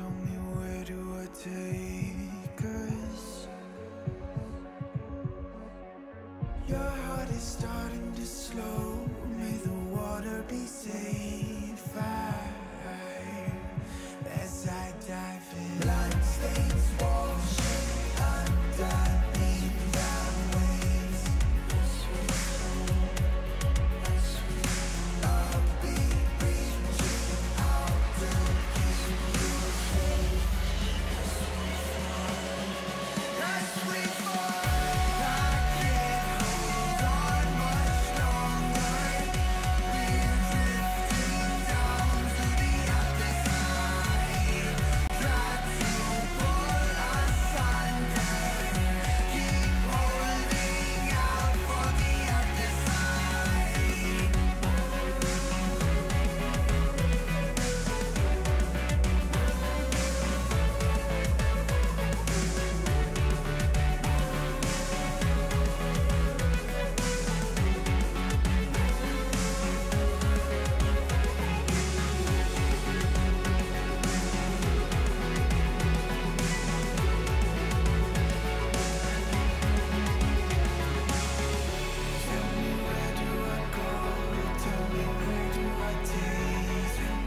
tell me where do I take us? Your heart is starting to slow. May the water be safe. As I dive in, bloodstains washing underneath the waves. I'll be reaching out to keep you safe. As we fall, I can't hold on much longer. We're drifting down to the other side. Try to pull us under. Keep holding out for the other side. Tell me where do I go? Tell me where do I take?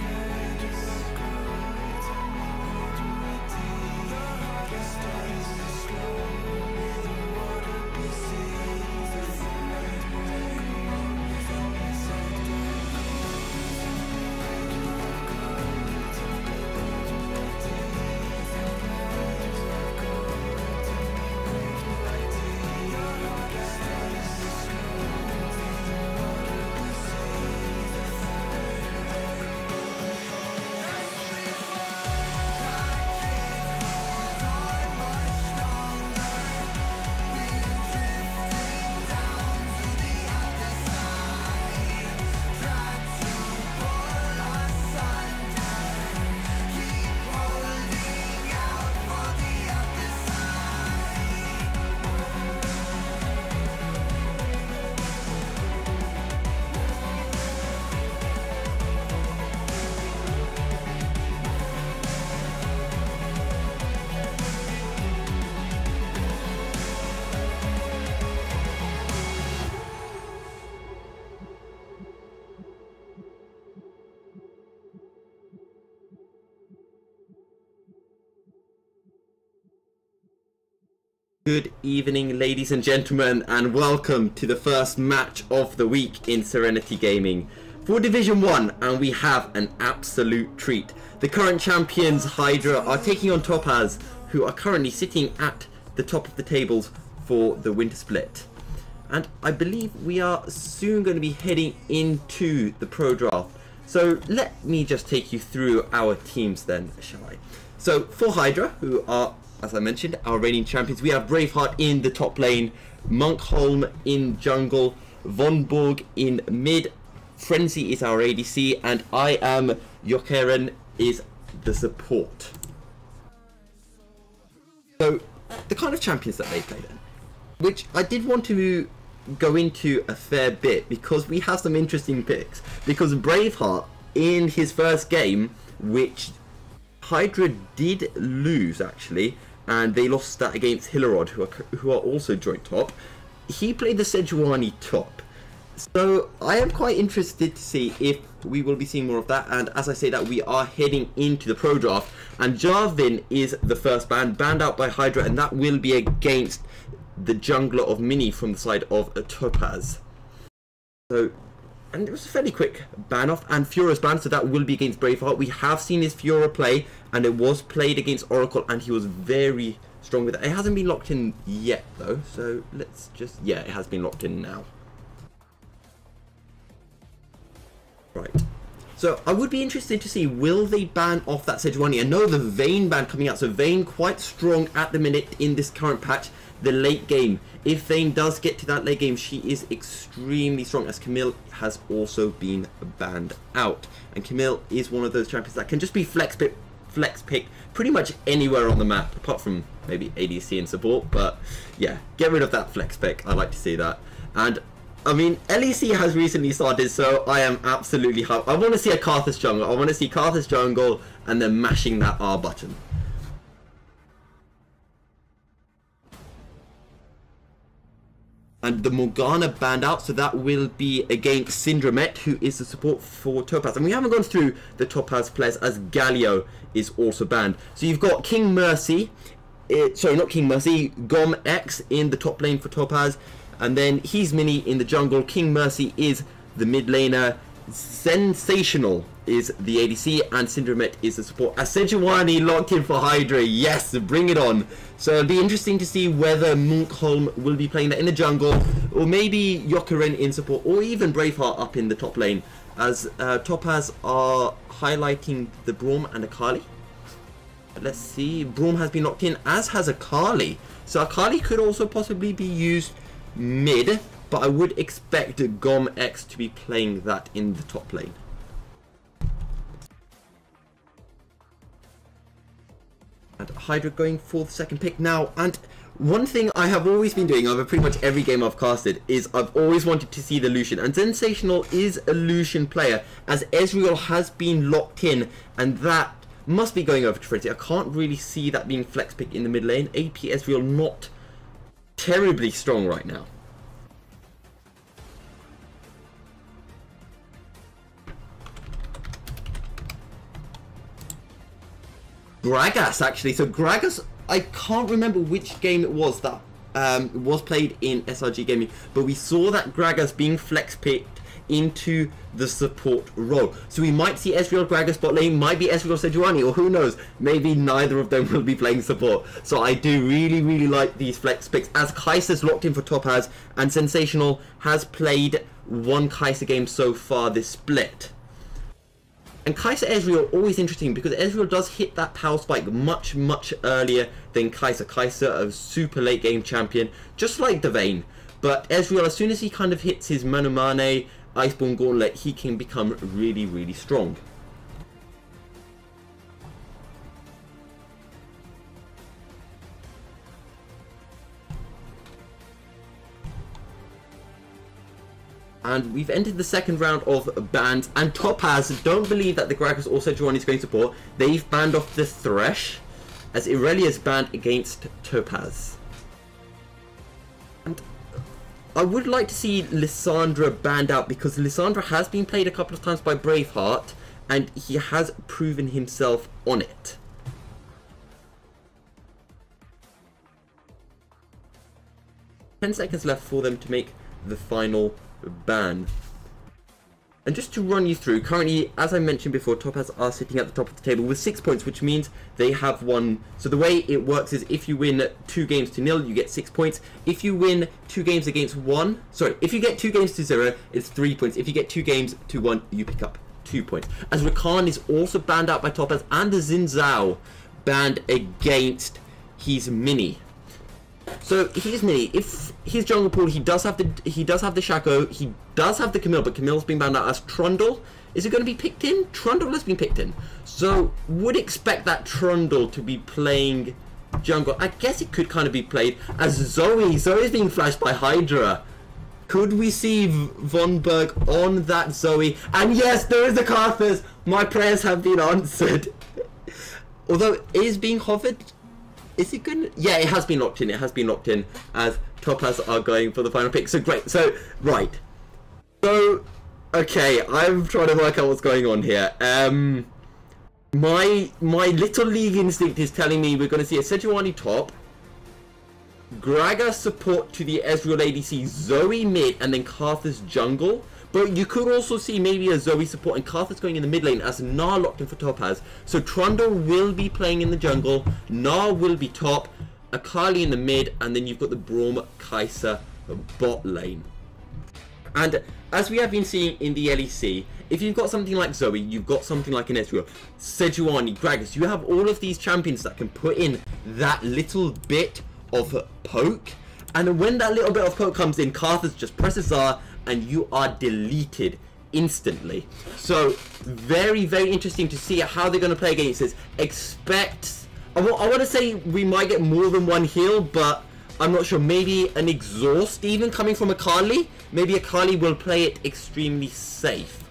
Where do I go? Tell me where do I take? The heart is starting to slow. May the water be safe. As I dive in, as I dive in. Where do I go? Tell me where do I take? Tell me where do I go? Tell me where do I take? The heart is starting to slow. May the water be safe. As I dive in. As we fall, I can't hold on much longer. We're drifting down to the other side. Try to pull us under. Keep holding out for the other side. Good evening, ladies and gentlemen, and welcome to the first match of the week in Serenity Gaming for Division 1, and we have an absolute treat. The current champions, Hydra, are taking on Topaz, who are currently sitting at the top of the tables for the Wintersplit. And I believe we are soon going to be heading into the pro draft. So let me just take you through our teams then, shall I? So for Hydra, who are, as I mentioned, our reigning champions, we have Braveheart in the top lane, Monkholm in jungle, Von Borg in mid, Frenzy is our ADC, and I am Jokeren is the support. So the kind of champions that they play then, which I did want to go into a fair bit because we have some interesting picks. Because Braveheart in his first game, which Hydra did lose actually, and they lost that against Hillerod, who are also joint top. He played the Sejuani top. So I am quite interested to see if we will be seeing more of that. And as I say that, we are heading into the pro draft, and Jarvan is the first banned out by Hydra, and that will be against the jungler of Mini from the side of Topaz. So, and it was a fairly quick ban off, and Fiora's banned, so that will be against Braveheart. We have seen his Fiora play, and it was played against Oracle, and he was very strong with it. It hasn't been locked in yet though, so let's just, yeah, it has been locked in now. Right. So I would be interested to see, will they ban off that Sejuani? I know the Vayne ban coming out, so Vayne quite strong at the minute in this current patch. The late game, if Vayne does get to that late game, she is extremely strong, as Camille has also been banned out. And Camille is one of those champions that can just be flex pick pretty much anywhere on the map, apart from maybe ADC and support. But yeah, get rid of that flex pick. I like to see that. And I mean, LEC has recently started, so I am absolutely hyped. I want to see a Karthus jungle. I want to see Karthus jungle and then mashing that R button. And the Morgana banned out, so that will be against Syndromet, who is the support for Topaz. And we haven't gone through the Topaz players, as Galio is also banned. So you've got King Mercy, sorry, not King Mercy, Gom X in the top lane for Topaz. And then he's Mini in the jungle. King Mercy is the mid laner. Sensational is the ADC, and Syndromet is the support. Sejuani locked in for Hydra. Yes, bring it on. So it'll be interesting to see whether Munkholm will be playing that in the jungle, or maybe Yokeren in support, or even Braveheart up in the top lane, as Topaz are highlighting the Braum and Akali. Let's see, Braum has been locked in, as has Akali. So Akali could also possibly be used mid, but I would expect Gom X to be playing that in the top lane. And Hydra going for the second pick now. And one thing I have always been doing over pretty much every game I've casted is I've always wanted to see the Lucian. And Sensational is a Lucian player, as Ezreal has been locked in, and that must be going over to Serenity. I can't really see that being flex pick in the mid lane. AP Ezreal not terribly strong right now. Gragas, actually. So Gragas, I can't remember which game it was that was played in SRG gaming, but we saw that Gragas being flex picked into the support role. So we might see Ezreal Gragas bot lane, might be Ezreal Sejuani, or who knows, maybe neither of them will be playing support. So I do really like these flex picks, as Kai'Sa's locked in for Topaz, and Sensational has played one Kai'Sa game so far this split. And Kai'Sa Ezreal, always interesting, because Ezreal does hit that power spike much earlier than Kai'Sa. Kai'Sa, a super late game champion, just like Devane. But Ezreal, as soon as he kind of hits his Manumane, Iceborne Gauntlet, he can become really strong. And we've entered the second round of bans, and Topaz don't believe that the Gragas or Sejuani is going to support. They've banned off the Thresh, as Irelia's banned against Topaz. And I would like to see Lissandra banned out, because Lissandra has been played a couple of times by Braveheart, and he has proven himself on it. Ten seconds left for them to make the final ban. And just to run you through, currently, as I mentioned before, Topaz are sitting at the top of the table with 6 points, which means they have won. So the way it works is, if you win 2 games to 0, you get 6 points. If you win 2 games against 1, sorry, if you get 2 games to 0, it's 3 points. If you get 2 games to 1, you pick up 2 points. As Rakan is also banned out by Topaz, and the Xin Zhao banned against his Mini. So he's Mini. If his jungle pool, he does have the Shaco, he does have the Camille, but Camille's been banned out. As Trundle, is it going to be picked in? Trundle has been picked in. So would expect that Trundle to be playing jungle. I guess it could kind of be played as Zoe. Zoe's being flashed by Hydra. Could we see Von Berg on that Zoe? And yes, there is the Karthus. My prayers have been answered. Although it is being hovered. Is it good? Yeah, it has been locked in. It has been locked in, as Topaz are going for the final pick. So great. So, right. So, okay. I'm trying to work out what's going on here. My little league instinct is telling me we're going to see a Sejuani top, Gragas support to the Ezreal ADC, Zoe mid, and then Karthus jungle. But you could also see maybe a Zoe support and Karthus going in the mid lane, as Gnar locked in for Topaz. So Trundle will be playing in the jungle, Gnar will be top, Akali in the mid, and then you've got the Braum Kai'Sa bot lane. And as we have been seeing in the LEC, if you've got something like Zoe, you've got something like an Ezreal, Sejuani, Gragas, you have all of these champions that can put in that little bit of poke. And when that little bit of poke comes in, Karthus just presses R, and you are deleted instantly. So very interesting to see how they're going to play against this. Expect, I want to say we might get more than one heal, but I'm not sure. Maybe an exhaust even coming from Akali. Maybe Akali will play it extremely safe.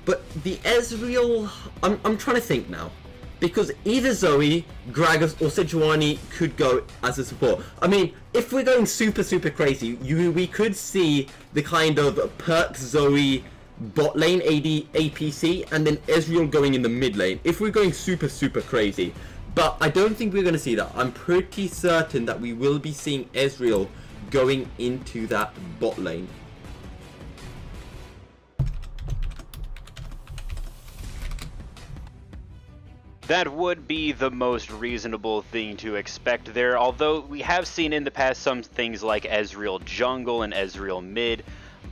But the Ezreal, I'm trying to think now. Because either Zoe, Gragas, or Sejuani could go as a support. I mean, if we're going super crazy, we could see the kind of Perk Zoe bot lane AD APC and then Ezreal going in the mid lane. If we're going super crazy. But I don't think we're going to see that. I'm pretty certain that we will be seeing Ezreal going into that bot lane. That would be the most reasonable thing to expect there, although we have seen in the past some things like Ezreal jungle and Ezreal mid,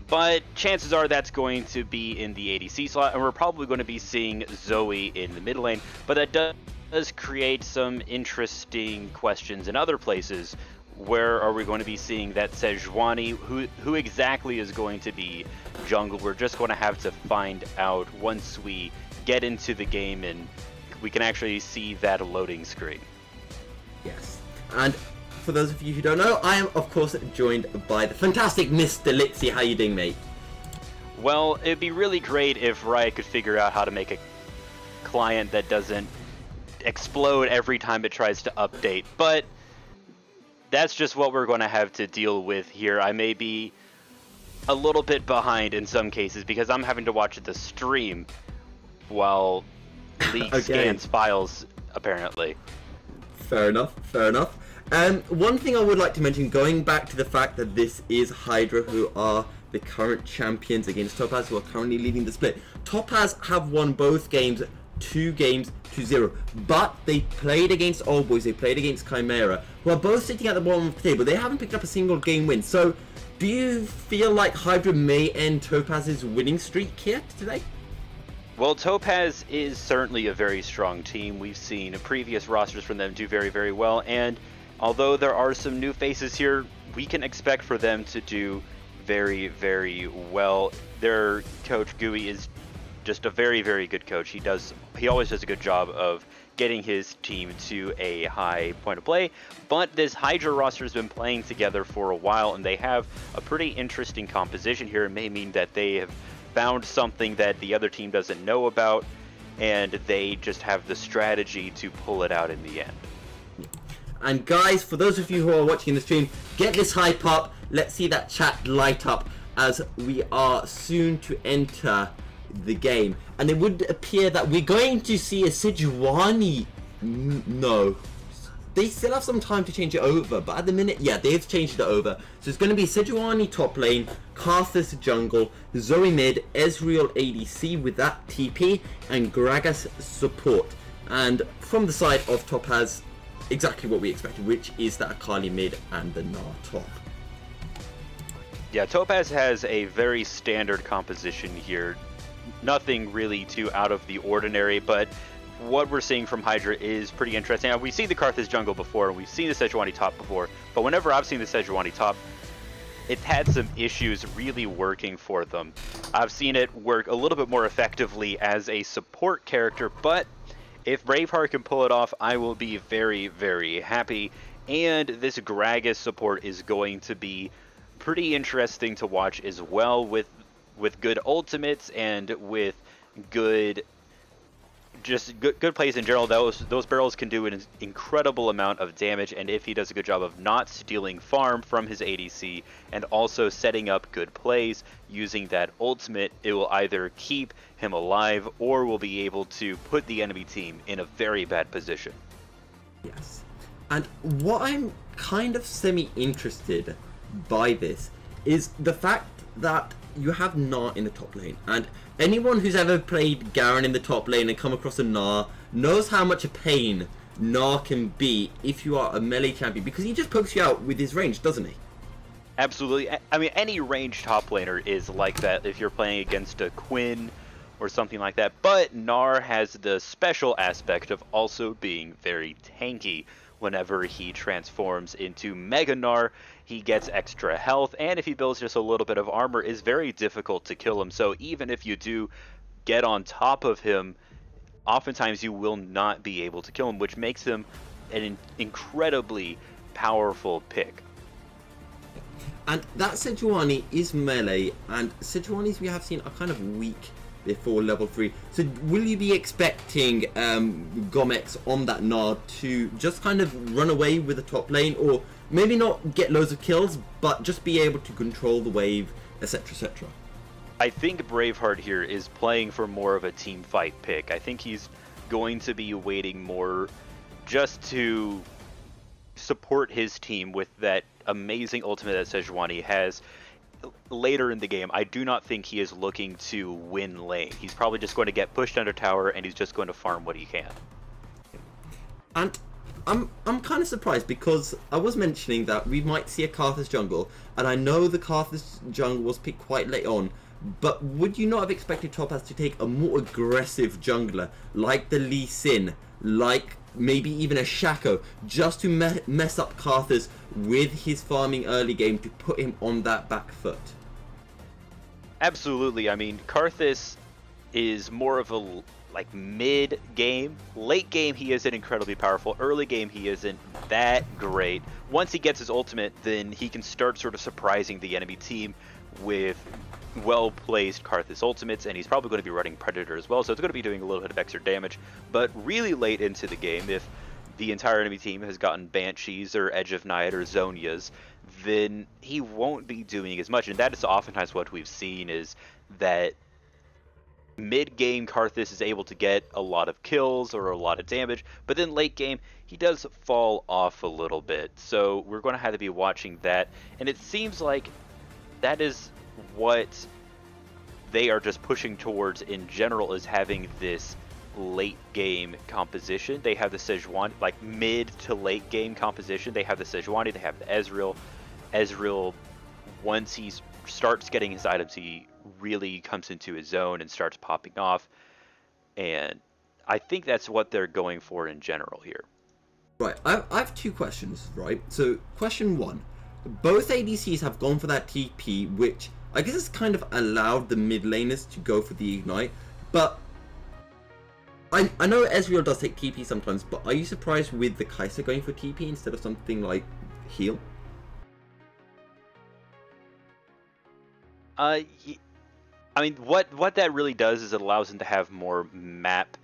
but chances are that's going to be in the ADC slot, and we're probably going to be seeing Zoe in the mid lane, but that does create some interesting questions in other places. Where are we going to be seeing that Sejuani? Who exactly is going to be jungle? We're just going to have to find out once we get into the game and we can actually see that loading screen. Yes. And for those of you who don't know, I am of course joined by the fantastic Mr. Litzy. How you doing, mate? Well, it'd be really great if Riot could figure out how to make a client that doesn't explode every time it tries to update, but that's just what we're going to have to deal with here. I may be a little bit behind in some cases because I'm having to watch the stream while League scans files, apparently. Fair enough, fair enough. One thing I would like to mention, going back to the fact that this is Hydra, who are the current champions against Topaz, who are currently leading the split. Topaz have won both games, 2-0, but they played against Old Boys, they played against Chimera, who are both sitting at the bottom of the table. They haven't picked up a single game win. So, do you feel like Hydra may end Topaz's winning streak here today? Well, Topaz is certainly a very strong team. We've seen previous rosters from them do very well, and although there are some new faces here, we can expect for them to do very well. Their coach, Gui, is just a very good coach. He always does a good job of getting his team to a high point of play, but this Hydra roster has been playing together for a while, and they have a pretty interesting composition here. It may mean that they have found something that the other team doesn't know about, and they just have the strategy to pull it out in the end. And guys, for those of you who are watching the stream, get this hype up. Let's see that chat light up as we are soon to enter the game. And it would appear that we're going to see a Sejuani. No. They still have some time to change it over, but at the minute, yeah, they've changed it over. So it's going to be Sejuani top lane, Karthus jungle, Zoe mid, Ezreal ADC with that TP, and Gragas support. And from the side of Topaz, exactly what we expected, which is that Akali mid and the Gnar top. Yeah, Topaz has a very standard composition here. Nothing really too out of the ordinary, but what we're seeing from Hydra is pretty interesting. Now, we've seen the Karthus jungle before, and we've seen the Sejuani top before, but whenever I've seen the Sejuani top, it had some issues really working for them. I've seen it work a little bit more effectively as a support character, but if Braveheart can pull it off, I will be very happy. And this Gragas support is going to be pretty interesting to watch as well, with good ultimates and with good plays in general. Those barrels can do an incredible amount of damage, and if he does a good job of not stealing farm from his ADC and also setting up good plays using that ultimate, it will either keep him alive or will be able to put the enemy team in a very bad position. Yes. And what I'm kind of semi-interested by this is the fact that you have Gnar in the top lane, and anyone who's ever played Garen in the top lane and come across a Gnar knows how much a pain Gnar can be if you are a melee champion, because he just pokes you out with his range, doesn't he? Absolutely. I mean, any ranged top laner is like that if you're playing against a Quinn or something like that, but Gnar has the special aspect of also being very tanky. Whenever he transforms into Mega Gnar, he gets extra health, and if he builds just a little bit of armor, is very difficult to kill him. So even if you do get on top of him, oftentimes you will not be able to kill him, which makes him an incredibly powerful pick. And that Sejuani is melee, and Sejuanis we have seen are kind of weak before level 3. So will you be expecting Gomex on that Nard to just kind of run away with the top lane, or maybe not get loads of kills, but just be able to control the wave, etc, etc? I think Braveheart here is playing for more of a team fight pick. I think he's going to be waiting more just to support his team with that amazing ultimate that Sejuani has later in the game. I do not think he is looking to win lane. He's probably just going to get pushed under tower, and he's just going to farm what he can. And I'm kind of surprised, because I was mentioning that we might see a Karthus jungle, and I know the Karthus jungle was picked quite late on, but would you not have expected Topaz to take a more aggressive jungler, like the Lee Sin, like maybe even a Shaco, just to mess up Karthus with his farming early game, to put him on that back foot? Absolutely. I mean, Karthus is more of a like mid game. Late game he isn't incredibly powerful. Early game he isn't that great. Once he gets his ultimate, then he can start sort of surprising the enemy team with well-placed Karthus ultimates, and he's probably going to be running Predator as well, so it's going to be doing a little bit of extra damage. But really late into the game, if the entire enemy team has gotten Banshees or Edge of Night or Zonias, then he won't be doing as much, and that is oftentimes what we've seen, is that mid-game Karthus is able to get a lot of kills or a lot of damage, but then late game he does fall off a little bit, so we're going to have to be watching that. And it seems like that is what they are just pushing towards in general, is having this late game composition. They have the Sejuani, like mid to late game composition. They have the Sejuani, they have the Ezreal. Ezreal, once he starts getting his items, he really comes into his zone and starts popping off. And I think that's what they're going for in general here. Right, I have two questions, right? So, question one. Both ADCs have gone for that TP, which I guess has kind of allowed the mid laners to go for the Ignite, but I know Ezreal does take TP sometimes, but are you surprised with the Kai'Sa going for TP instead of something like heal? I mean, what that really does is it allows them to have more map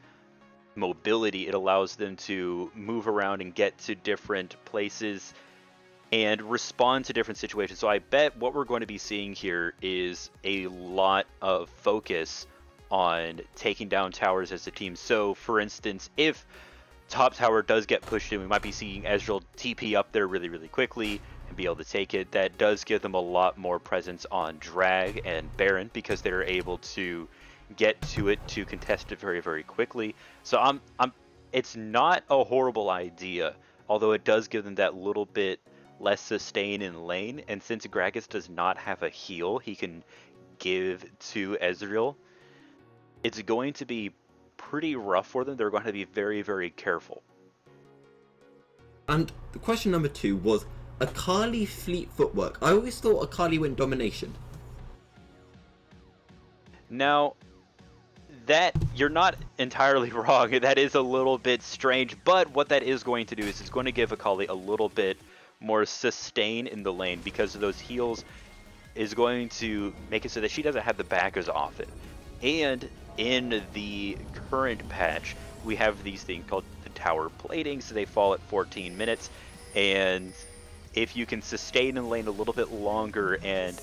mobility. It allows them to move around and get to different places and respond to different situations. So I bet what we're going to be seeing here is a lot of focus on taking down towers as a team. So for instance, if top tower does get pushed in, we might be seeing Ezreal TP up there really, really quickly and be able to take it. That does give them a lot more presence on Drag and Baron, because they're able to get to it to contest it very, very quickly. So it's not a horrible idea, although it does give them that little bit less sustain in lane. And since Gragas does not have a heal he can give to Ezreal, it's going to be pretty rough for them. They're going to be very, very careful. And the question number two was Akali fleet footwork. I always thought Akali went domination. Now, that you're not entirely wrong. That is a little bit strange, but what that is going to do is it's going to give Akali a little bit more sustain in the lane, because of those heals is going to make it so that she doesn't have the back as often. And in the current patch, we have these things called the tower plating, so they fall at 14 minutes, and if you can sustain in lane a little bit longer and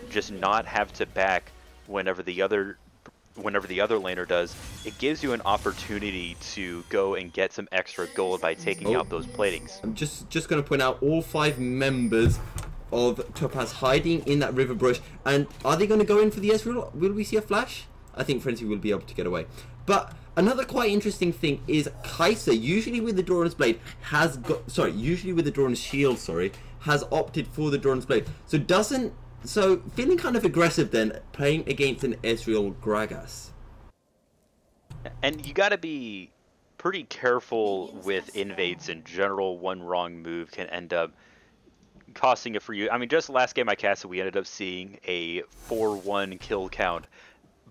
just not have to back whenever the other laner does, it gives you an opportunity to go and get some extra gold by taking out those platings. I'm just going to point out all 5 members of Topaz hiding in that river bush. And are they going to go in for the Ezreal? Will we see a flash? I think Frenzy will be able to get away. But another quite interesting thing is Kai'Sa, usually with the Doran's Blade, usually with the Doran's Shield, has opted for the Doran's Blade. So feeling kind of aggressive then, playing against an Ezreal Gragas. And you gotta be pretty careful with invades in general. One wrong move can end up costing it for you. I mean, just last game I casted, we ended up seeing a 4-1 kill count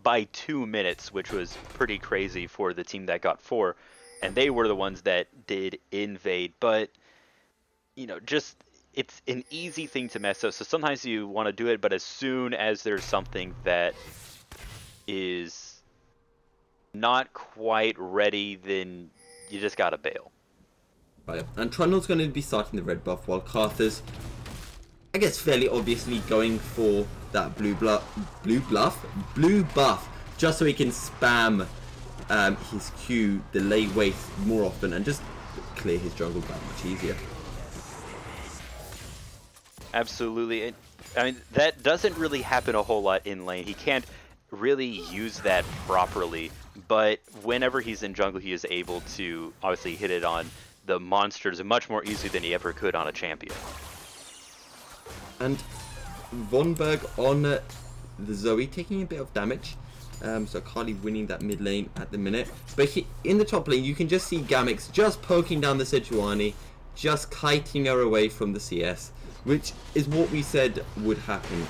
by 2 minutes, which was pretty crazy for the team that got 4, and they were the ones that did invade. But you know, just it's an easy thing to mess up. So sometimes you want to do it, but as soon as there's something that is not quite ready, then you just gotta bail. Right, and Trundle's going to be starting the red buff, while Carthus, I guess fairly obviously going for that blue buff, just so he can spam his Q, delay waste more often, and just clear his jungle that much easier. Absolutely. I mean, that doesn't really happen a whole lot in lane. He can't really use that properly, but whenever he's in jungle, he is able to obviously hit it on the monsters much more easily than he ever could on a champion. And Von Berg on the Zoe taking a bit of damage. So Carly winning that mid lane at the minute. But in the top lane, you can just see Gamix just poking down the Sejuani, just kiting her away from the CS, which is what we said would happen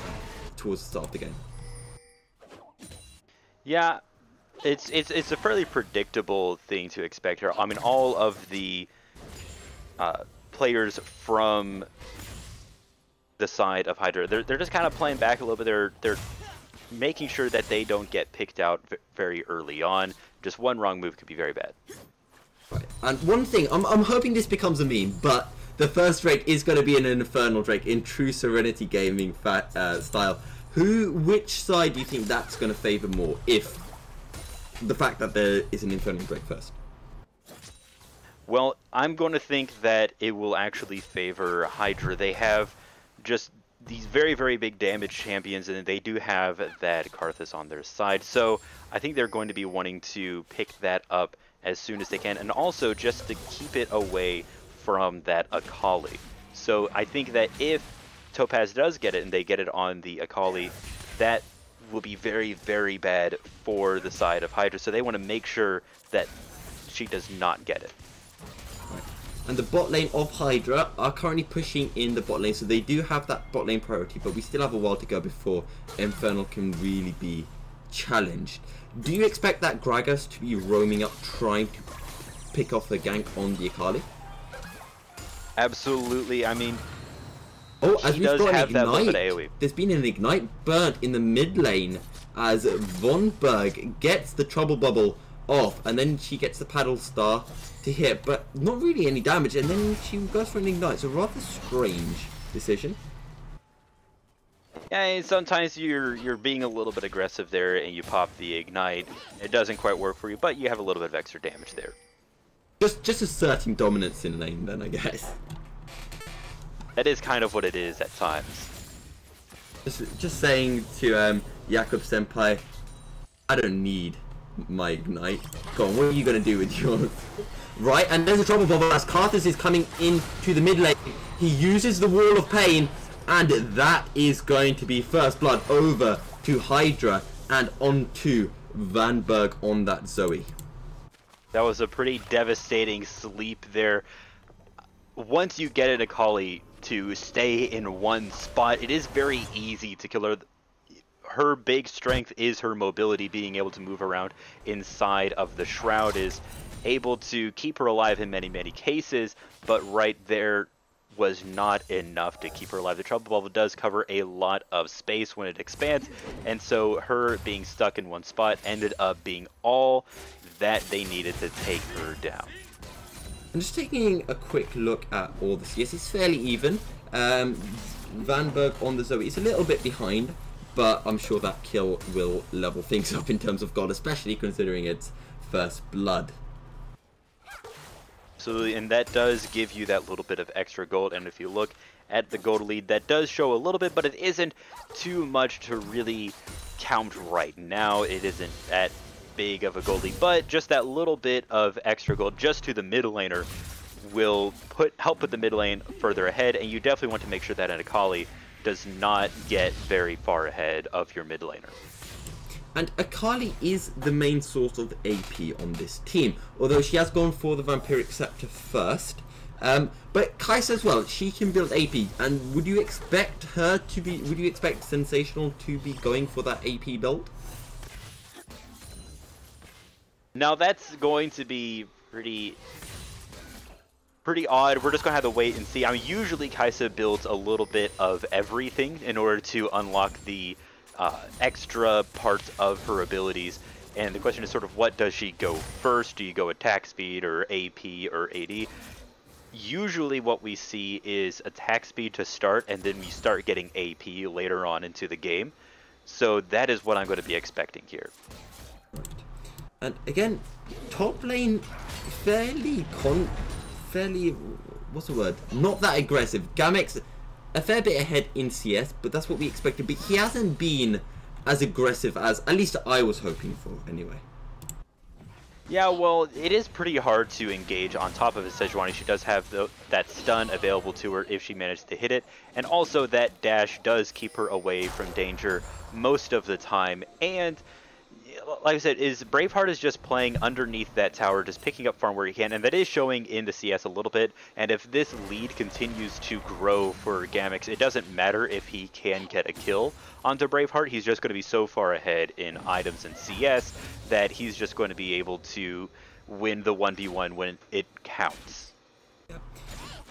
towards the start of the game. Yeah, it's a fairly predictable thing to expect here. I mean, all of the players from the side of Hydra, they're just kind of playing back a little bit. They're making sure that they don't get picked out very early on. Just one wrong move could be very bad. Right. And one thing, I'm hoping this becomes a meme, but the first Drake is going to be an Infernal Drake in true Serenity gaming style. Which side do you think that's going to favour more, if the fact that there is an Infernal Drake first? Well, I'm going to think that it will actually favor Hydra. They have just these very, very big damage champions, and they do have that Karthus on their side. So I think they're going to be wanting to pick that up as soon as they can, and also just to keep it away from that Akali. So I think that if Topaz does get it and they get it on the Akali, that will be very, very bad for the side of Hydra. So they want to make sure that she does not get it. And the bot lane of Hydra are currently pushing in the bot lane, so they do have that bot lane priority, but we still have a while to go before Infernal can really be challenged. Do you expect that Gragas to be roaming up trying to pick off the gank on the Akali? Absolutely. I mean, oh, as he we've does got have an that little bit ignite, of AoE. there's been an ignite burnt in the mid lane as Von Berg gets the trouble bubble off, and then she gets the paddle star to hit, but not really any damage, and then she goes for an ignite. So rather strange decision. Yeah, and sometimes you're being a little bit aggressive there, and you pop the ignite. It doesn't quite work for you, but you have a little bit of extra damage there. Just asserting dominance in lane, then, I guess. That is kind of what it is at times. Just saying to Jakob Senpai, I don't need my ignite. Go on, what are you gonna do with yours? Right, and there's a trouble bubble as Karthus is coming into the mid lane. He uses the Wall of Pain, and that is going to be first blood over to Hydra and onto Van Berg on that Zoe. That was a pretty devastating sleep there. Once you get an Akali to stay in one spot, it is very easy to kill her. Her big strength is her mobility, being able to move around inside of the shroud is able to keep her alive in many, many cases, but right there was not enough to keep her alive. The trouble bubble does cover a lot of space when it expands, and so her being stuck in one spot ended up being all that they needed to take her down. I'm just taking a quick look at all this. Yes, it's fairly even. Van Berg on the Zoe is a little bit behind, but I'm sure that kill will level things up in terms of gold, especially considering it's first blood. Absolutely, and that does give you that little bit of extra gold, and if you look at the gold lead, that does show a little bit, but it isn't too much to really count right now. It isn't that big of a gold lead, but just that little bit of extra gold just to the mid laner will help put the mid lane further ahead, and you definitely want to make sure that an Akali does not get very far ahead of your mid laner. And Akali is the main source of AP on this team, although she has gone for the Vampiric Scepter first. But Kai'Sa as well, she can build AP, and would you expect Sensational to be going for that AP build? Now that's going to be pretty odd. We're just gonna have to wait and see. I mean, usually Kaisa builds a little bit of everything in order to unlock the extra parts of her abilities. And the question is sort of, what does she go first? Do you go attack speed or AP or AD? Usually what we see is attack speed to start, and then we start getting AP later on into the game. So that is what I'm going to be expecting here. And again, top lane fairly, what's the word? Not that aggressive. Gamex a fair bit ahead in CS, but that's what we expected. But he hasn't been as aggressive as, at least I was hoping for, anyway. Yeah, well, it is pretty hard to engage on top of a Sejuani. She does have that stun available to her if she managed to hit it, and also that dash does keep her away from danger most of the time. And like I said, Braveheart is just playing underneath that tower, just picking up farm where he can, and that is showing in the CS a little bit. And if this lead continues to grow for Gamex, it doesn't matter if he can get a kill onto Braveheart. He's just going to be so far ahead in items and CS that he's just going to be able to win the 1v1 when it counts.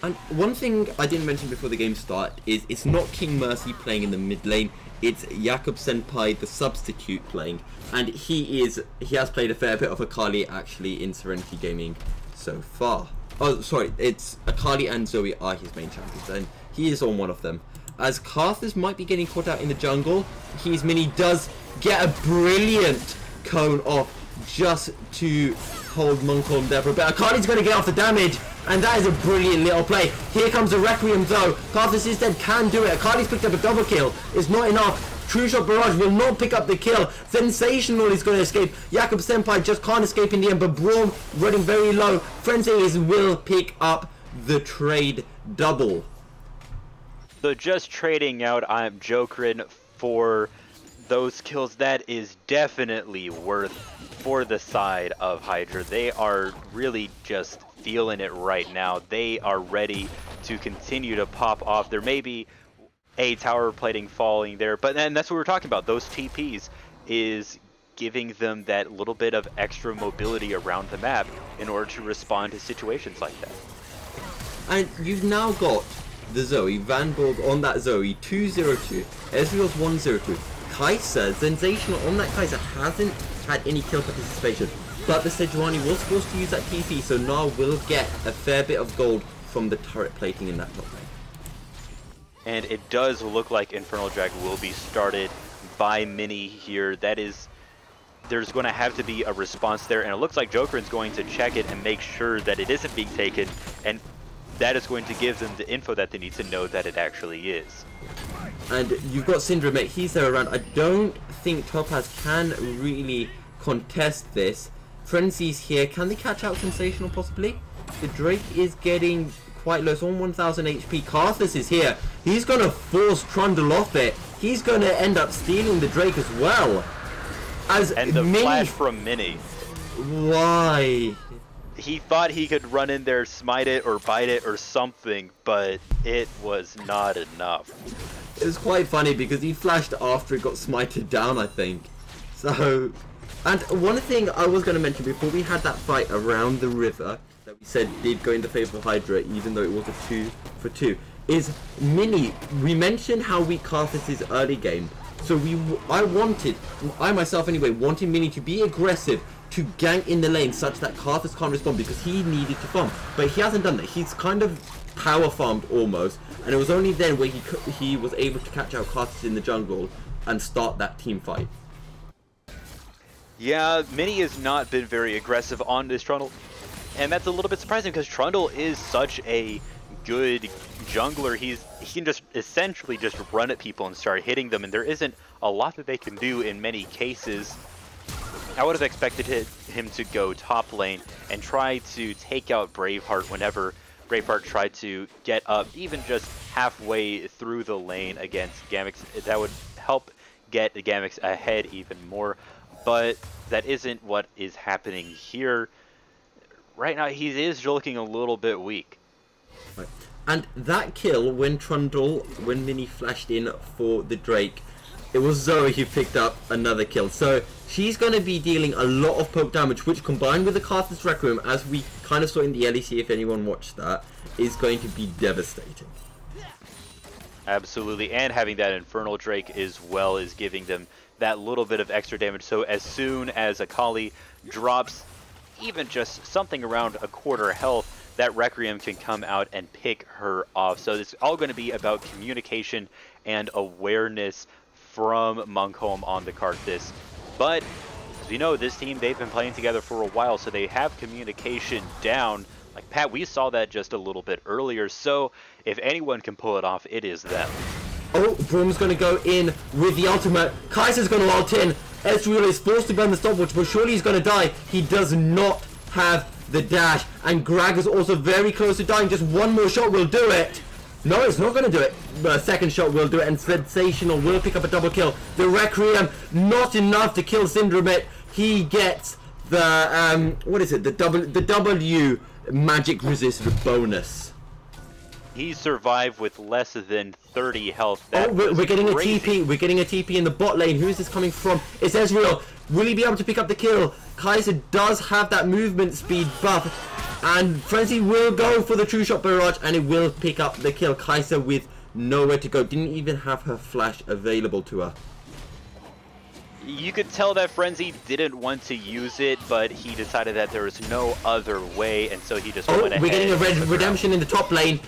And one thing I didn't mention before the game started is it's not King Mercy playing in the mid lane, it's Jakob Senpai, the substitute, playing. And he has played a fair bit of Akali actually in Serenity Gaming so far. Oh, sorry, it's Akali and Zoe are his main champions, and he is on one of them. As Karthus might be getting caught out in the jungle, his mini does get a brilliant cone off just to hold Monk on there for a bit. Akali's going to get off the damage, and that is a brilliant little play. Here comes the Requiem though. Karthus instead can do it. Akali's picked up a double kill. It's not enough. True Shot Barrage will not pick up the kill. Sensational is going to escape. Jakob Senpai just can't escape in the end, but Braum running very low. Frenzy will pick up the trade double. So just trading out Jokerin for those kills, that is definitely worth for the side of Hydra. They are really just feeling it right now. They are ready to continue to pop off. There may be a tower plating falling there, but then that's what we're talking about. Those TPs is giving them that little bit of extra mobility around the map in order to respond to situations like that. And you've now got the Zoe, Van Borg on that Zoe, 202, Ezreal's 102, Kai'Sa, sensational on that Kai'Sa, hasn't had any kill participation, but the Sejuani was forced to use that TP, so Gnar will get a fair bit of gold from the turret plating in that top lane. And it does look like Infernal Drag will be started by Mini here. That is, there's going to have to be a response there, and it looks like Jokerin's going to check it and make sure that it isn't being taken, and that is going to give them the info that they need to know that it actually is. And you've got Syndra, mate, he's there around. I don't think Topaz can really contest this. Frenzy's here, can they catch out Sensational possibly? The Drake is getting quite low, it's on 1000 HP. Karthus is here, he's going to force Trundle off it. He's going to end up stealing the Drake as well. And the flash from Mini. Why? He thought he could run in there, smite it or bite it or something, but it was not enough. It was quite funny because he flashed after it got smited down, I think. So, and one thing I was going to mention before we had that fight around the river that we said did go in the favour of Hydra, even though it was a 2-for-2, is Mini. We mentioned how weak Karthus is early game, so I myself anyway, wanted Mini to be aggressive, to gank in the lane such that Karthus can't respond because he needed to farm, but he hasn't done that. He's kind of power farmed almost, and it was only then where he was able to catch out Karthus in the jungle and start that team fight. Yeah, Mini has not been very aggressive on this Trundle, and that's a little bit surprising because Trundle is such a good jungler. He can just essentially just run at people and start hitting them, and there isn't a lot that they can do in many cases. I would have expected him to go top lane and try to take out Braveheart whenever Braveheart tried to get up, even just halfway through the lane against Gamex. That would help get Gamex ahead even more, but that isn't what is happening here. Right now, he is looking a little bit weak. Right. And that kill, when Mini flashed in for the Drake, it was Zoe who picked up another kill. So she's going to be dealing a lot of poke damage, which combined with the Carthus Requiem, as we kind of saw in the LEC if anyone watched that, is going to be devastating. Absolutely, and having that Infernal Drake as well is giving them that little bit of extra damage. So as soon as Akali drops even just something around a quarter health, that Requiem can come out and pick her off. So it's all going to be about communication and awareness from Munkholm on the Carthus. But as we know, this team, they've been playing together for a while, so they have communication down. Like Pat, we saw that just a little bit earlier, so if anyone can pull it off, it is them. Oh, Broom's going to go in with the ultimate. Kaiser's going to ult in. Ezreal is forced to burn the stopwatch, but surely he's going to die. He does not have the dash, and Grag is also very close to dying. Just one more shot will do it. No, it's not going to do it. The second shot will do it, and Sensational will pick up a double kill. The Requiem, not enough to kill Syndromit. He gets the, what is it? The W magic resist bonus. He survived with less than 30 health. That we're getting crazy. A TP. We're getting a TP in the bot lane. Who is this coming from? It's Ezreal. Will he be able to pick up the kill? Kaiser does have that movement speed buff, and Frenzy will go for the True Shot Barrage, and it will pick up the kill. Kaiser with nowhere to go. Didn't even have her flash available to her. You could tell that Frenzy didn't want to use it, but he decided that there was no other way, and so he just went ahead. We're getting a redemption in the top lane.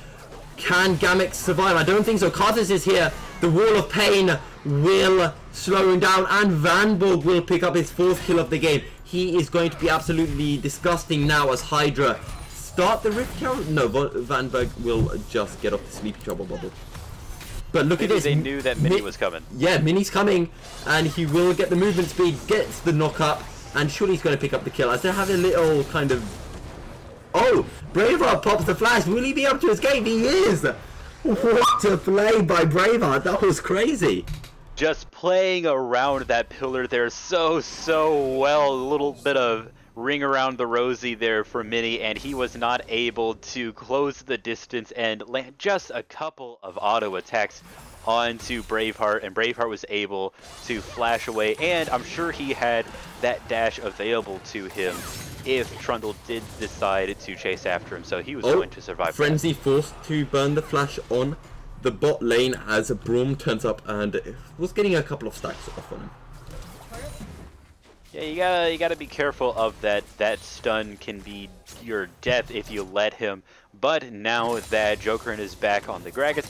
Can Gamix survive? I don't think so. Carthus is here. The Wall of Pain will slow him down, and Vanberg will pick up his 4th kill of the game. He is going to be absolutely disgusting now as Hydra start the Rift Count. No, Vanberg will just get off the Sleepy Trouble bubble. But look at this. They knew that Mini was coming. Yeah, Mini's coming, and he will get the movement speed, gets the knock up, and surely he's going to pick up the kill. As they have a little kind of... Oh, Braveheart pops the flash. Will he be able to escape? He is. What a play by Braveheart. That was crazy. Just playing around that pillar there so well. A little bit of ring around the rosy there for Mini, and he was not able to close the distance and land just a couple of auto attacks onto Braveheart, and Braveheart was able to flash away, and I'm sure he had that dash available to him if Trundle did decide to chase after him, so he was going to survive. Frenzy forced to burn the flash on the bot lane as a Braum turns up and was getting a couple of stacks off on him. Yeah, you gotta be careful of that. That stun can be your death if you let him. But now that Jokerin is back on the Gragas,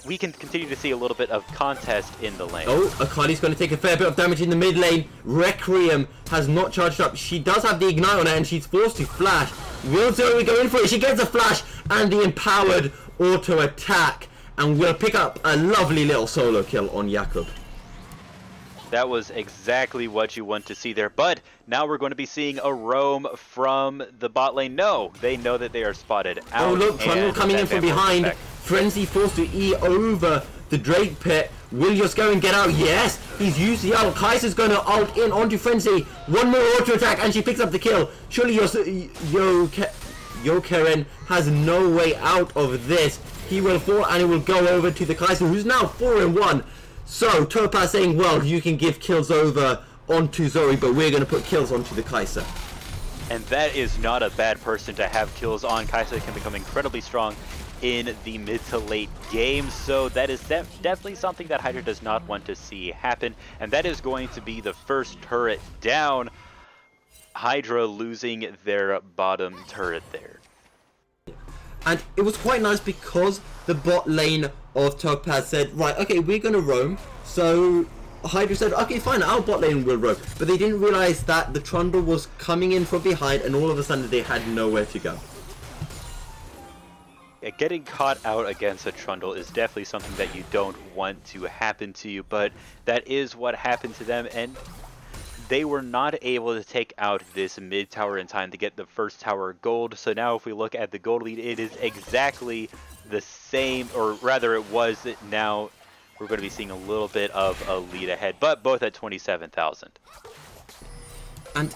we can continue to see a little bit of contest in the lane. Oh, Akali's going to take a fair bit of damage in the mid lane. Requiem has not charged up. She does have the Ignite on her, and she's forced to flash. Will Zoe go in for it? She gets a flash and the empowered auto attack, and will pick up a lovely little solo kill on Jakub. That was exactly what you want to see there, but now we're going to be seeing a roam from the bot lane. No, they know that they are spotted out. Oh look, Trundle coming in from behind. Frenzy forced to E over the Drake pit. Will Yosko get out? Yes, he's used the ult. Kaiser's going to ult in onto Frenzy. One more auto attack and she picks up the kill. Surely Jokerin has no way out of this. He will fall and it will go over to the Kaiser, who's now 4-1. So Topaz saying, well, you can give kills over onto Zoe, but we're going to put kills onto the Kaiser. And that is not a bad person to have kills on. Kaiser can become incredibly strong in the mid to late game, so that is definitely something that Hydra does not want to see happen, and that is going to be the first turret down. Hydra losing their bottom turret there. And it was quite nice because the bot lane of Topaz said, right, okay, we're going to roam. So Hydra said, okay, fine, our bot lane will roam. But they didn't realize that the Trundle was coming in from behind, and all of a sudden they had nowhere to go. Yeah, getting caught out against a Trundle is definitely something that you don't want to happen to you, but that is what happened to them, and they were not able to take out this mid tower in time to get the first tower gold. So now if we look at the gold lead, it is exactly the same, or rather it was. Now we're going to be seeing a little bit of a lead ahead, but both at 27,000. And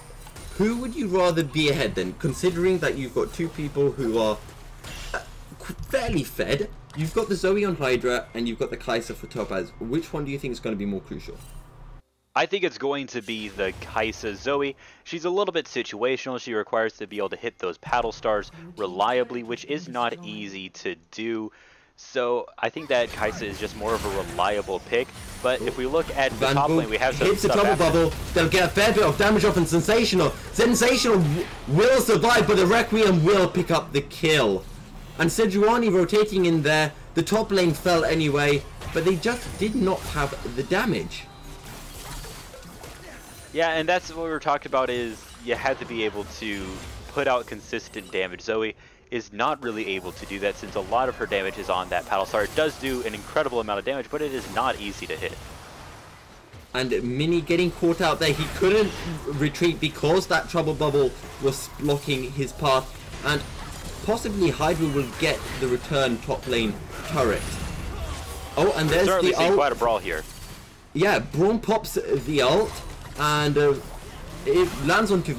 who would you rather be ahead then, considering that you've got two people who are fairly fed? You've got the Zoe on Hydra and you've got the Kaiser for Topaz. Which one do you think is going to be more crucial? I think it's going to be the Kaisa Zoe. She's a little bit situational. She requires to be able to hit those paddle stars reliably, which is not easy to do. So I think that Kaisa is just more of a reliable pick. But if we look at the top lane, we have some hits the stuff trouble after. bubble. They'll get a fair bit of damage off, and Sensational. Sensational will survive, but the Requiem will pick up the kill. And Sejuani rotating in there. The top lane fell anyway, but they just did not have the damage. Yeah, and that's what we were talking about, is you had to be able to put out consistent damage. Zoe is not really able to do that since a lot of her damage is on that paddle star. It does do an incredible amount of damage, but it is not easy to hit. And Mini getting caught out there. He couldn't retreat because that trouble bubble was blocking his path. And possibly Hydra will get the return top lane turret. Oh, and there's Certainly the seeing ult. quite a brawl here. Yeah, Braum pops the ult, and it lands onto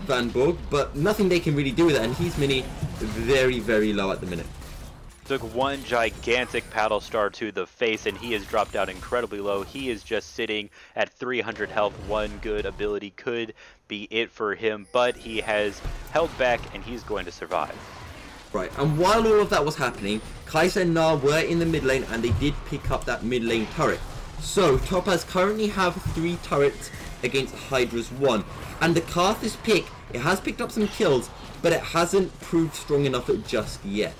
Van Borg, but nothing they can really do with it, and he's Mini very, very low at the minute. Took one gigantic paddle star to the face, and he has dropped down incredibly low. He is just sitting at 300 health. One good ability could be it for him, but he has held back, and he's going to survive. Right, and while all of that was happening, Kaisa and Na were in the mid lane, and they did pick up that mid lane turret. So, Topaz currently have 3 turrets against Hydra's 1. And the Karthus pick, it has picked up some kills, but it hasn't proved strong enough just yet.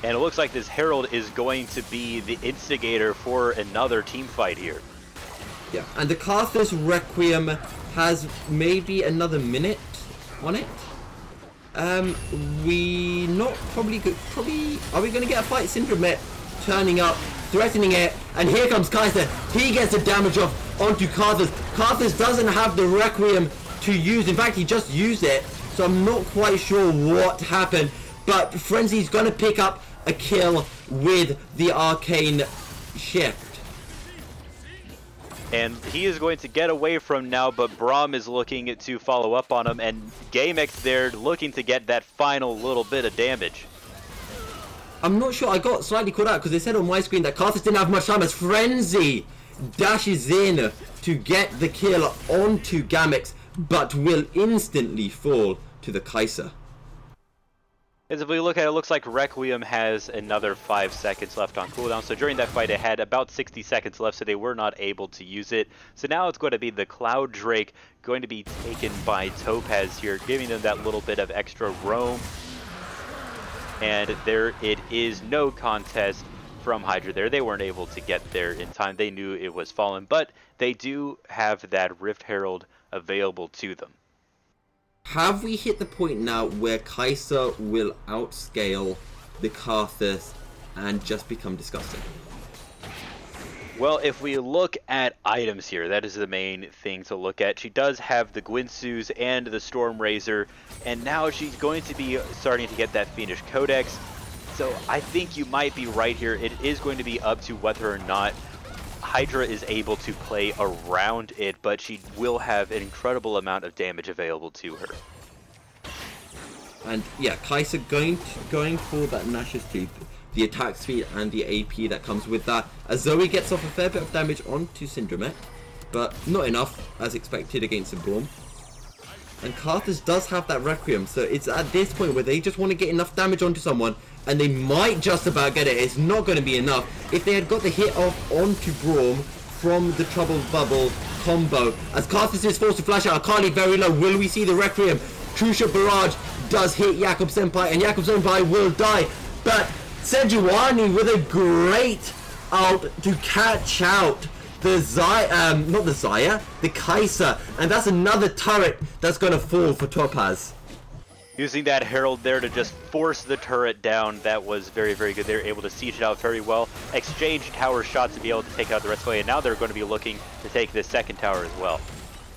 And it looks like this Herald is going to be the instigator for another team fight here. Yeah, and the Karthus Requiem has maybe another minute on it. We not probably could, are we going to get a fight? Syndrome turning up, threatening it, and here comes Kaisa. He gets the damage off onto Karthus. Karthus doesn't have the Requiem to use. In fact, he just used it, so I'm not quite sure what happened. But Frenzy's going to pick up a kill with the Arcane Shift. And he is going to get away from now, but Braum is looking to follow up on him, and GameX there looking to get that final little bit of damage. I'm not sure, I got slightly caught out because they said on my screen that Karthus didn't have much time as Frenzy dashes in to get the kill onto GameX, but will instantly fall to the Kaisa. As if we look at it, it looks like Requiem has another 5 seconds left on cooldown. So during that fight, it had about 60 seconds left, so they were not able to use it. So now it's going to be the Cloud Drake going to be taken by Topaz here, giving them that little bit of extra roam. And there it is, no contest from Hydra there. They weren't able to get there in time. They knew it was fallen, but they do have that Rift Herald available to them. Have we hit the point now where Kaisa will outscale the Karthus and just become disgusting? Well, if we look at items here, that is the main thing to look at. She does have the Gwynsu's and the Storm Razor, and now she's going to be starting to get that Fiendish Codex. So I think you might be right here. It is going to be up to whether or not Hydra is able to play around it, but she will have an incredible amount of damage available to her. And yeah, Kaisa going for that Nash's Tooth, the attack speed and the AP that comes with that. As Zoe gets off a fair bit of damage onto Syndrome, but not enough as expected against the Braum. And Karthus does have that Requiem, so it's at this point where they just want to get enough damage onto someone, and they might just about get it. It's not going to be enough. If they had got the hit off onto Braum from the Trouble Bubble combo, as Karthus is forced to flash out Akali very low, will we see the Requiem? True Shot Barrage does hit Jakob Senpai, and Jakob Senpai will die, but Sejuani with a great ult to catch out the the Kaisa, and that's another turret that's going to fall for Topaz. Using that Herald there to just force the turret down, that was very, very good. They were able to siege it out very well, exchange tower shots to be able to take out the rest of the way, and now they're going to be looking to take the second tower as well.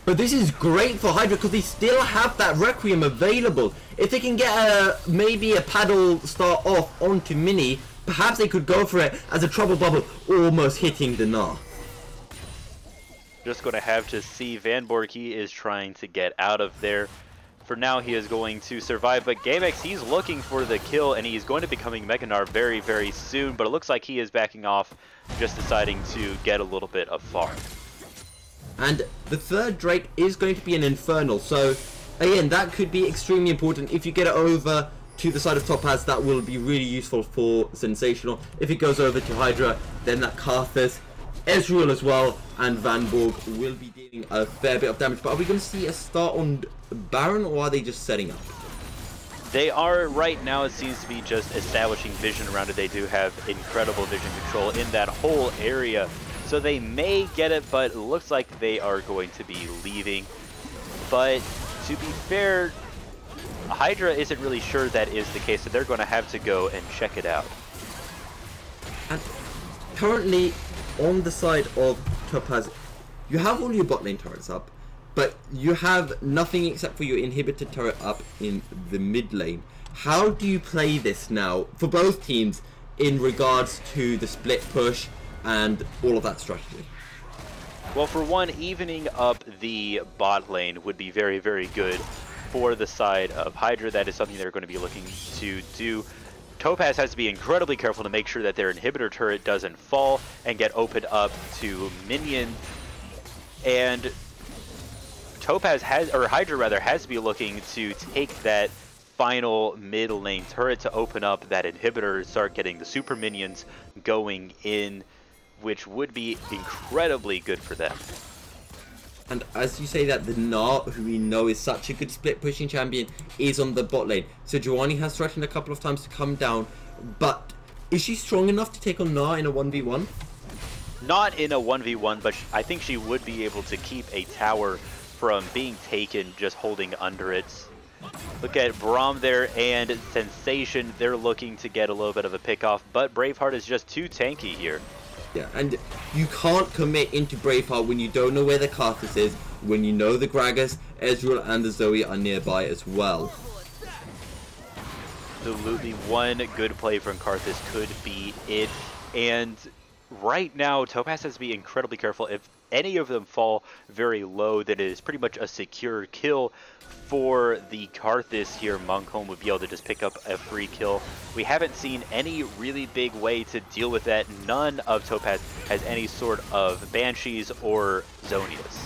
But this is great for Hydra because they still have that Requiem available. If they can get maybe a paddle star off onto Mini, perhaps they could go for it as a Trouble Bubble almost hitting the Gnar. Just going to have to see. Van Borg, he is trying to get out of there. For now, he is going to survive, but GameX, he's looking for the kill, and he's going to be becoming Mega Gnar very, very soon, but it looks like he is backing off, just deciding to get a little bit of farm. And the third Drake is going to be an Infernal, so again, that could be extremely important. If you get it over to the side of Topaz, that will be really useful for Sensational. If it goes over to Hydra, then that Karthus, Ezreal as well, and Van Borg will be dealing a fair bit of damage. But are we going to see a start on Baron, or are they just setting up? They are right now, it seems to be just establishing vision around it. They do have incredible vision control in that whole area. So they may get it, but it looks like they are going to be leaving. But to be fair, Hydra isn't really sure that is the case, so they're going to have to go and check it out. And currently, on the side of Topaz, you have all your bot lane turrets up, but you have nothing except for your inhibitor turret up in the mid lane. How do you play this now for both teams in regards to the split push and all of that strategy? Well, for one, evening up the bot lane would be very, very good for the side of Hydra. That is something they're going to be looking to do. Topaz has to be incredibly careful to make sure that their inhibitor turret doesn't fall and get opened up to minions. And Topaz has, or Hydra rather, has to be looking to take that final mid lane turret to open up that inhibitor, start getting the super minions going in, which would be incredibly good for them. And as you say that, the Gnar, who we know is such a good split pushing champion, is on the bot lane. So Joanny has threatened a couple of times to come down, but is she strong enough to take on Gnar in a 1v1? Not in a 1v1, but I think she would be able to keep a tower from being taken just holding under it. Look at Braum there and Sensation. They're looking to get a little bit of a pick off, but Braveheart is just too tanky here. Yeah, and you can't commit into Braveheart when you don't know where the Karthus is, when you know the Gragas, Ezreal and the Zoe are nearby as well. Absolutely, one good play from Karthus could be it. And right now, Topaz has to be incredibly careful. If any of them fall very low, then it is pretty much a secure kill for the Karthus here. Monkholm would be able to just pick up a free kill. We haven't seen any really big way to deal with that. None of Topaz has any sort of Banshees or Zonias.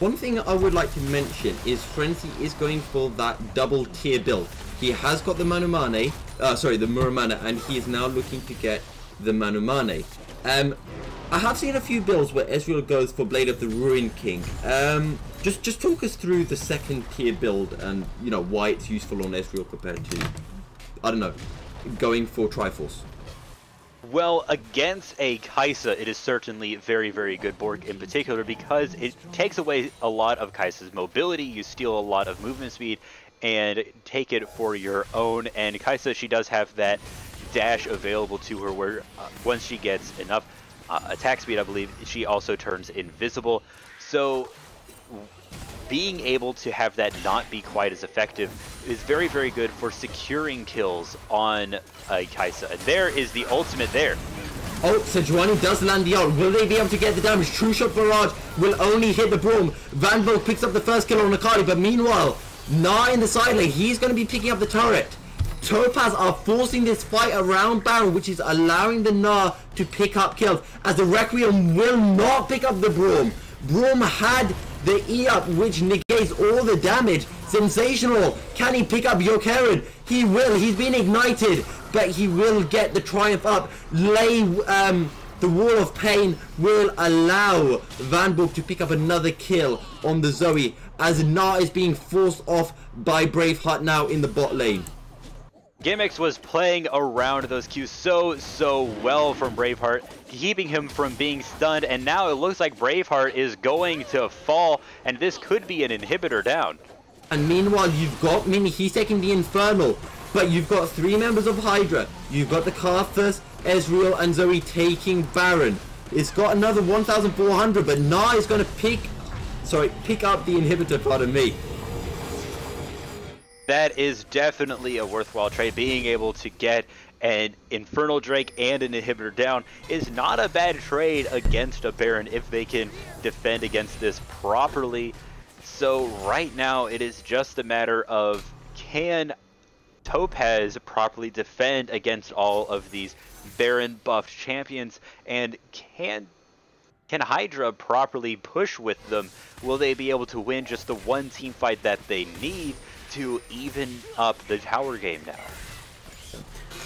One thing I would like to mention is Frenzy is going for that double tier build. He has got the the Muramana, and he is now looking to get the Manumane. I have seen a few builds where Ezreal goes for Blade of the Ruined King. Just talk us through the second tier build and, you know, why it's useful on Ezreal compared to, I don't know, going for Triforce. Well, against a Kai'Sa, it is certainly very, very good, Borg in particular, because it takes away a lot of Kai'Sa's mobility. You steal a lot of movement speed and take it for your own. And Kai'Sa, she does have that dash available to her where once she gets enough attack speed, I believe, she also turns invisible. So being able to have that not be quite as effective is very, very good for securing kills on a Kai'Sa. And there is the ultimate there. Oh, Sejuani does land the ult. Will they be able to get the damage? True Shot Barrage will only hit the Braum. Van Vogt picks up the first kill on Akali, but meanwhile, Gnar in the side lane, he's going to be picking up the turret. Topaz are forcing this fight around Baron, which is allowing the Gnar to pick up kills, as the Requiem will not pick up the Braum. Braum had the E up, which negates all the damage. Sensational. Can he pick up Yokerin? He will. He's been ignited, but he will get the Triumph up. The Wall of Pain will allow Van Book to pick up another kill on the Zoe, as Gnar is being forced off by Braveheart now in the bot lane. Gimmicks was playing around those Qs so well from Braveheart, keeping him from being stunned, and now it looks like Braveheart is going to fall, and this could be an inhibitor down. And meanwhile, you've got Mini, he's taking the Infernal, but you've got three members of Hydra. You've got the Karthus, Ezreal, and Zoe taking Baron. It's got another 1,400, but Gnar is going to pick up the inhibitor, pardon me. That is definitely a worthwhile trade. Being able to get an Infernal Drake and an inhibitor down is not a bad trade against a Baron if they can defend against this properly. So right now it is just a matter of, can Topaz properly defend against all of these Baron buffed champions, and can Can Hydra properly push with them? Will they be able to win just the one team fight that they need to even up the tower game now?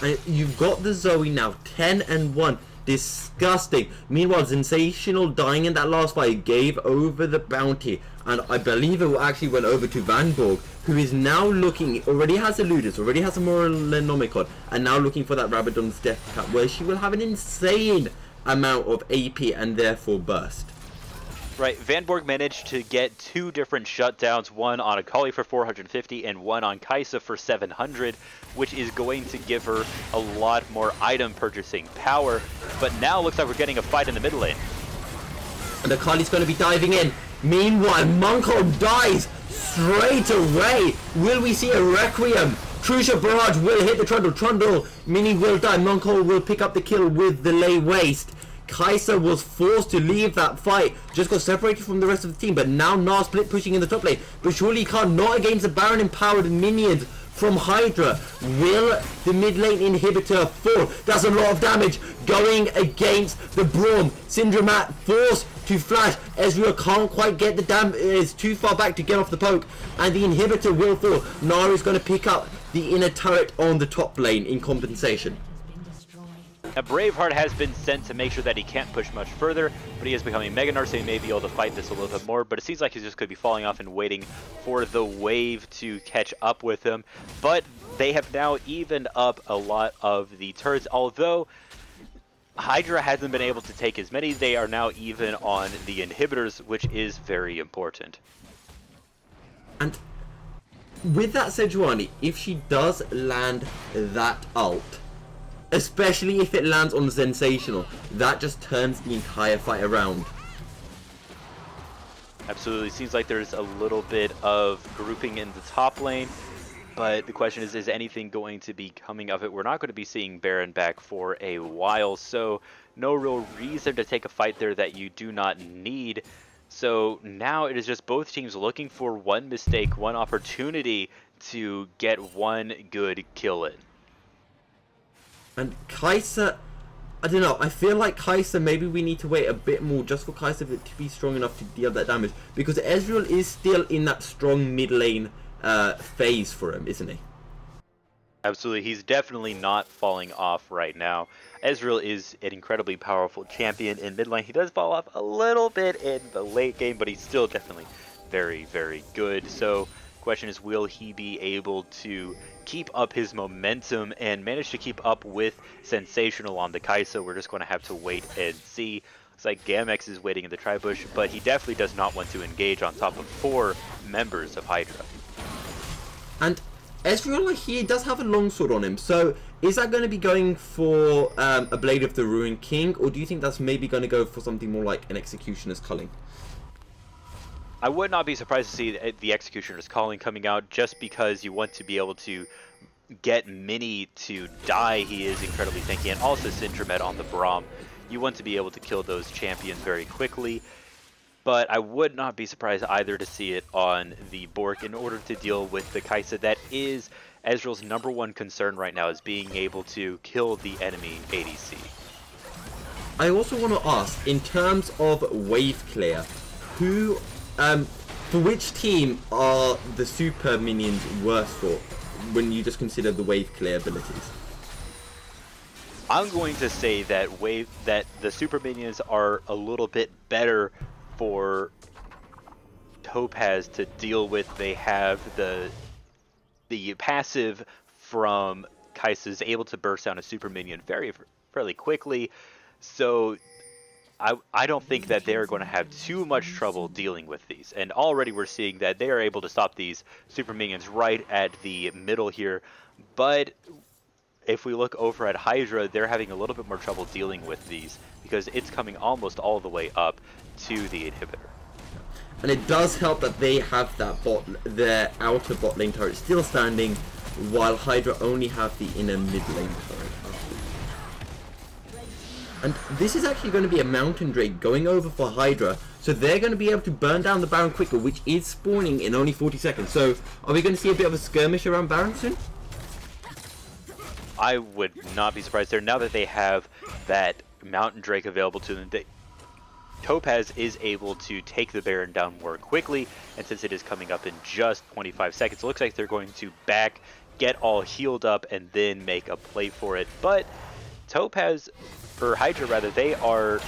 And you've got the Zoe now, 10-1. Disgusting. Meanwhile, Sensational dying in that last fight gave over the bounty. And I believe it actually went over to Van Borg, who is now looking, already has a Ludus, already has a Moralenomicon, and now looking for that Rabadon's Death Cap, where she will have an insane amount of AP and therefore burst. Right, Van Borg managed to get 2 different shutdowns, one on Akali for 450 and one on Kaisa for 700, which is going to give her a lot more item purchasing power. But now looks like we're getting a fight in the mid lane. And Akali's going to be diving in. Meanwhile, Monko dies straight away. Will we see a Requiem? Crucial Barrage will hit the Trundle. Trundle, Mini will die. Monko will pick up the kill with the Lay Waste. Kaisa was forced to leave that fight, just got separated from the rest of the team, but now Split pushing in the top lane. But surely he can't, not against the Baron empowered minions from Hydra. Will the mid lane inhibitor fall? That's a lot of damage going against the Braum. Syndramat forced to flash. Ezreal can't quite get the damage, is too far back to get off the poke, and the inhibitor will fall. Nari's going to pick up the inner turret on the top lane in compensation. Now, Braveheart has been sent to make sure that he can't push much further, but he is becoming Mega Nurse, so he may be able to fight this a little bit more, but it seems like he's just going to be falling off and waiting for the wave to catch up with him. But they have now evened up a lot of the turrets, although Hydra hasn't been able to take as many. They are now even on the inhibitors, which is very important. And with that Sejuani, if she does land that ult, especially if it lands on Sensational, that just turns the entire fight around. Absolutely. Seems like there's a little bit of grouping in the top lane, but the question is anything going to be coming of it? We're not going to be seeing Baron back for a while, so no real reason to take a fight there that you do not need. So now it is just both teams looking for one mistake, one opportunity to get one good kill in. And Kaisa, I don't know, I feel like Kaisa, maybe we need to wait a bit more just for Kaisa to be strong enough to deal that damage, because Ezreal is still in that strong mid lane phase for him, isn't he? Absolutely, he's definitely not falling off right now. Ezreal is an incredibly powerful champion in mid lane. He does fall off a little bit in the late game, but he's still definitely very, very good. So question is, will he be able to keep up his momentum and manage to keep up with Sensational on the Kaisa? We're just going to have to wait and see. Looks like Gamex is waiting in the tri-bush, but he definitely does not want to engage on top of 4 members of Hydra. And Ezreal, he does have a longsword on him, so is that going to be going for a Blade of the Ruined King, or do you think that's maybe going to go for something more like an Executioner's Culling? I would not be surprised to see the Executioner's Calling coming out, just because you want to be able to get Mini to die. He is incredibly tanky, and also Syndramet on the Braum. You want to be able to kill those champions very quickly, but I would not be surprised either to see it on the Bork in order to deal with the Kaisa. That is Ezreal's #1 concern right now, is being able to kill the enemy ADC. I also want to ask, in terms of wave clear, who for which team are the super minions worse for when you just consider the wave clear abilities? I'm going to say that the super minions are a little bit better for Topaz to deal with. They have the passive from Kaisa is able to burst down a super minion fairly quickly, so I don't think that they're going to have too much trouble dealing with these. And already we're seeing that they are able to stop these super minions right at the middle here. But if we look over at Hydra, they're having a little bit more trouble dealing with these, because it's coming almost all the way up to the inhibitor. And it does help that they have that their outer bot lane turret still standing, while Hydra only have the inner mid lane turret. And this is actually going to be a Mountain Drake going over for Hydra, so they're going to be able to burn down the Baron quicker, which is spawning in only 40 seconds. So are we going to see a bit of a skirmish around Baron soon? I would not be surprised there, now that they have that Mountain Drake available to them. Topaz is able to take the Baron down more quickly, and since it is coming up in just 25 seconds, it looks like they're going to back, get all healed up, and then make a play for it. But Topaz, or Hydra rather, they are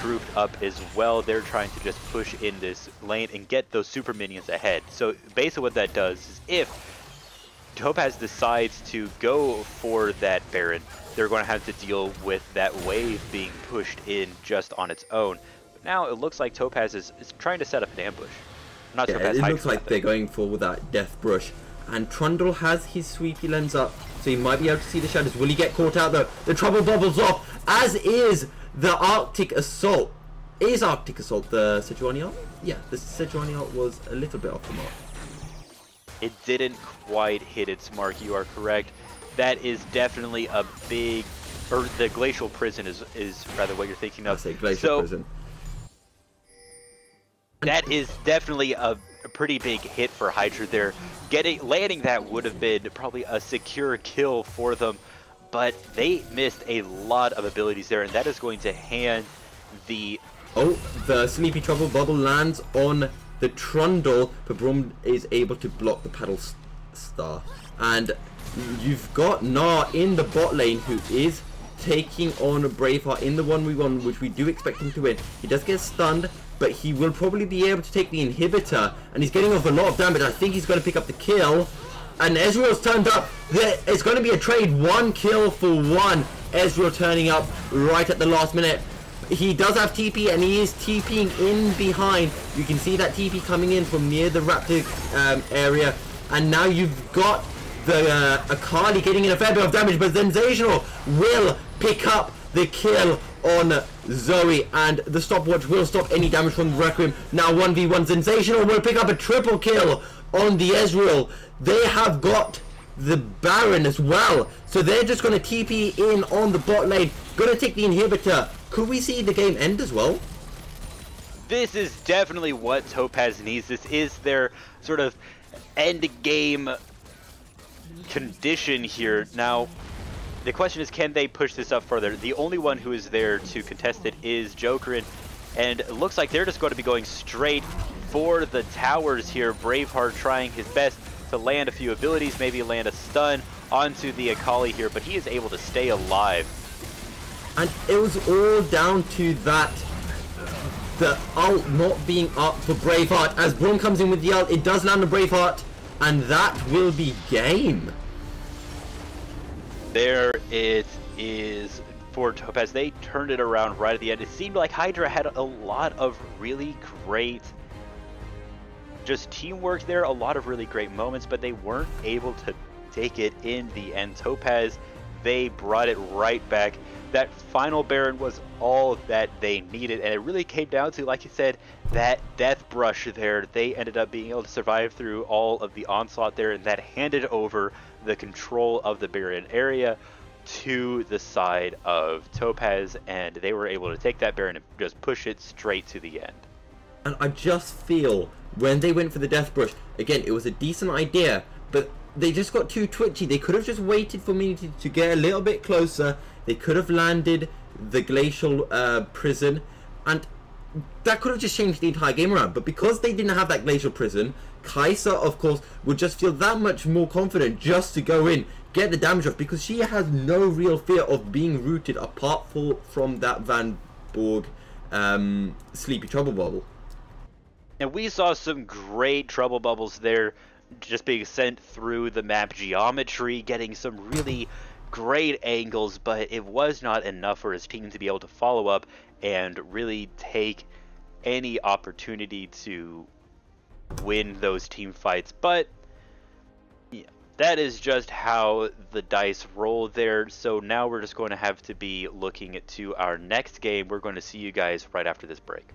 grouped up as well. They're trying to just push in this lane and get those super minions ahead. So basically what that does is if Topaz decides to go for that Baron, they're going to have to deal with that wave being pushed in just on its own. But now it looks like Topaz is trying to set up an ambush. Not Yeah, Topaz, it Hydra, looks like rather. they're going for that death brush. And Trundle has his sweepy lens up, so he might be able to see the shadows. Will he get caught out though? The trouble bubbles off, as is the Arctic Assault. Is Arctic Assault the Sejuani art? Yeah, the Sejuani art was a little bit off the mark. It didn't quite hit its mark, you are correct. That is definitely a big, or the Glacial Prison is rather what you're thinking of. I say Glacial Prison. That is definitely a pretty big hit for Hydra there. Landing that would have been probably a secure kill for them, but they missed a lot of abilities there, and that is going to hand the... Oh, the Sleepy Trouble Bubble lands on the Trundle, but Brum is able to block the Paddle Star. And you've got Gnar in the bot lane, who is taking on Braveheart in the 1v1, which we do expect him to win. He does get stunned, but he will probably be able to take the inhibitor, and he's getting off a lot of damage. I think he's going to pick up the kill, and Ezreal's turned up. It's going to be a trade, 1 kill for 1. Ezreal turning up right at the last minute. He does have TP, and he is TPing in behind. You can see that TP coming in from near the Raptor area, and now you've got the Akali getting in a fair bit of damage, but Sensational will pick up the kill on Zoe, and the stopwatch will stop any damage from the Requiem. Now 1v1, Sensational will pick up a triple kill on the Ezreal. They have got the Baron as well, so they're just going to TP in on the bot lane, going to take the inhibitor. Could we see the game end as well? This is definitely what Topaz needs. This is their sort of end game condition here. Now, the question is, can they push this up further? The only one who is there to contest it is Jokerin, and it looks like they're just going to be going straight for the towers here. Braveheart trying his best to land a few abilities, maybe land a stun onto the Akali here, but he is able to stay alive. And it was all down to that, the ult not being up for Braveheart. As Braun comes in with the ult, it does land on Braveheart, and that will be game. There it is for Topaz. They turned it around right at the end. It seemed like Hydra had a lot of really great just teamwork there, a lot of really great moments, but they weren't able to take it in the end. Topaz, they brought it right back. That final Baron was all that they needed, and it really came down to, like you said, that death brush there. They ended up being able to survive through all of the onslaught there, and that handed over the control of the Baron area to the side of Topaz, and they were able to take that Baron and just push it straight to the end. And I just feel when they went for the death brush, again, it was a decent idea, but they just got too twitchy. They could have just waited for me to get a little bit closer. They could have landed the Glacial Prison, and that could have just changed the entire game around. But because they didn't have that Glacial Prison, Kai'Sa, of course, would just feel that much more confident just to go in, get the damage off, because she has no real fear of being rooted apart from that Van Borg Sleepy Trouble Bubble. And we saw some great trouble bubbles there, just being sent through the map geometry, getting some really great angles, but it was not enough for his team to be able to follow up and really take any opportunity to win those team fights. But yeah, that is just how the dice roll there. So now we're just going to have to be looking to our next game. We're going to see you guys right after this break.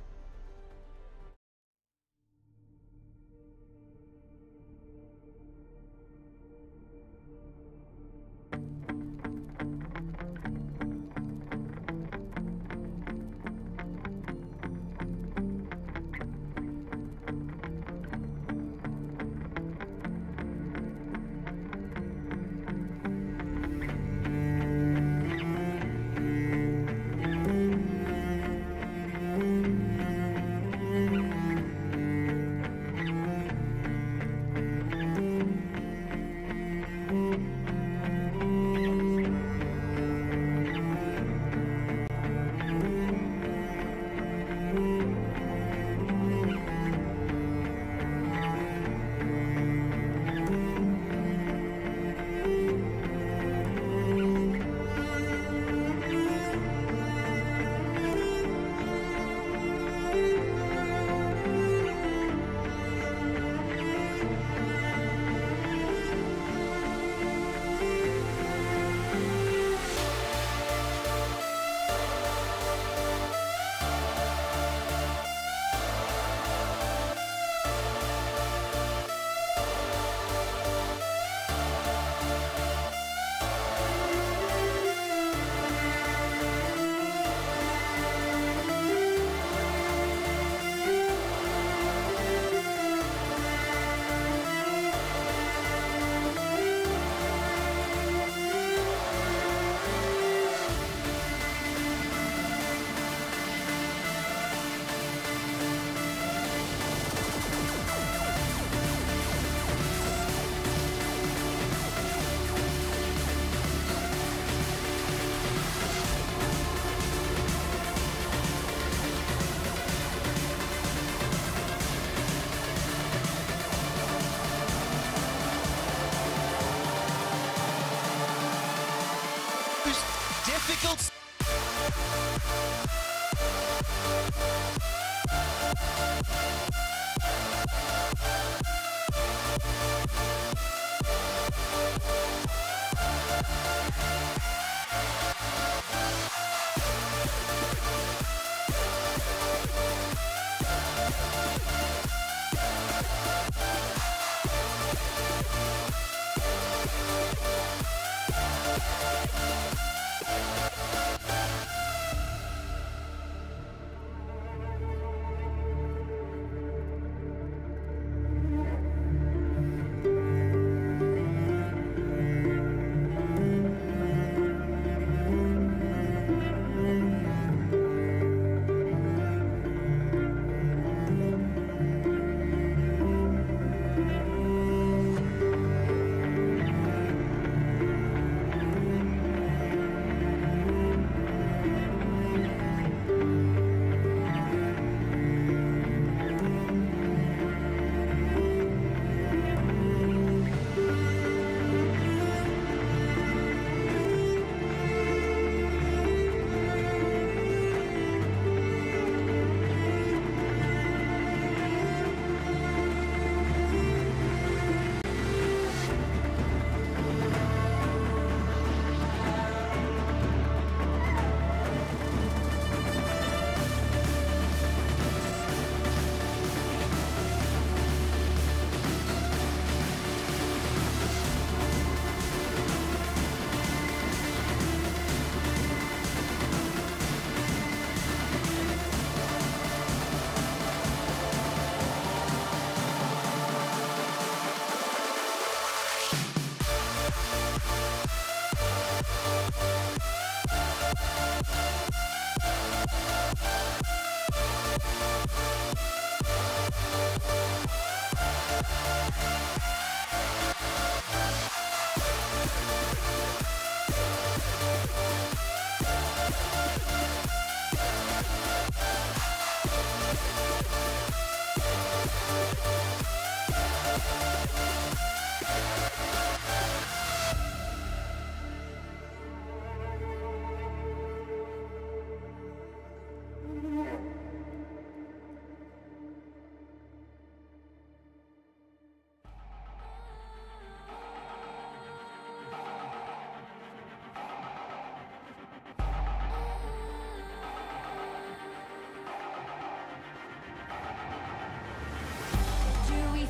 Do we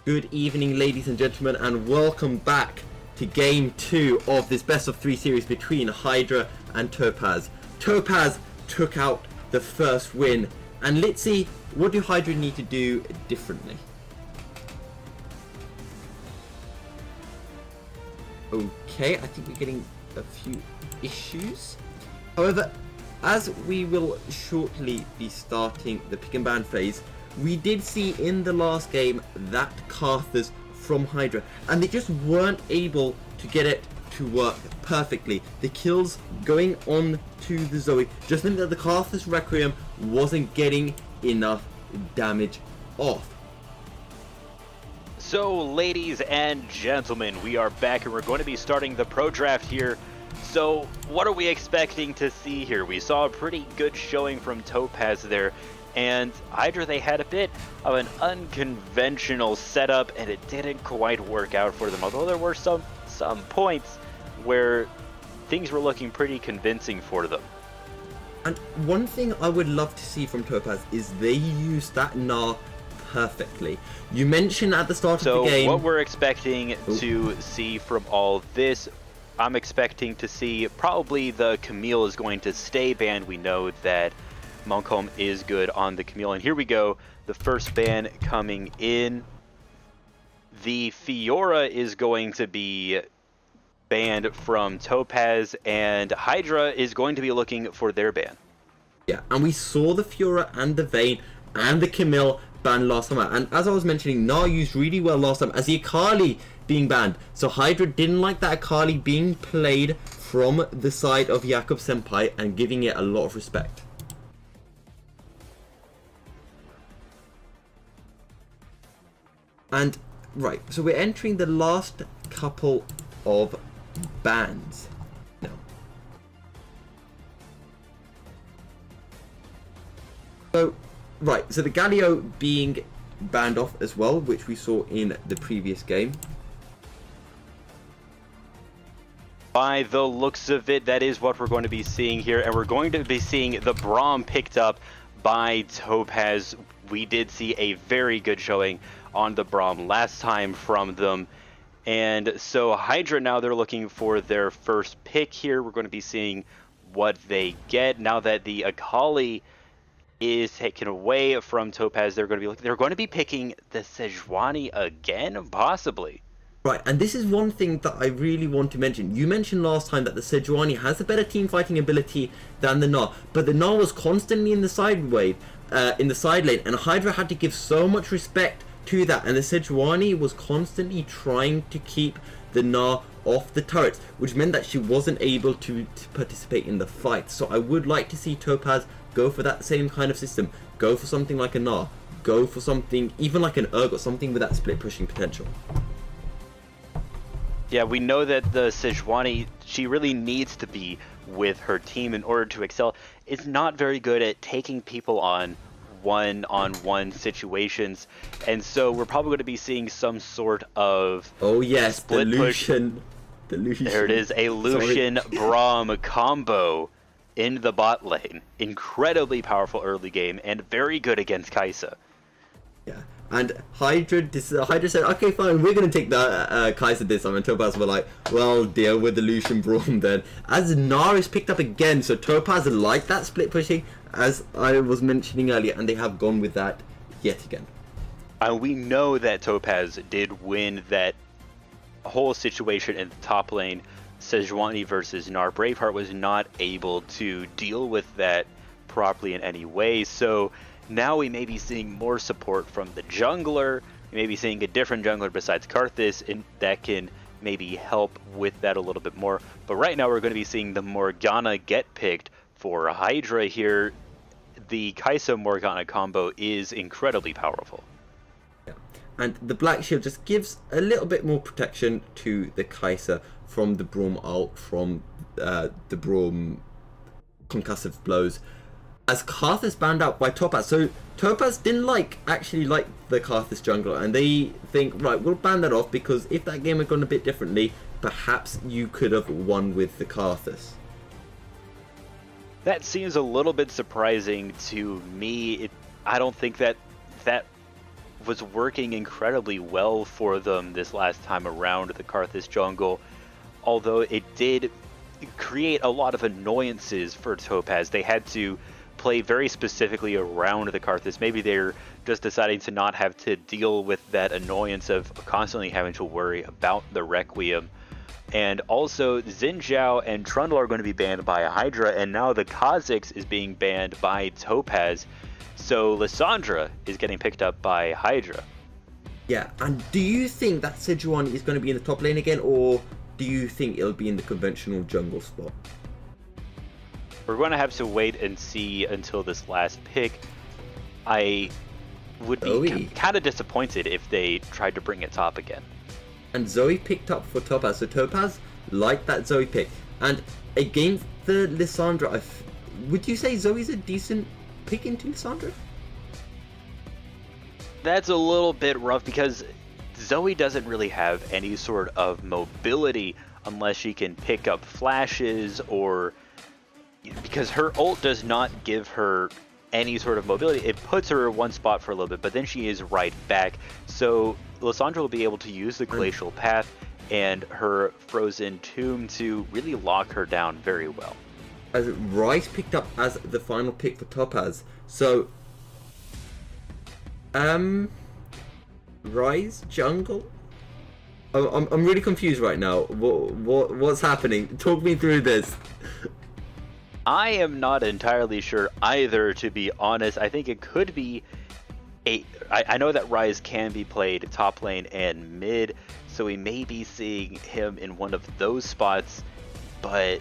Good evening, ladies and gentlemen, and welcome back to Game 2 of this best of 3 series between Hydra and Topaz. Topaz took out the first win, and let's see, what do Hydra need to do differently? Okay, I think we're getting a few issues. However, as we will shortly be starting the pick and ban phase, we did see in the last game that Carthus from Hydra, and they just weren't able to get it to work perfectly. The kills going on to the Zoe just meant that the Carthus Requiem wasn't getting enough damage off. So, ladies and gentlemen, we are back and we're going to be starting the pro draft here. So, what are we expecting to see here? We saw a pretty good showing from Topaz there, and Hydra, they had a bit of an unconventional setup and it didn't quite work out for them, although there were some points where things were looking pretty convincing for them. And one thing I would love to see from Topaz is they use that Gnar perfectly. You mentioned at the start of the game... So what we're expecting to see from all this, I'm expecting to see probably the Camille is going to stay banned. We know that Montcalm is good on the Camille, and here we go, the first ban coming in. The Fiora is going to be banned from Topaz, and Hydra is going to be looking for their ban. Yeah, and we saw the Fiora and the Vayne and the Camille banned last time out, and as I was mentioning, Gnar used really well last time as the Akali being banned, so Hydra didn't like that Akali being played from the side of Jakob Senpai and giving it a lot of respect. And right, so we're entering the last couple of bans now. So, right, so the Galio being banned off as well, which we saw in the previous game. By the looks of it, that is what we're going to be seeing here, and we're going to be seeing the Braum picked up by Topaz. We did see a very good showing on the Braum last time from them, and so Hydra now they're looking for their first pick here. We're going to be seeing what they get now that the Akali is taken away from Topaz. They're going to be picking the Sejuani again, possibly. Right, and this is one thing that I really want to mention. You mentioned last time that the Sejuani has a better team fighting ability than the Gnar, but the Gnar was constantly in the side wave, in the side lane, and Hydra had to give so much respect to that, and the Sejuani was constantly trying to keep the Gnar off the turrets, which meant that she wasn't able to participate in the fight. So I would like to see Topaz go for that same kind of system. Go for something like a Gnar. Go for something even like an Urgot, something with that split pushing potential. Yeah, we know that the Sejuani, she really needs to be with her team in order to excel. It's not very good at taking people on one-on-one situations, and so we're probably going to be seeing some sort of split the Lucian. There it is, a Lucian Braum combo in the bot lane. Incredibly powerful early game and very good against Kai'Sa. Yeah, and Hydra said, okay, fine, we're going to take the Kai'Sa this time, and Topaz were like, well, deal with the Lucian Braum then. As Gnar is picked up again, so Topaz like that split pushing, as I was mentioning earlier, and they have gone with that yet again. We know that Topaz did win that whole situation in the top lane, Sejuani versus Gnar. Braveheart was not able to deal with that properly in any way, so now we may be seeing more support from the jungler. We may be seeing a different jungler besides Carthus that can maybe help with that a little bit more. But right now we're going to be seeing the Morgana get picked for Hydra here. The Kai'Sa Morgana combo is incredibly powerful. Yeah. And the Black Shield just gives a little bit more protection to the Kai'Sa from the Braum ult, from the Braum concussive blows. As Carthus banned out by Topaz. So Topaz didn't actually like the Carthus jungler, and they think, right, we'll ban that off, because if that game had gone a bit differently, perhaps you could have won with the Carthus. That seems a little bit surprising to me. I don't think that was working incredibly well for them this last time around the Karthus jungle, although it did create a lot of annoyances for Topaz. They had to play very specifically around the Karthus. Maybe they're just deciding to not have to deal with that annoyance of constantly having to worry about the Requiem. And also, Xin Zhao and Trundle are going to be banned by Hydra, and now the Kha'Zix is being banned by Topaz. So Lissandra is getting picked up by Hydra. Yeah, and do you think that Sejuani is going to be in the top lane again, or do you think it'll be in the conventional jungle spot? We're going to have to wait and see until this last pick. I would be kind of disappointed if they tried to bring it top again. And Zoe picked up for Topaz, so Topaz liked that Zoe pick. And against the Lissandra, would you say Zoe's a decent pick into Lissandra? That's a little bit rough because Zoe doesn't really have any sort of mobility unless she can pick up flashes, or because her ult does not give her any sort of mobility. It puts her in one spot for a little bit, but then she is right back. So Lissandra will be able to use the Glacial Path and her Frozen Tomb to really lock her down very well. As Rice picked up as the final pick for Topaz. So, Rise jungle. I'm really confused right now. What's happening? Talk me through this. I am not entirely sure either, to be honest. I think it could be I know that Rise can be played top lane and mid, so we may be seeing him in one of those spots. But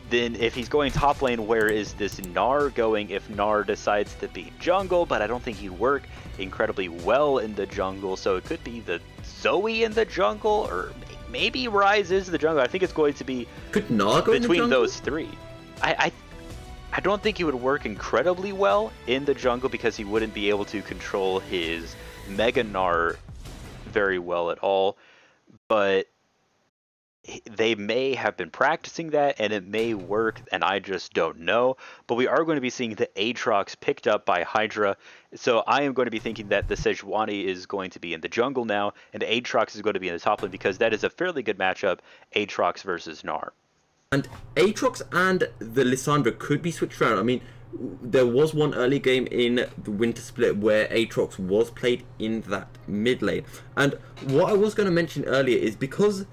then if he's going top lane, where is this Gnar going if Gnar decides to be jungle? But I don't think he'd work incredibly well in the jungle, so it could be the Zoe in the jungle, or maybe Rise is the jungle. I think it's going to be Gnar go between those three. I don't think he would work incredibly well in the jungle because he wouldn't be able to control his Mega Gnar very well at all. But they may have been practicing that, and it may work, and I just don't know. But we are going to be seeing the Aatrox picked up by Hydra. So I am going to be thinking that the Sejuani is going to be in the jungle now, and the Aatrox is going to be in the top lane, because that is a fairly good matchup, Aatrox versus Gnar. And Aatrox and the Lissandra could be switched around. I mean, there was one early game in the Wintersplit where Aatrox was played in that mid lane. And what I was going to mention earlier is because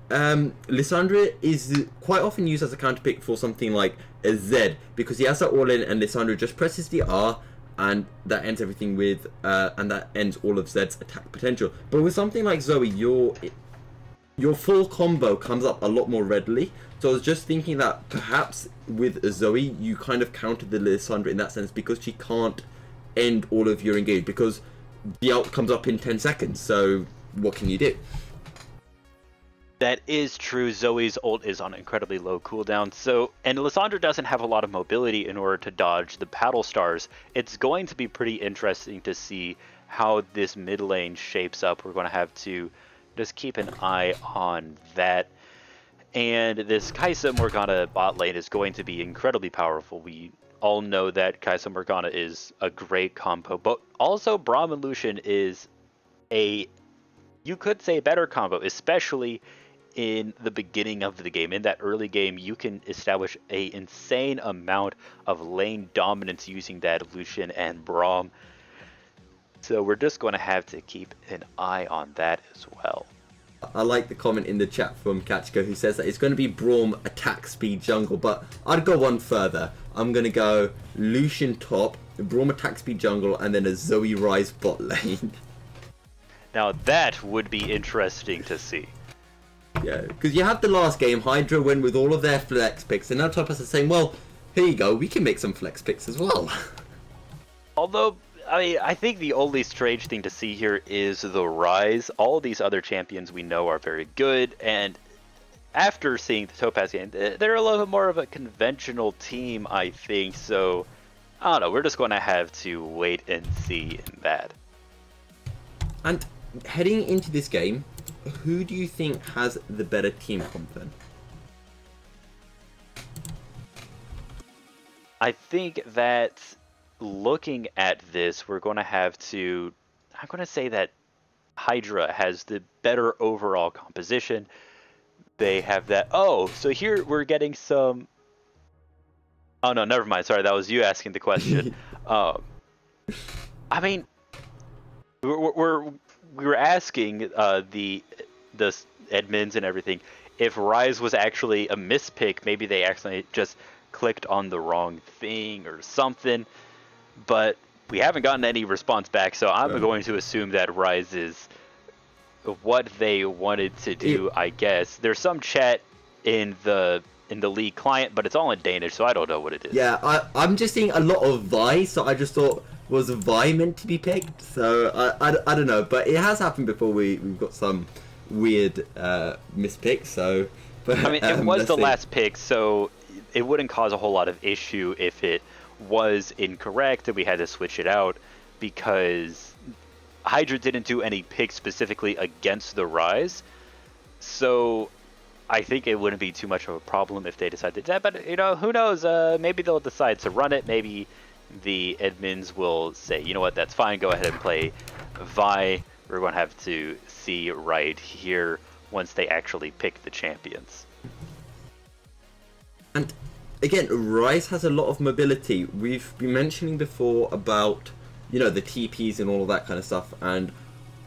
Lissandra is quite often used as a counter pick for something like a Z, because he has that all in and Lissandra just presses the R and that ends everything with, and that ends all of Zed's attack potential. But with something like Zoe, your full combo comes up a lot more readily. So I was just thinking that perhaps with Zoe, you kind of countered the Lissandra in that sense, because she can't end all of your engage, because the ult comes up in 10 seconds. So what can you do? That is true. Zoe's ult is on incredibly low cooldown. So, and Lissandra doesn't have a lot of mobility in order to dodge the Battle Stars. It's going to be pretty interesting to see how this mid lane shapes up. We're going to have to just keep an eye on that. And this Kai'Sa Morgana bot lane is going to be incredibly powerful. We all know that Kai'Sa Morgana is a great combo, but also Braum and Lucian is you could say, better combo, especially in the beginning of the game. In that early game, you can establish an insane amount of lane dominance using that Lucian and Braum. So we're just going to have to keep an eye on that as well. I like the comment in the chat from Kachko who says that it's going to be Braum attack speed jungle, but I'd go one further. I'm going to go Lucian top, Braum attack speed jungle, and then a Zoe Rise bot lane. Now that would be interesting to see. Yeah, because you have the last game, Hydra went with all of their flex picks, and now Topaz is saying, well, here you go, we can make some flex picks as well. Although, I mean, I think the only strange thing to see here is the Rise. All these other champions we know are very good, and after seeing the Topaz game, they're a little bit more of a conventional team, I think. So, I don't know, we're just going to have to wait and see in that. And heading into this game, who do you think has the better team comp then? I think that looking at this, we're going to have to I'm going to say that Hydra has the better overall composition. They have that. Oh, so here we're getting some. Oh no, never mind. Sorry, that was you asking the question. I mean, we were asking the admins and everything if Rise was actually a mispick. Maybe they accidentally just clicked on the wrong thing or something, but we haven't gotten any response back. So I'm going to assume that Rise is what they wanted to do. I guess there's some chat in the League client, but it's all in Danish, so I don't know what it is. Yeah, I'm just seeing a lot of Vi, so I just thought, was Vi meant to be picked? So I don't know, but it has happened before. We've got some weird mispicks. So, but, I mean, it was the last pick, so it wouldn't cause a whole lot of issue if it was incorrect and we had to switch it out, because Hydra didn't do any picks specifically against the Rise, so I think it wouldn't be too much of a problem if they decided to do that. But, you know, who knows? Maybe they'll decide to run it. Maybe the admins will say, you know what, that's fine. Go ahead and play Vi. We're going to have to see right here once they actually pick the champions. And again, Rise has a lot of mobility. We've been mentioning before about, you know, the TPs and all of that kind of stuff. And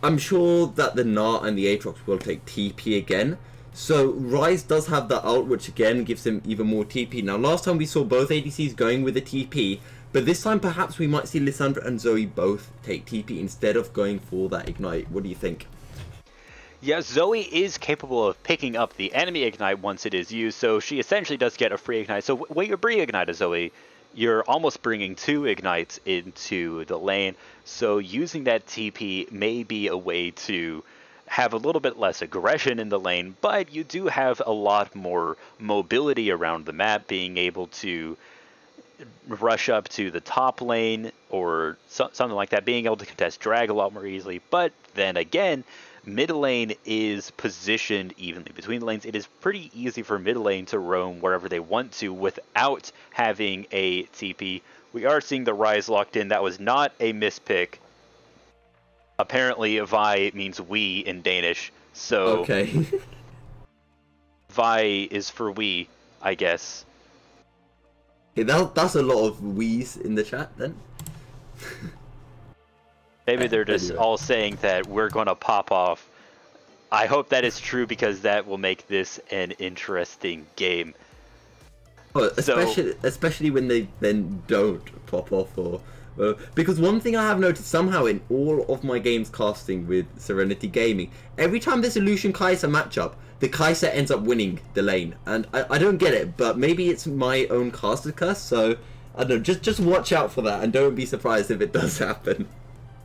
I'm sure that the Gnar and the Aatrox will take TP again. So Rise does have that ult, which again gives him even more TP. Now, last time we saw both ADCs going with the TP, but this time perhaps we might see Lissandra and Zoe both take TP instead of going for that Ignite. What do you think? Yeah, Zoe is capable of picking up the enemy Ignite once it is used, so she essentially does get a free Ignite. So when you bring Ignite to Zoe, you're almost bringing 2 Ignites into the lane, so using that TP may be a way to have a little bit less aggression in the lane, but you do have a lot more mobility around the map, being able to rush up to the top lane or something like that, being able to contest drag a lot more easily. But then again, mid lane is positioned evenly between the lanes. It is pretty easy for mid lane to roam wherever they want to without having a TP. We are seeing the Rise locked in. That was not a mispick. Apparently, Vi means we in Danish, so okay. Vi is for we, I guess. Okay, that's a lot of we's in the chat then. Maybe they're just Anyway. all saying that we're going to pop off. I hope that is true, because that will make this an interesting game. Oh, especially when they then don't pop off, or because one thing I have noticed somehow in all of my games casting with Serenity Gaming, every time there's a Lucian Kai'Sa matchup, the Kai'Sa ends up winning the lane, and I don't get it, but maybe it's my own caster curse. So I don't know, just watch out for that, and don't be surprised if it does happen.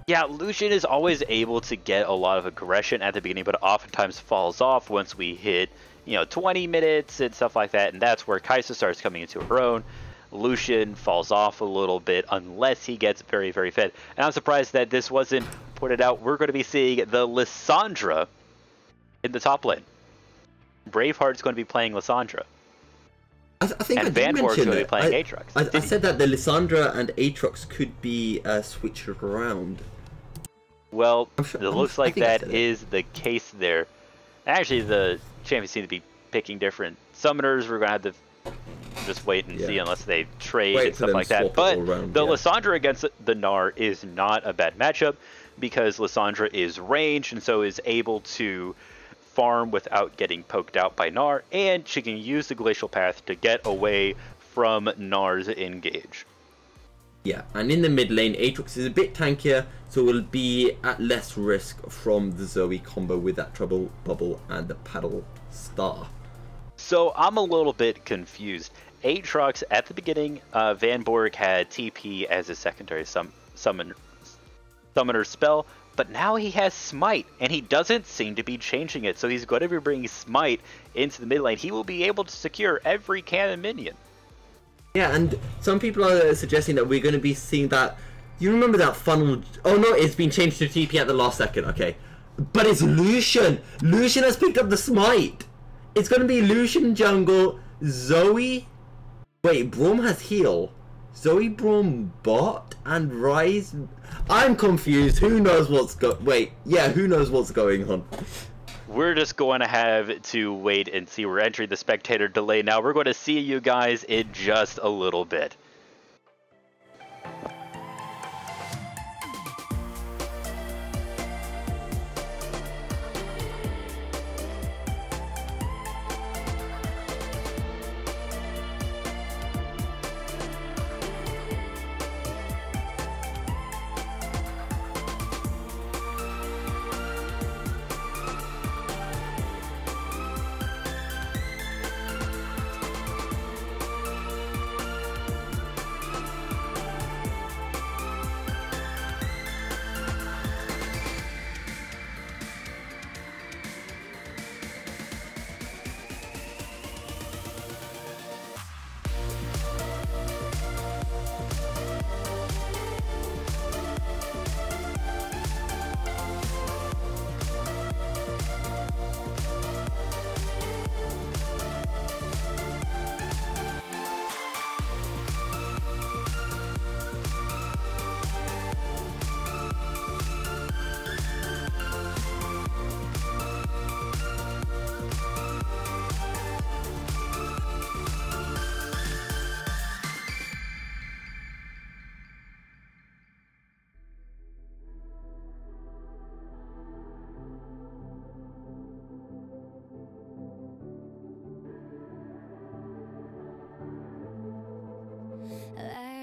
Yeah, Lucian is always able to get a lot of aggression at the beginning, but oftentimes falls off once we hit, 20 minutes and stuff like that, and that's where Kai'Sa starts coming into her own. Lucian falls off a little bit unless he gets very, very fed. And I'm surprised that this wasn't pointed out. We're going to be seeing the Lissandra in the top lane. Braveheart's going to be playing Lissandra. I think And I did Vanborg's mention going to be it. playing Aatrox. I said that the Lissandra and Aatrox could be switched around. Well, sure- it looks I like think I that said it. is the case there. Actually, the champions seem to be picking different summoners. We're going to have to just wait and see unless they trade Wait and for stuff them like to that. swap it But all around, the yeah. Lissandra against the Gnar is not a bad matchup, because Lissandra is ranged and so is able to farm without getting poked out by Gnar, and she can use the Glacial Path to get away from Gnar's engage. Yeah, and in the mid lane, Aatrox is a bit tankier, so will be at less risk from the Zoe combo with that Trouble Bubble and the Paddle Star. So I'm a little bit confused. Aatrox, at the beginning, Vanborg had TP as a secondary summoner spell, but now he has Smite, and he doesn't seem to be changing it. So he's going to be bringing Smite into the mid lane. He will be able to secure every cannon minion. Yeah, and some people are suggesting that we're going to be seeing that. You remember that funnel? Oh no, it's been changed to TP at the last second. Okay, but it's Lucian. Lucian has picked up the Smite. It's going to be Lucian jungle, Zoe. Wait, Braum has heal. Zoe Braum bot and Rise. I'm confused. Who knows what's who knows what's going on? We're just going to have to wait and see. We're entering the spectator delay now. We're going to see you guys in just a little bit.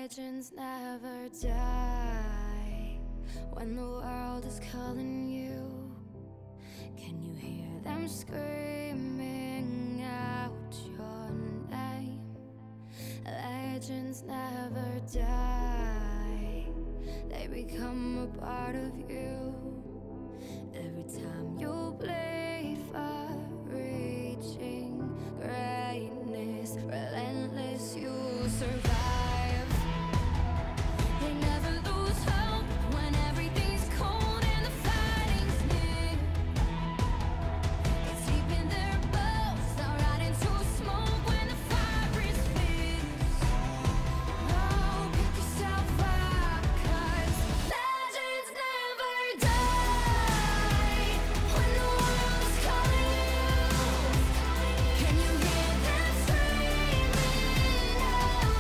Legends never die when the world is calling you. Can you hear them screaming out your name? Legends never die, they become a part of you. Every time you bleed for reaching greatness, relentless you survive. They never lose hope when everything's cold and the fighting's near. It's deep in their bones, they'll ride into smoke when the fire is fierce. Oh, pick yourself up, 'cause legends never die when the world is calling you. Can you hear them screaming out your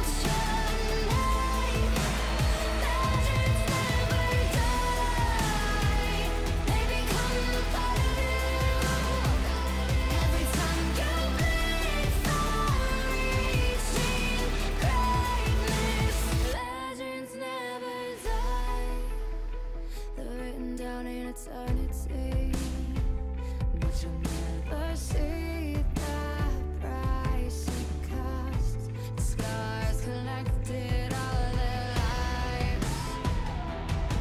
name? Legends never die, they become a part of you. Every time you bleed for reaching greatness, legends never die. They're written down in eternity, but you'll never see the price it costs. The scars collected all their lives.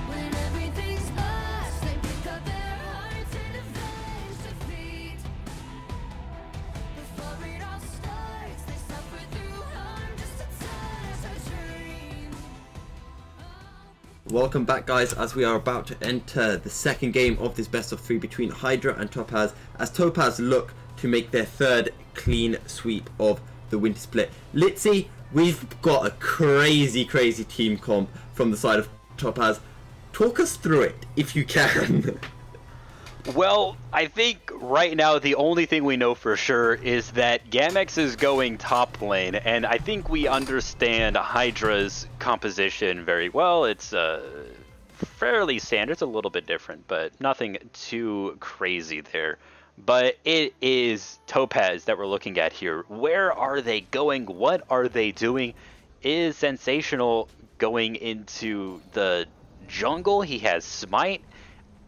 When everything's lost, they pick up their hearts and avenge defeat. Before it all starts, they suffer through harm just to touch a dream. Welcome back, guys, as we are about to enter the second game of this best of 3 between Hydra and Topaz, as Topaz look to make their third clean sweep of the Wintersplit. Litzy, we've got a crazy team comp from the side of Topaz. Talk us through it, if you can. Well, I think right now the only thing we know for sure is that Gamex is going top lane, and I think we understand Hydra's composition very well. It's fairly standard. It's a little bit different, but nothing too crazy there. But it is Topaz that we're looking at here. Where are they going? What are they doing? Is Sensational going into the jungle? He has Smite.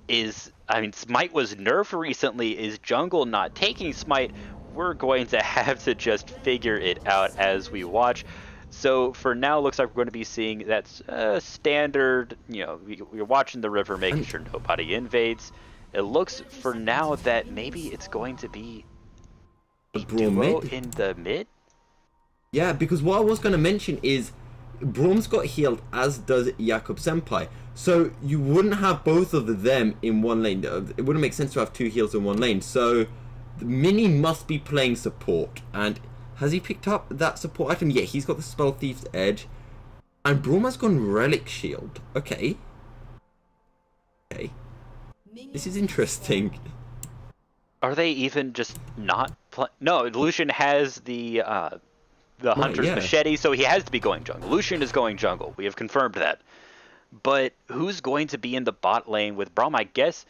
Smite was nerfed recently. Is jungle not taking Smite? We're going to have to just figure it out as we watch. So for now, looks like we're going to be seeing that's standard. You know, we're watching the river, making sure nobody invades. It looks for now that maybe it's going to be a duo in the mid. Yeah, because what I was going to mention is Braum's got healed, as does Jakub Senpai. So you wouldn't have both of them in one lane. It wouldn't make sense to have two heals in one lane. So the Mini must be playing support. And has he picked up that support item? Yeah, he's got the Spell Thief's Edge. And Braum has gone Relic Shield. Okay. Okay. This is interesting. Are they even just not No, Lucian has the Hunter's yeah. Machete, so he has to be going jungle. Lucian is going jungle. We have confirmed that. But who's going to be in the bot lane with Braum? I guess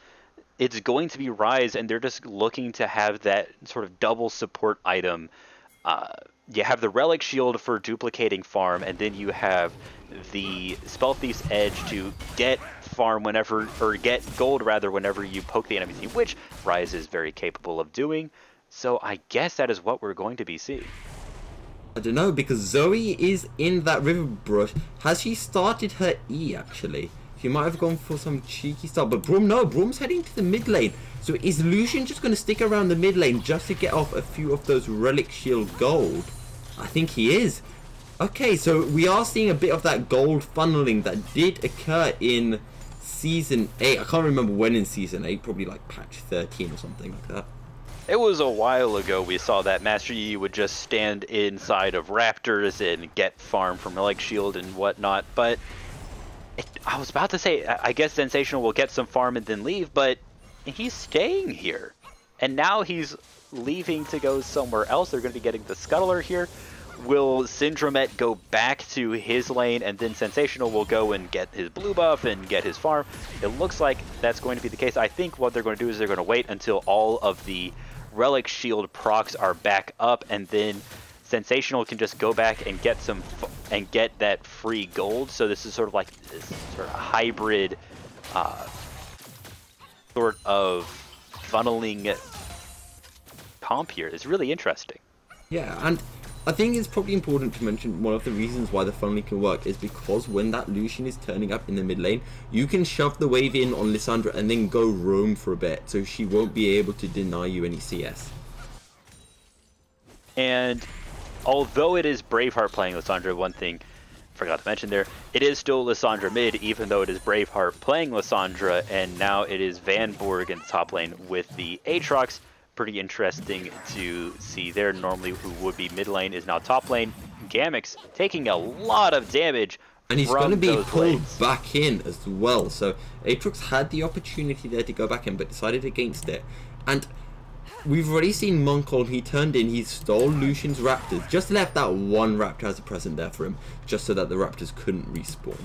it's going to be Ryze, and they're just looking to have that sort of double support item. You have the Relic Shield for duplicating farm, and then you have the Spell Thief's Edge to get farm whenever, or get gold rather, whenever you poke the enemy team, which Ryze is very capable of doing. So I guess that is what we're going to be seeing. I don't know, because Zoe is in that river brush. Has she started her E, actually? She might have gone for some cheeky stuff, but Braum, no, Braum's heading to the mid lane. So is Lucian just going to stick around the mid lane just to get off a few of those Relic Shield gold? I think he is. Okay, so we are seeing a bit of that gold funneling that did occur in Season 8. I can't remember when in Season 8, probably like patch 13 or something like that. It was a while ago we saw that Master Yi would just stand inside of Raptors and get farm from Relic Shield and whatnot, but I was about to say, I guess Sensational will get some farm and then leave, but he's staying here. And now he's leaving to go somewhere else. They're going to be getting the Scuttler here. Will Syndromet go back to his lane, and then Sensational will go and get his blue buff and get his farm? It looks like that's going to be the case. I think what they're going to do is they're going to wait until all of the Relic Shield procs are back up, and then Sensational can just go back and get some and get that free gold. So this is sort of like this sort of hybrid sort of funneling comp here. It's really interesting. Yeah, and I think it's probably important to mention one of the reasons why the funneling can work is because when that Lucian is turning up in the mid lane, you can shove the wave in on Lissandra and then go roam for a bit, so she won't be able to deny you any CS. And although it is Braveheart playing Lissandra, one thing I forgot to mention there, it is still Lissandra mid, even though it is Braveheart playing Lissandra, and now it is Van Borg in the top lane with the Aatrox. Pretty interesting to see there. Normally who would be mid lane is now top lane. Gamix taking a lot of damage. And he's going to be pulled lanes. back in as well. So Aatrox had the opportunity there to go back in, but decided against it. And we've already seen Monkholm. He turned in, he stole Lucian's Raptors. Just left that one Raptor as a present there for him, just so that the Raptors couldn't respawn.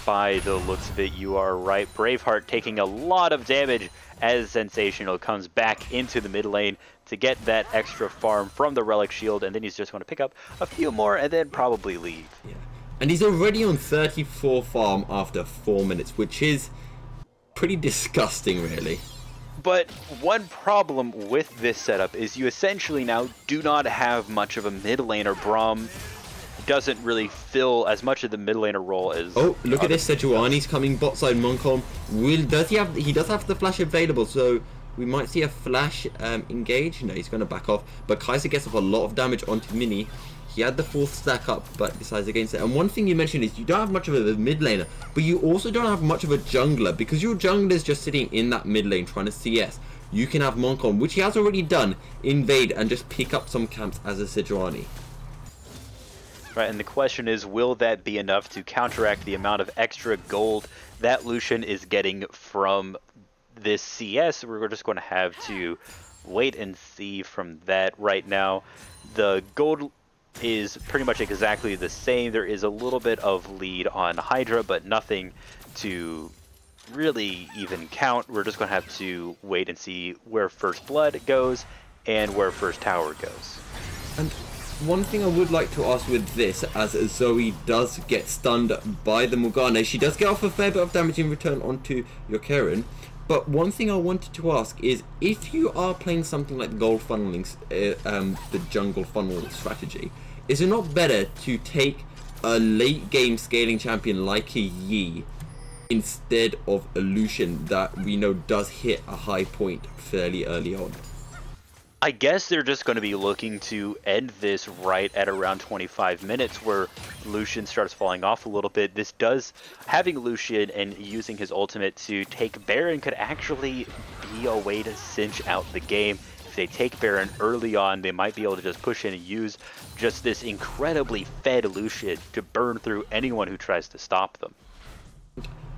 By the looks of it, you are right. Braveheart taking a lot of damage as Sensational comes back into the mid lane to get that extra farm from the Relic Shield, and then he's just going to pick up a few more and then probably leave. Yeah. And he's already on 34 farm after 4 minutes, which is pretty disgusting, really. But one problem with this setup is you essentially now do not have much of a mid laner. Braum doesn't really fill as much of the mid laner role as... Oh, look at this. Sejuani's coming bot side. Monkholm he does have the flash available, so we might see a flash engage. No, he's going to back off, but Kaiser gets off a lot of damage onto Mini. He had the 4th stack up, but decides against it. And one thing you mentioned is you don't have much of a mid laner, but you also don't have much of a jungler, because your jungler is just sitting in that mid lane trying to CS. You can have Monkholm, which he has already done, invade and just pick up some camps as a Sejuani. Right, and the question is, will that be enough to counteract the amount of extra gold that Lucian is getting from this CS? We're just going to have to wait and see from that. Right now, the gold is pretty much exactly the same. There is a little bit of lead on Hydra, but nothing to really even count. We're just going to have to wait and see where First Blood goes and where First Tower goes. And one thing I would like to ask with this, as Zoe does get stunned by the Morgana, she does get off a fair bit of damage in return onto your Karen. But one thing I wanted to ask is, if you are playing something like gold funneling, the jungle funnel strategy, is it not better to take a late game scaling champion like a Yi instead of a Lucian that we know does hit a high point fairly early on? I guess they're just going to be looking to end this right at around 25 minutes, where Lucian starts falling off a little bit. This does, having Lucian and using his ultimate to take Baron could actually be a way to cinch out the game. If they take Baron early on, they might be able to just push in and use just this incredibly fed Lucian to burn through anyone who tries to stop them.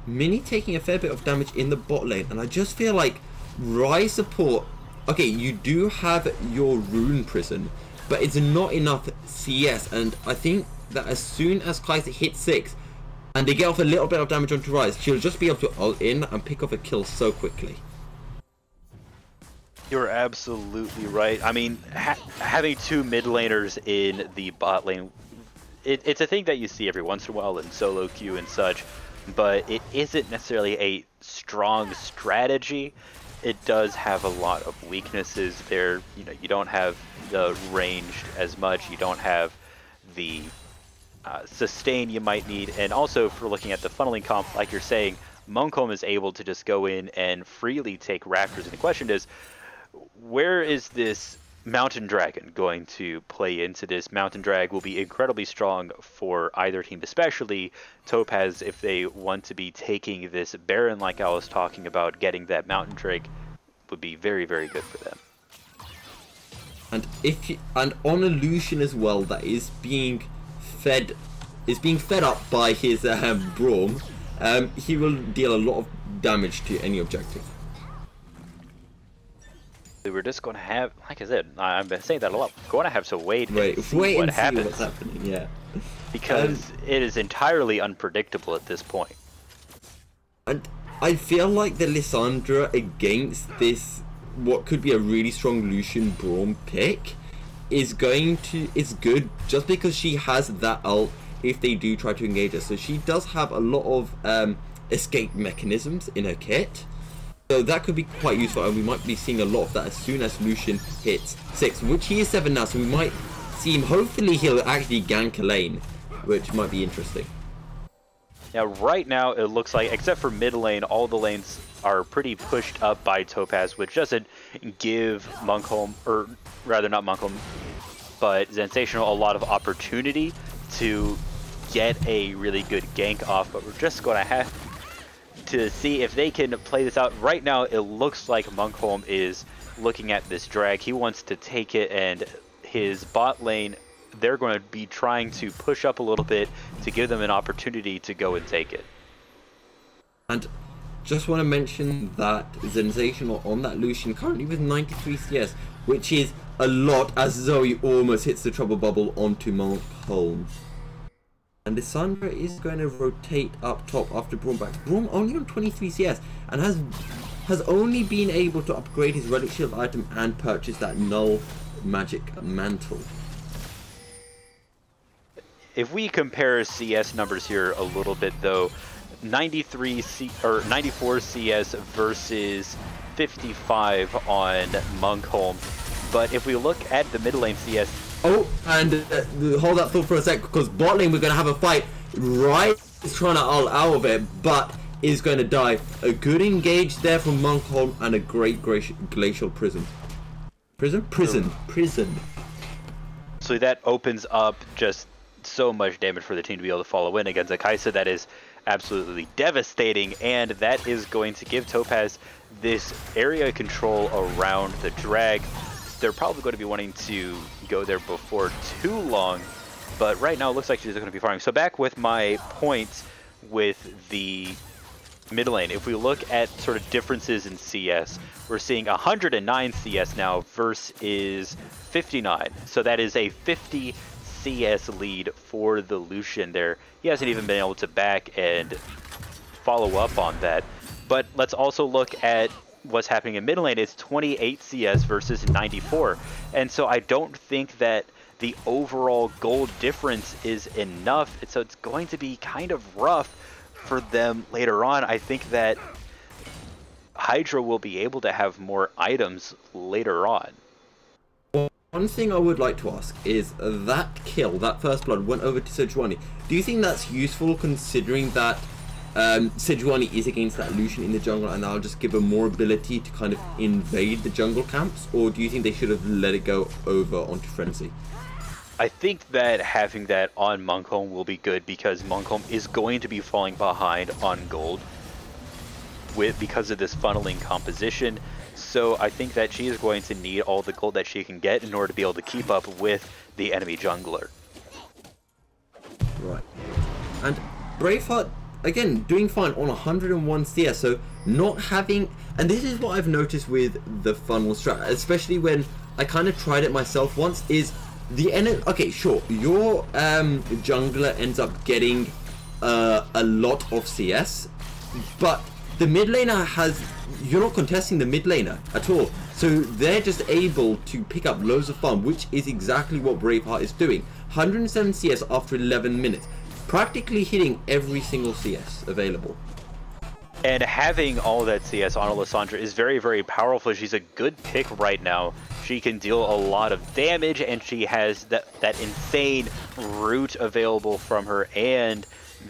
Mini taking a fair bit of damage in the bot lane, and I just feel like Rise support, okay, you do have your Rune Prison, but it's not enough CS, and I think that as soon as Kai'Sa hits 6 and they get off a little bit of damage onto Rise, she'll just be able to ult in and pick off a kill so quickly. You're absolutely right. I mean, having two mid laners in the bot lane, it's a thing that you see every once in a while in solo queue and such, but it isn't necessarily a strong strategy. It does have a lot of weaknesses there. You know, you don't have the ranged as much. You don't have the sustain you might need. And also, for looking at the funneling comp, like you're saying, Monkholm is able to just go in and freely take Raptors. And the question is, where is this Mountain Dragon going to play into this? Mountain Drag will be incredibly strong for either team, especially Topaz if they want to be taking this Baron like I was talking about. Getting that Mountain Drake would be very, very good for them. And and on a Lucian as well that is being fed up by his Braum, he will deal a lot of damage to any objective. We're just going to have, like I said, I've been saying that a lot, going to have to wait and see wait what and see happens. what's happening, yeah. Because it is entirely unpredictable at this point. And I feel like the Lissandra against this, what could be a really strong Lucian Braum pick, is good just because she has that ult if they do try to engage her. So she does have a lot of escape mechanisms in her kit. So that could be quite useful, and we might be seeing a lot of that as soon as Lucian hits 6, which he is 7 now, so we might see him, hopefully he'll actually gank a lane, which might be interesting. Now right now it looks like, except for mid lane, all the lanes are pretty pushed up by Topaz, which doesn't give Monkholm, or rather not Monkholm, but Sensational a lot of opportunity to get a really good gank off, but we're just going to have to see if they can play this out. Right now it looks like Monkholm is looking at this drag. He wants to take it, and his bot lane, they're going to be trying to push up a little bit to give them an opportunity to go and take it. And just want to mention that Sensational on that Lucian currently with 93 CS, which is a lot, as Zoe almost hits the trouble bubble onto Monkholm. And Lissandra is going to rotate up top after Braum back. Braum only on 23 CS and has only been able to upgrade his relic shield item and purchase that null magic mantle. If we compare CS numbers here a little bit though, 94 CS versus 55 on Monkholm. But if we look at the mid lane CS, oh, and hold that thought for a sec, because bot lane we're going to have a fight. Right is trying to ult out of it, but is going to die. A good engage there from Monkholm and a great glacial prison. Prison. So that opens up just so much damage for the team to be able to follow in against a Kai'Sa that is absolutely devastating, and that is going to give Topaz this area control around the drag. They're probably going to be wanting to go there before too long, but right now it looks like she's going to be farming. So back with my points with the mid lane, if we look at sort of differences in CS, we're seeing 109 CS now versus 59. So that is a 50 CS lead for the Lucian there. He hasn't even been able to back and follow up on that. But let's also look at what's happening in mid lane. It's 28 CS versus 94. And so I don't think that the overall gold difference is enough. So it's going to be kind of rough for them later on. I think that Hydra will be able to have more items later on. One thing I would like to ask is that kill, that first blood, went over to Sejuani. Do you think that's useful considering that Sejuani is against that Lucian in the jungle and that'll just give her more ability to kind of invade the jungle camps? Or do you think they should have let it go over onto Frenzy? I think that having that on Monkholm will be good because Monkholm is going to be falling behind on gold. because of this funneling composition. So I think that she is going to need all the gold that she can get in order to be able to keep up with the enemy jungler. Right. And Braveheart, again, doing fine on 101 CS, so not having... And this is what I've noticed with the funnel strat, especially when I kind of tried it myself once, is the enemy... Okay, sure, your jungler ends up getting a lot of CS, but the mid laner has... You're not contesting the mid laner at all, so they're just able to pick up loads of farm, which is exactly what Braveheart is doing. 107 CS after 11 minutes, practically hitting every single CS available. And having all that CS on Alessandra is very, very powerful. She's a good pick right now. She can deal a lot of damage, and she has that insane root available from her, and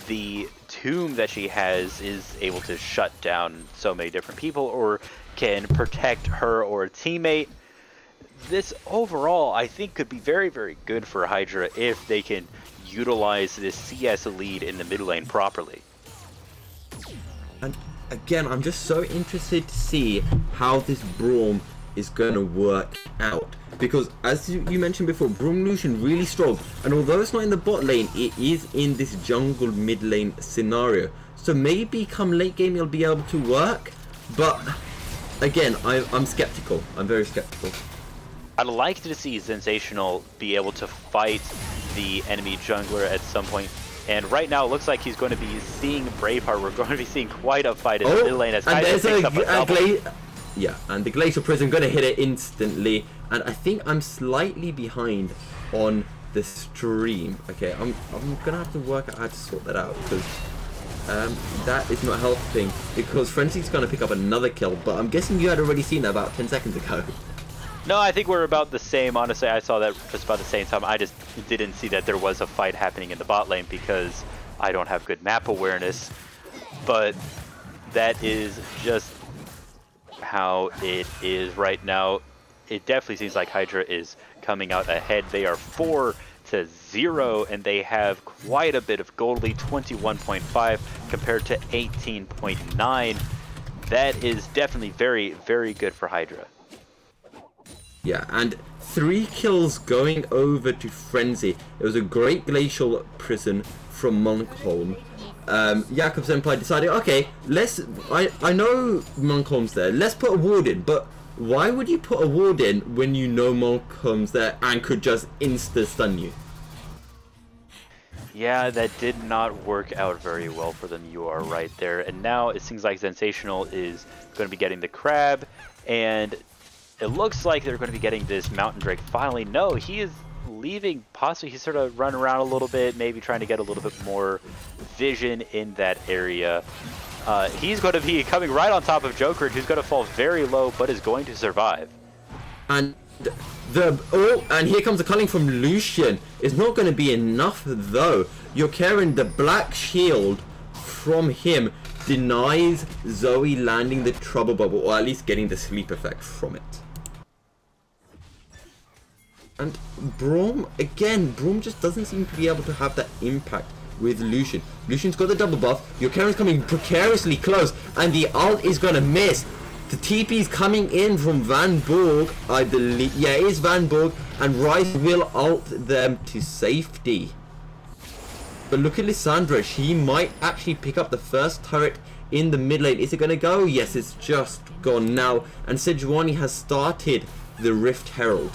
the tomb that she has is able to shut down so many different people or can protect her or a teammate. This overall, I think, could be very, very good for Hydra if they can utilize this CS lead in the mid lane properly. And again, I'm just so interested to see how this Braum is going to work out. Because as you mentioned before, Braum Lucian really strong. And although it's not in the bot lane, it is in this jungle mid lane scenario. So maybe come late game it'll be able to work. But again, I'm skeptical. I'm very skeptical. I'd like to see Sensational be able to fight the enemy jungler at some point. And right now, it looks like he's going to be seeing Braveheart. We're going to be seeing quite a fight in the mid lane as Hydra picks up a double. Yeah, and the Glacial Prison going to hit it instantly. And I think I'm slightly behind on the stream. Okay, I'm going to have to work out how to sort that out, because that is not helping, because Frenzy's going to pick up another kill. But I'm guessing you had already seen that about 10 seconds ago. No, I think we're about the same. Honestly, I saw that just about the same time. I just didn't see that there was a fight happening in the bot lane because I don't have good map awareness. But that is just how it is right now. It definitely seems like Hydra is coming out ahead. They are 4-0, and they have quite a bit of gold lead, 21.5 compared to 18.9. That is definitely very, very good for Hydra. Yeah, and 3 kills going over to Frenzy. It was a great Glacial Prison from Monkholm. Jakob Senpai decided, okay, I know Monkholm's there, let's put a ward in. But why would you put a ward in when you know Monkholm's there and could just insta-stun you? Yeah, that did not work out very well for them. You are right there. And now it seems like Sensational is going to be getting the crab, and it looks like they're going to be getting this Mountain Drake finally. No, he is leaving. Possibly he's sort of run around a little bit, maybe trying to get a little bit more vision in that area. He's going to be coming right on top of Joker, who's going to fall very low, but is going to survive. And and here comes the culling from Lucian. It's not going to be enough though. You're carrying the black shield from him. Denies Zoe landing the trouble bubble, or at least getting the sleep effect from it. And Braum, again, Braum just doesn't seem to be able to have that impact with Lucian. Lucian's got the double buff, your Karen's coming precariously close, and the ult is going to miss. The TP's coming in from Van Borg, I believe. Yeah, it is Van Borg, and Rice will ult them to safety. But look at Lissandra, she might actually pick up the first turret in the mid lane. Is it going to go? Yes, it's just gone now. And Sejuani has started the Rift Herald.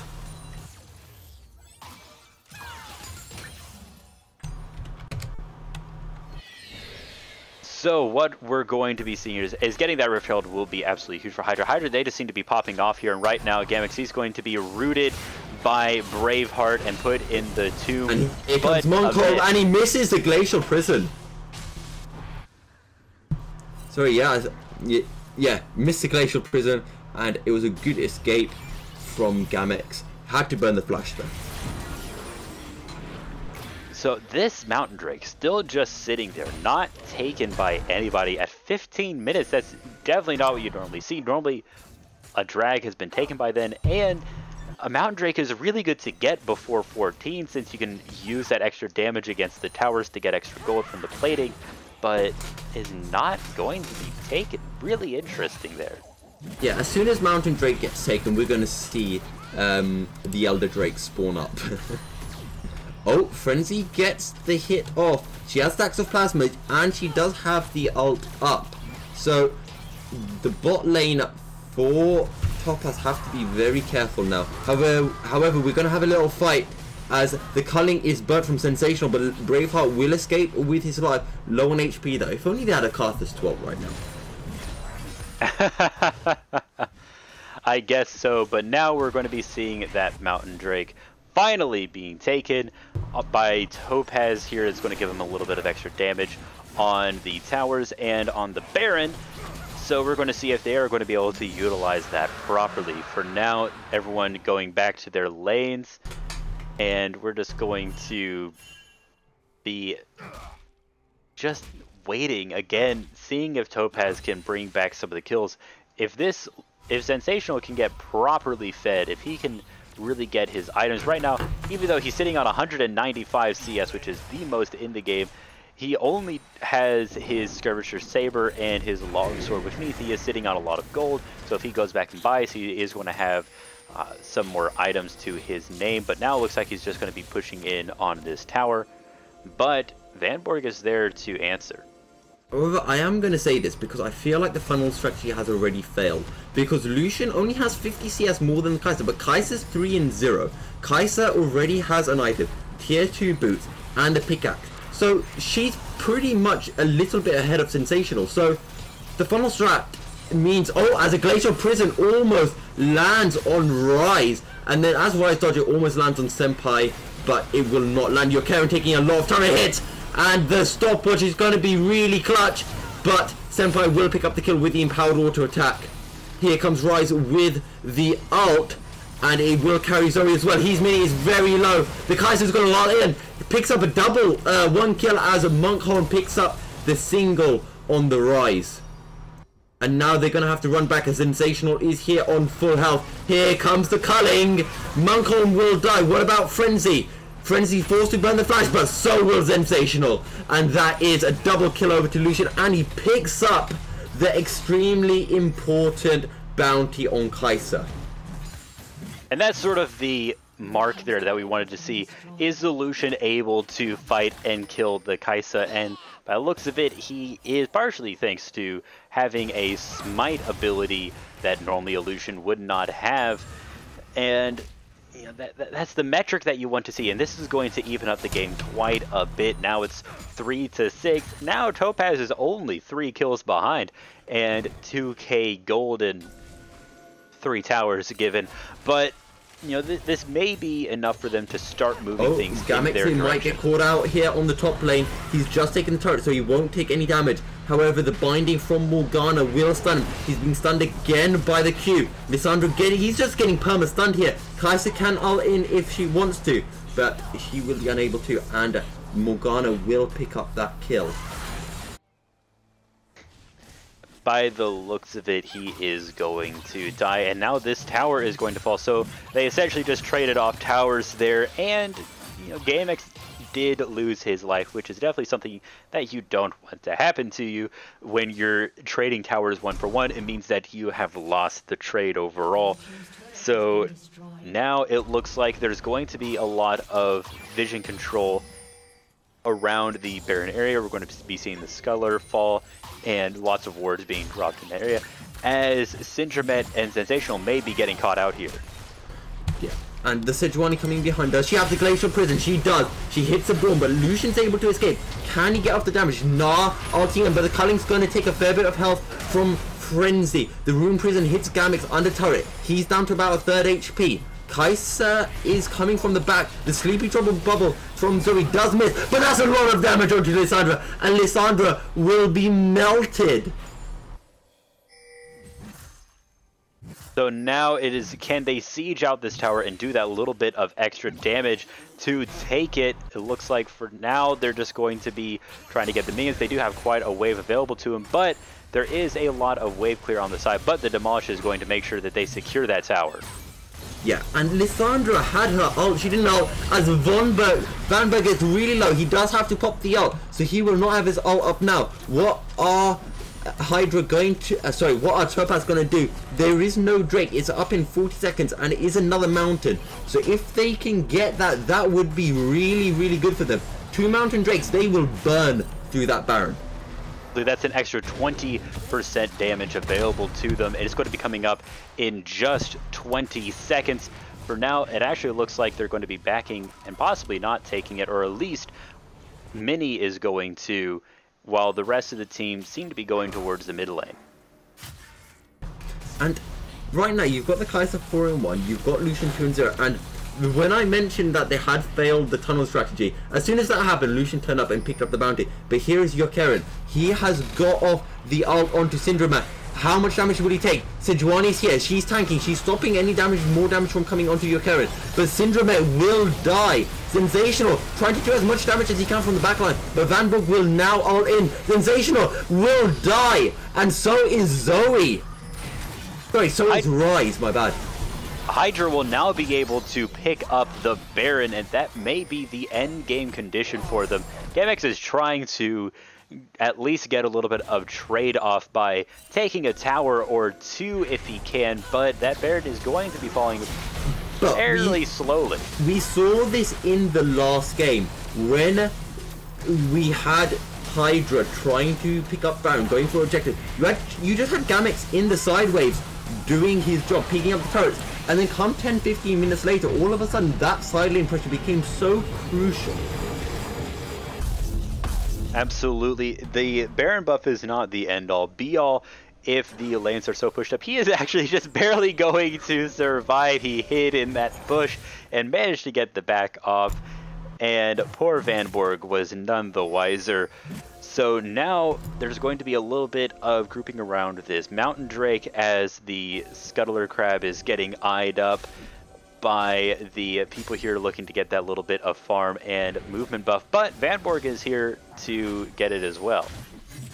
So what we're going to be seeing is getting that Rift Herald will be absolutely huge for Hydra. Hydra, they just seem to be popping off here, and right now Gamaxy's going to be rooted by Braveheart and put in the tomb. And here comes Monkholm, and he misses the Glacial Prison. Sorry, yeah, missed the Glacial Prison, and it was a good escape from Gamex. Had to burn the flash there. So this Mountain Drake still just sitting there, not taken by anybody at 15 minutes. That's definitely not what you normally see. Normally a drag has been taken by then, and a Mountain Drake is really good to get before 14 since you can use that extra damage against the towers to get extra gold from the plating. but is not going to be taken. Really interesting there. Yeah, as soon as Mountain Drake gets taken, we're going to see the Elder Drake spawn up. Oh, Frenzy gets the hit off. She has stacks of plasma, and she does have the ult up. So, the bot lane for Topaz have to be very careful now. However, we're going to have a little fight as the culling is burnt from Sensational, but Braveheart will escape with his life. Low on HP though. If only they had a Karthus 12 right now. I guess so, but now we're going to be seeing that Mountain Drake finally being taken by Topaz here. It's going to give him a little bit of extra damage on the towers and on the Baron. So we're going to see if they are going to be able to utilize that properly. For now, everyone going back to their lanes, and we're just going to be just waiting again, seeing if Topaz can bring back some of the kills. If Sensational can get properly fed, if he can really get his items right now, even though he's sitting on 195 CS, which is the most in the game, he only has his Skirmisher Saber and his Longsword, which means he is sitting on a lot of gold. So if he goes back and buys, he is going to have some more items to his name. But now it looks like he's just going to be pushing in on this tower. But Vanborg is there to answer. However, I am going to say this because I feel like the funnel strategy has already failed. Because Lucian only has 50 CS more than Kai'Sa, but Kai'Sa's 3-0. Kai'Sa already has an item, tier 2 boots, and a pickaxe. So she's pretty much a little bit ahead of Sensational. So the funnel strat means, oh, as a Glacial Prison almost lands on Rise, and then as Rise dodge, it almost lands on Senpai, but it will not land. Your Karen taking a lot of turret hits, and the stopwatch is going to be really clutch, but Senpai will pick up the kill with the empowered auto attack. Here comes Rise with the ult, and it will carry Zoe as well. His mini is very low. The Kaiser's going to lull in. He picks up a double one kill as Monkhorn picks up the single on the Rise. And now they're going to have to run back as Sensational is here on full health. Here comes the culling. Monkhorn will die. What about Frenzy? Frenzy forced to burn the flash, but so will Sensational. And that is a double kill over to Lucian, and he picks up the extremely important bounty on Kai'Sa. And that's sort of the mark there that we wanted to see. Is the Lucian able to fight and kill the Kai'Sa? And by the looks of it, he is, partially thanks to having a smite ability that normally a Lucian would not have. And you know, that's the metric that you want to see, and this is going to even up the game quite a bit. Now it's 3-6. Now Topaz is only 3 kills behind, and 2k gold and 3 towers given. But you know, this may be enough for them to start moving things in their direction. Might get caught out here on the top lane. He's just taken the turret, so he won't take any damage. However, the binding from Morgana will stun him. He's being stunned again by the Q. Lissandra he's just getting perma-stunned here. Kai'Sa can ult in if she wants to, but she will be unable to, and Morgana will pick up that kill. By the looks of it, he is going to die, and now this tower is going to fall. So they essentially just traded off towers there, and you know, GameX did lose his life, which is definitely something that you don't want to happen to you when you're trading towers 1 for 1. It means that you have lost the trade overall. So now it looks like there's going to be a lot of vision control around the Baron area. We're going to be seeing the Sculler fall and lots of wards being dropped in the area, as Syndromet and Sensational may be getting caught out here. Yeah, and the Sejuani coming behind. Does she have the Glacial Prison? She does. She hits the Braum, but Lucian's able to escape. Can he get off the damage? Nah, ulting him, but the Culling's going to take a fair bit of health from Frenzy. The Rune Prison hits Gamix under turret. He's down to about a 3rd HP. Kai'Sa is coming from the back. The Sleepy Trouble Bubble from Zoe does miss, but that's a lot of damage onto Lissandra, and Lissandra will be melted. So now it is, can they siege out this tower and do that little bit of extra damage to take it? It looks like for now they're just going to be trying to get the minions. They do have quite a wave available to them, but there is a lot of wave clear on the side, but the Demolish is going to make sure that they secure that tower. Yeah, and Lissandra had her ult. She didn't ult. As Vanberg gets really low, he does have to pop the ult, so he will not have his ult up now. What are Hydra going to... what are Topaz going to do? There is no Drake. It's up in 40 seconds, and it is another mountain. So if they can get that, that would be really, really good for them. 2 mountain Drakes, they will burn through that Baron. That's an extra 20% damage available to them. It's going to be coming up in just 20 seconds. For now, it actually looks like they're going to be backing and possibly not taking it, or at least Mini is going to, while the rest of the team seem to be going towards the mid lane. And right now, you've got the Kai'Sa 4-1, you've got Lucian 2-0, and when I mentioned that they had failed the tunnel strategy, as soon as that happened, Lucian turned up and picked up the bounty. But here is Yokerin. He has got off the ult onto Syndrome. How much damage will he take? Sejuani's here. She's tanking. She's stopping any damage, more damage from coming onto Yokerin. But Syndrome will die. Sensational. Trying to do as much damage as he can from the backline. But Vanberg will now ult in. Sensational will die. And so is Zoe. Sorry, so is Rise. My bad. Hydra will now be able to pick up the Baron, and that may be the end game condition for them. GameX is trying to at least get a little bit of trade-off by taking a tower or 2 if he can, but that Baron is going to be falling fairly slowly. We saw this in the last game when we had Hydra trying to pick up Baron, going for objective. You just had GameX in the side waves doing his job, picking up the turrets. And then come 10-15 minutes later, all of a sudden that side lane pressure became so crucial. Absolutely. The Baron buff is not the end-all, be-all if the lanes are so pushed up. He is actually just barely going to survive. He hid in that bush and managed to get the back off. And poor Vanberg was none the wiser. So now there's going to be a little bit of grouping around this Mountain Drake as the Scuttler Crab is getting eyed up by the people here looking to get that little bit of farm and movement buff. But Vanberg is here to get it as well.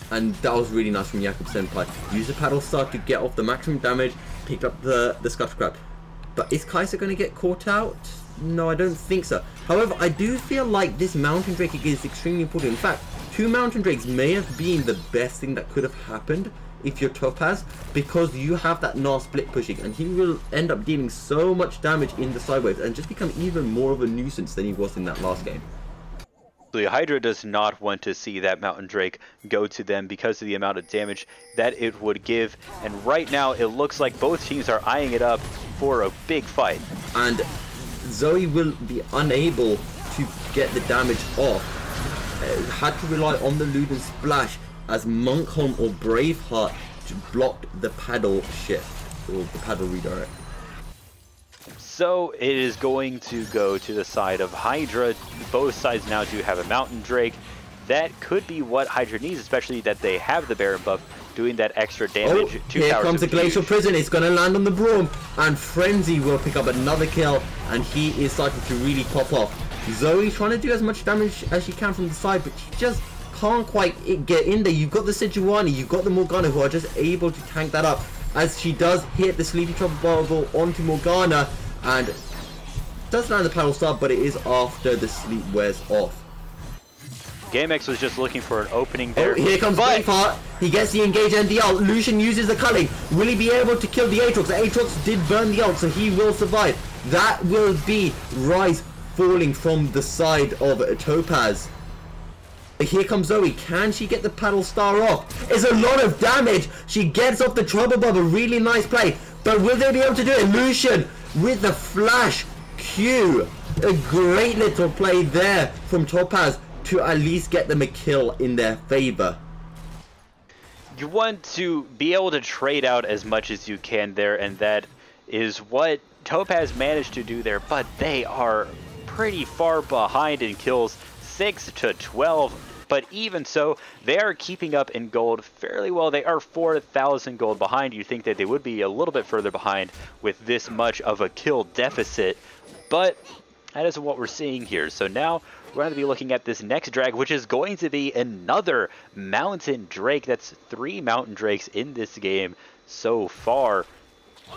And that was really nice from Jakob Senpai. Use the paddle star to get off the maximum damage, picked up the Scuttler Crab. But is Kai'Sa going to get caught out? No, I don't think so. However, I do feel like this Mountain Drake is extremely important. In fact, 2 Mountain Drakes may have been the best thing that could have happened if you're Topaz, because you have that Gnar split pushing, and he will end up dealing so much damage in the sideways and just become even more of a nuisance than he was in that last game. The Hydra does not want to see that Mountain Drake go to them because of the amount of damage that it would give. And right now, it looks like both teams are eyeing it up for a big fight. And Zoe will be unable to get the damage off. Had to rely on the Luden Splash as Monkholm or Braveheart blocked the paddle shift, or the paddle redirect. So it is going to go to the side of Hydra. Both sides now do have a Mountain Drake. That could be what Hydra needs, especially that they have the Baron buff, doing that extra damage. Here comes the Glacial Prison. It's going to land on the Broom, and Frenzy will pick up another kill, and he is starting to really pop off. Zoe trying to do as much damage as she can from the side, but she just can't quite get in there. You've got the Sejuani, you've got the Morgana, who are just able to tank that up, as she does hit the Sleepy Trouble Bubble onto Morgana, and does land the paddle star, but it is after the sleep wears off. GameX was just looking for an opening there. Oh, here comes Braveheart. He gets the engage and the ult. Lucian uses the culling. Will he be able to kill the Aatrox? The Aatrox did burn the ult, so he will survive. That will be Rise falling from the side of Topaz. Here comes Zoe. Can she get the paddle star off? It's a lot of damage. She gets off the trouble bubble. Really nice play. But will they be able to do it? Lucian with the flash Q. A great little play there from Topaz to at least get them a kill in their favor. You want to be able to trade out as much as you can there, and that is what Topaz managed to do there, but they are pretty far behind in kills, 6-12. But even so, they are keeping up in gold fairly well. They are 4,000 gold behind. You'd think that they would be a little bit further behind with this much of a kill deficit, but that isn't what we're seeing here. So now we're going to be looking at this next drag, which is going to be another Mountain Drake. That's 3 Mountain Drakes in this game so far.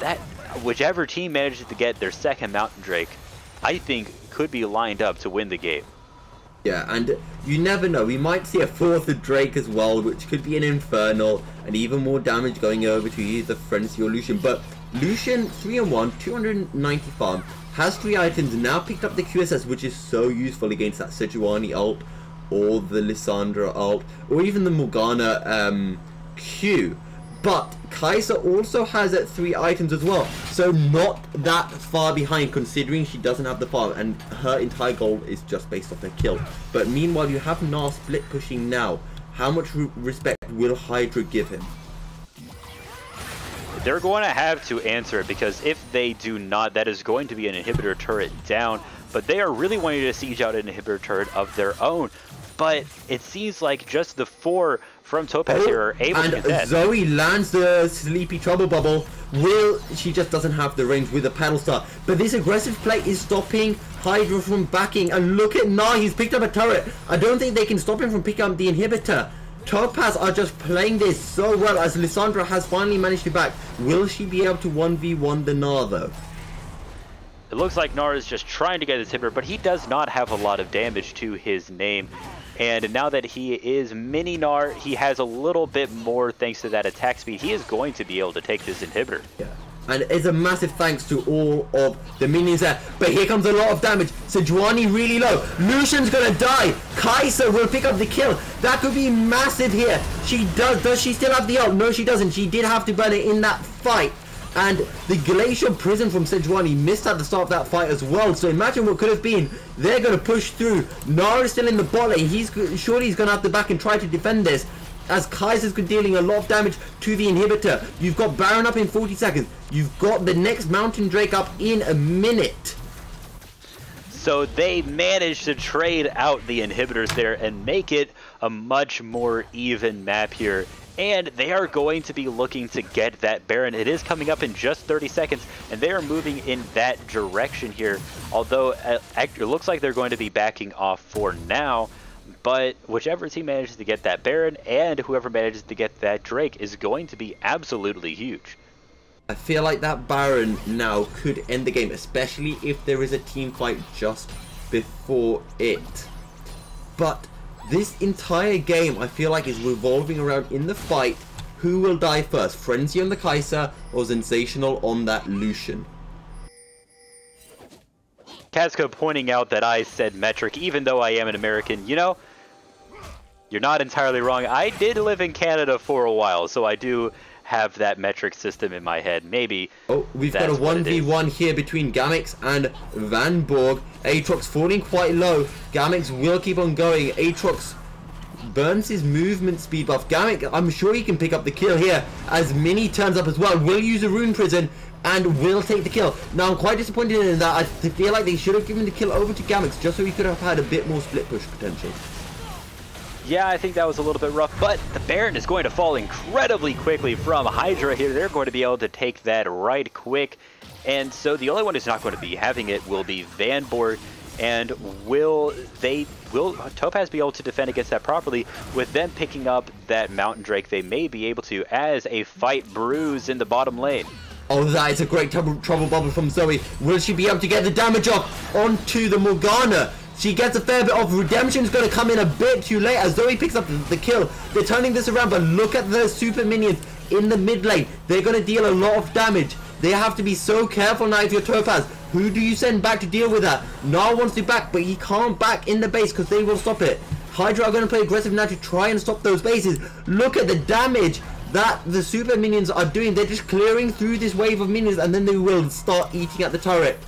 that whichever team manages to get their second Mountain Drake, I think could be lined up to win the game. Yeah, and you never know. We might see a fourth Drake as well, which could be an Infernal, and even more damage going over to either Frenzy or Lucian. But Lucian, 3-1, 290 farm, has 3 items, now picked up the QSS, which is so useful against that Sejuani ult, or the Lissandra ult, or even the Morgana Q. But Kai'Sa also has 3 items as well, so not that far behind considering she doesn't have the farm, and her entire goal is just based off her kill. But meanwhile, you have Gnar split pushing now. How much respect will Hydra give him? They're going to have to answer it, because if they do not, that is going to be an inhibitor turret down. But they are really wanting to siege out an inhibitor turret of their own. But it seems like just the 4 from Topaz here are able to get that. Zoe lands the sleepy trouble bubble. She just doesn't have the range with a paddle star. But this aggressive play is stopping Hydra from backing. And look at Gnar, he's picked up a turret. I don't think they can stop him from picking up the inhibitor. Topaz are just playing this so well as Lissandra has finally managed to back. Will she be able to 1v1 the Gnar though? It looks like Gnar is just trying to get his inhibitor, but he does not have a lot of damage to his name. And now that he is mini Gnar, he has a little bit more thanks to that attack speed. He is going to be able to take this inhibitor. Yeah. And it's a massive thanks to all of the minions there. But here comes a lot of damage. Sejuani really low. Lucian's gonna die. Kai'Sa will pick up the kill. That could be massive here. She does. Does she still have the ult? No, she doesn't. She did have to burn it in that fight. And the Glacial Prison from Sejuani missed at the start of that fight as well. So imagine what could have been. They're going to push through. Gnar is still in the bot lane. Surely he's going to have to back and try to defend this, as Kai'Sa's dealing a lot of damage to the inhibitor. You've got Baron up in 40 seconds. You've got the next Mountain Drake up in a minute. So they managed to trade out the inhibitors there and make it a much more even map here. And they are going to be looking to get that Baron. It is coming up in just 30 seconds, and they are moving in that direction here. Although it looks like they're going to be backing off for now. But whichever team manages to get that Baron and whoever manages to get that Drake is going to be absolutely huge. I feel like that Baron now could end the game, especially if there is a team fight just before it. But this entire game, I feel like, is revolving around in the fight. Who will die first? Frenzy on the Kai'Sa or Sensational on that Lucian? Kazka pointing out that I said metric, even though I am an American. You know, you're not entirely wrong. I did live in Canada for a while, so I do have that metric system in my head. Maybe. Oh, we've got a 1v1 here between Gamix and Van Borg. Aatrox falling quite low. Gamix will keep on going. Aatrox burns his movement speed buff. Gamix, I'm sure he can pick up the kill here as Mini turns up as well. Will use a Rune Prison and will take the kill. Now I'm quite disappointed in that. I feel like they should have given the kill over to Gamix just so he could have had a bit more split push potential. Yeah, I think that was a little bit rough, but the Baron is going to fall incredibly quickly from Hydra here. They're going to be able to take that right quick. And so the only one who's not going to be having it will be Van Borg. And will Topaz be able to defend against that properly? With them picking up that Mountain Drake, they may be able to, as a fight brews in the bottom lane. Oh, that is a great trouble bubble from Zoe. Will she be able to get the damage off onto the Morgana? She gets a fair bit off. Redemption's going to come in a bit too late as Zoe picks up the kill. They're turning this around, but look at the super minions in the mid lane. They're going to deal a lot of damage. They have to be so careful now if you're Topaz. Who do you send back to deal with that? Gnar wants to back, but he can't back in the base because they will stop it. Hydra are going to play aggressive now to try and stop those bases. Look at the damage that the super minions are doing. They're just clearing through this wave of minions and then they will start eating at the turret.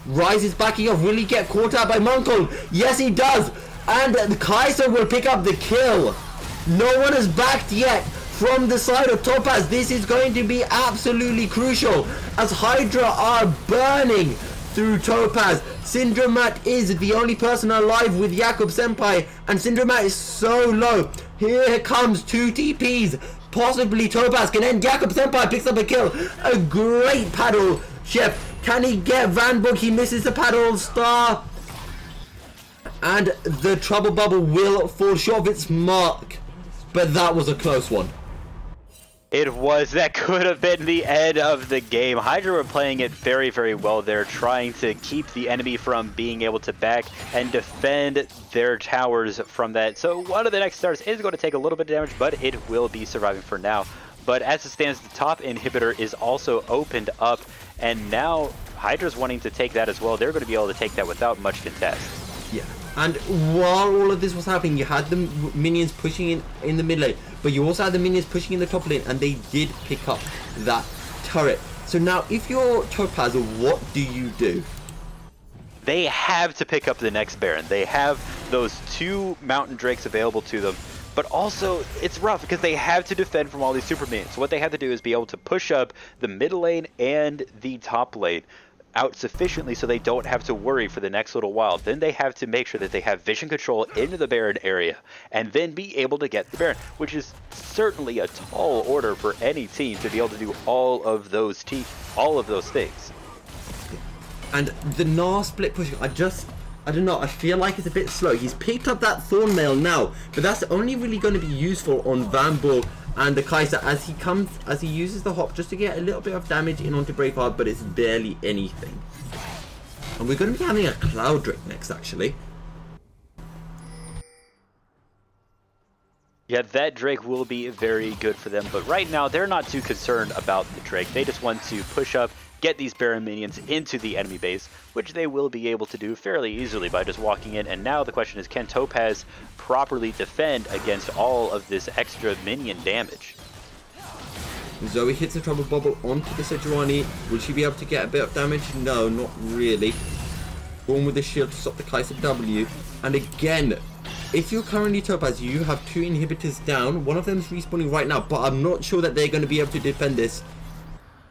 Rise is backing off. Will he get caught out by Monkle? Yes, he does. And the Kai'Sa will pick up the kill. No one has backed yet from the side of Topaz. This is going to be absolutely crucial as Hydra are burning through Topaz. Syndromat is the only person alive with Jakob Senpai, and Syndromat is so low. Here comes 2 TPs. Possibly Topaz can end. Jakob Senpai picks up a kill. A great paddle shift. Can he get Van Borg? He misses the paddle star. And the trouble bubble will fall short of its mark. But that was a close one. It was. That could have been the end of the game. Hydra were playing it very, very well there, trying to keep the enemy from being able to back and defend their towers from that. So one of the next stars is going to take a little bit of damage, but it will be surviving for now. But as it stands, the top inhibitor is also opened up, and now Hydra's wanting to take that as well. They're going to be able to take that without much contest. Yeah, and while all of this was happening, you had the minions pushing in the mid lane, but you also had the minions pushing in the top lane, and they did pick up that turret. So now, if you're Topaz, what do you do? They have to pick up the next Baron. They have those 2 Mountain Drakes available to them, but also it's rough because they have to defend from all these super minions. So what they have to do is be able to push up the mid lane and the top lane out sufficiently so they don't have to worry for the next little while. Then they have to make sure that they have vision control into the Baron area and then be able to get the Baron, which is certainly a tall order for any team to be able to do all of those things. And the Gnar split pushing, I don't know, I feel like it's a bit slow. He's picked up that Thorn Mail now, but that's only really going to be useful on Vanborg and the Kaiser as he uses the hop just to get a little bit of damage in onto Braveheart, but it's barely anything. And we're going to be having a Cloud Drake next, actually. Yeah, that Drake will be very good for them, but right now they're not too concerned about the Drake. They just want to push up, get these Baron minions into the enemy base, which they will be able to do fairly easily by just walking in. And now the question is, can Topaz properly defend against all of this extra minion damage? Zoe hits the Trouble Bubble onto the Sejuani. Will she be able to get a bit of damage? No, not really. Born with the shield to stop the Kaiser W. And again, if you're currently Topaz, you have 2 inhibitors down. One of them is respawning right now, but I'm not sure that they're going to be able to defend this.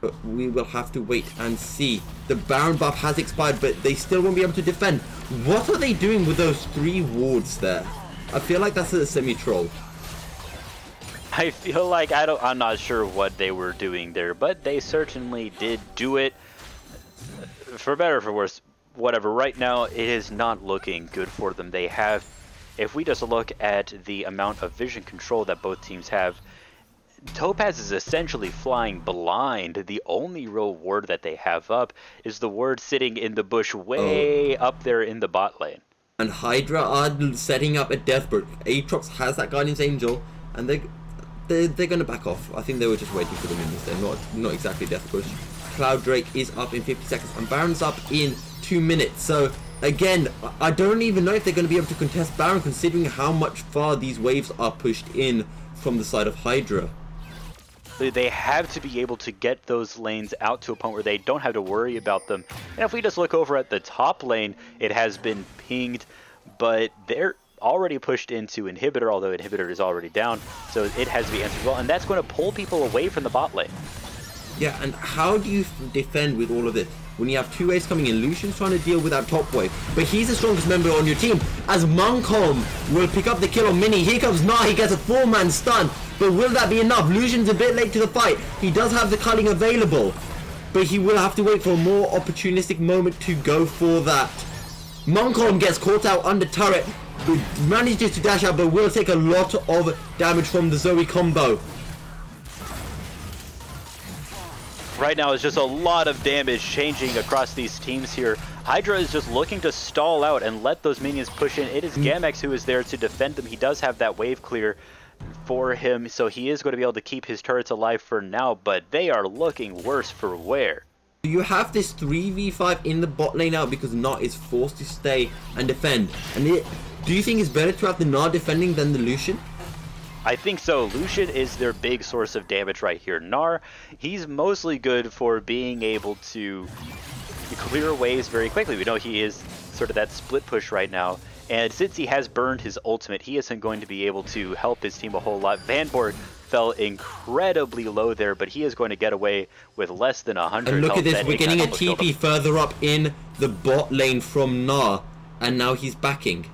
But we will have to wait and see. The Baron buff has expired, but they still won't be able to defend. What are they doing with those 3 wards there? I feel like that's a semi-troll. I feel like I'm not sure what they were doing there, but they certainly did do it. For better or for worse, whatever. Right now, it is not looking good for them. They have, if we just look at the amount of vision control that both teams have, Topaz is essentially flying blind. The only real ward that they have up is the ward sitting in the bush way up there in the bot lane. And Hydra are setting up a Deathbrook. Aatrox has that Guardian's Angel, and they're going to back off. I think they were just waiting for the minions. They're not exactly Death Push. Cloud Drake is up in 50 seconds, and Baron's up in 2 minutes. So again, I don't even know if they're going to be able to contest Baron, considering how much far these waves are pushed in from the side of Hydra. They have to be able to get those lanes out to a point where they don't have to worry about them. And if we just look over at the top lane, it has been pinged, but they're already pushed into Inhibitor, although Inhibitor is already down, so it has to be answered well, and that's going to pull people away from the bot lane. Yeah, and how do you defend with all of this? When you have 2 waves coming in, Lucian's trying to deal with that top wave, but he's the strongest member on your team, as Monkholm will pick up the kill on Mini. Here comes Gnar, he gets a 4-man stun, but will that be enough? Lucian's a bit late to the fight. He does have the culling available, but he will have to wait for a more opportunistic moment to go for that. Monkholm gets caught out under turret, manages to dash out, but will take a lot of damage from the Zoe combo. Right now, it's just a lot of damage changing across these teams here. Hydra is just looking to stall out and let those minions push in. It is Gamex who is there to defend them. He does have that wave clear for him, so he is going to be able to keep his turrets alive for now, but they are looking worse for wear. You have this 3v5 in the bot lane now because Gnar is forced to stay and defend. And do you think it's better to have the Gnar defending than the Lucian? I think so. Lucian is their big source of damage right here. Gnar, he's mostly good for being able to clear waves very quickly. We know he is sort of that split push right now. And since he has burned his ultimate, he isn't going to be able to help his team a whole lot. Vanborg fell incredibly low there, but he is going to get away with less than 100 And look health. at this, we're getting a TP further up in the bot lane from Gnar, and now he's backing.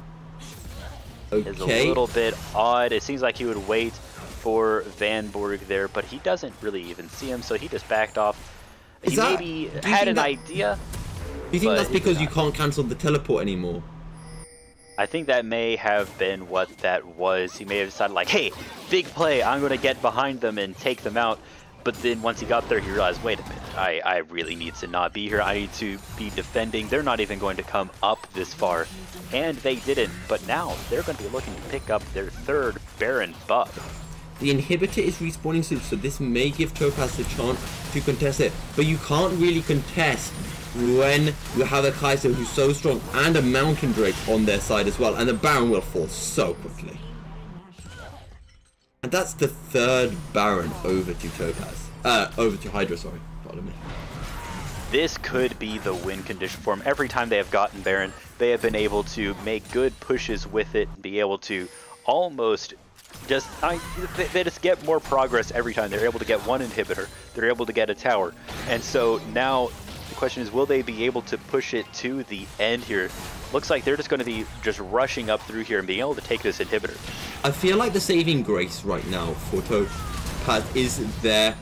Okay. Is a little bit odd. It seems like he would wait for Vanborg there, but he doesn't really even see him, so he just backed off. He maybe had an idea. Do you think that's because you can't cancel the teleport anymore? I think that may have been what that was. He may have decided like, hey, big play, I'm going to get behind them and take them out. But then once he got there, he realized, wait a minute, I really need to not be here. I need to be defending. They're not even going to come up this far. And they didn't. But now they're going to be looking to pick up their third Baron buff. The inhibitor is respawning soon, so this may give Topaz the chance to contest it. But you can't really contest when you have a Kaiser who's so strong and a Mountain Drake on their side as well. And the Baron will fall so quickly. And that's the third Baron over to Topaz. Over to Hydra, sorry. Pardon me. This could be the win condition for them. Every time they have gotten Baron, they have been able to make good pushes with it, and be able to almost just, they just get more progress every time. They're able to get one inhibitor, they're able to get a tower. And so now the question is, will they be able to push it to the end here? Looks like they're just going to be just rushing up through here and being able to take this inhibitor. I feel like the saving grace right now for Topaz is their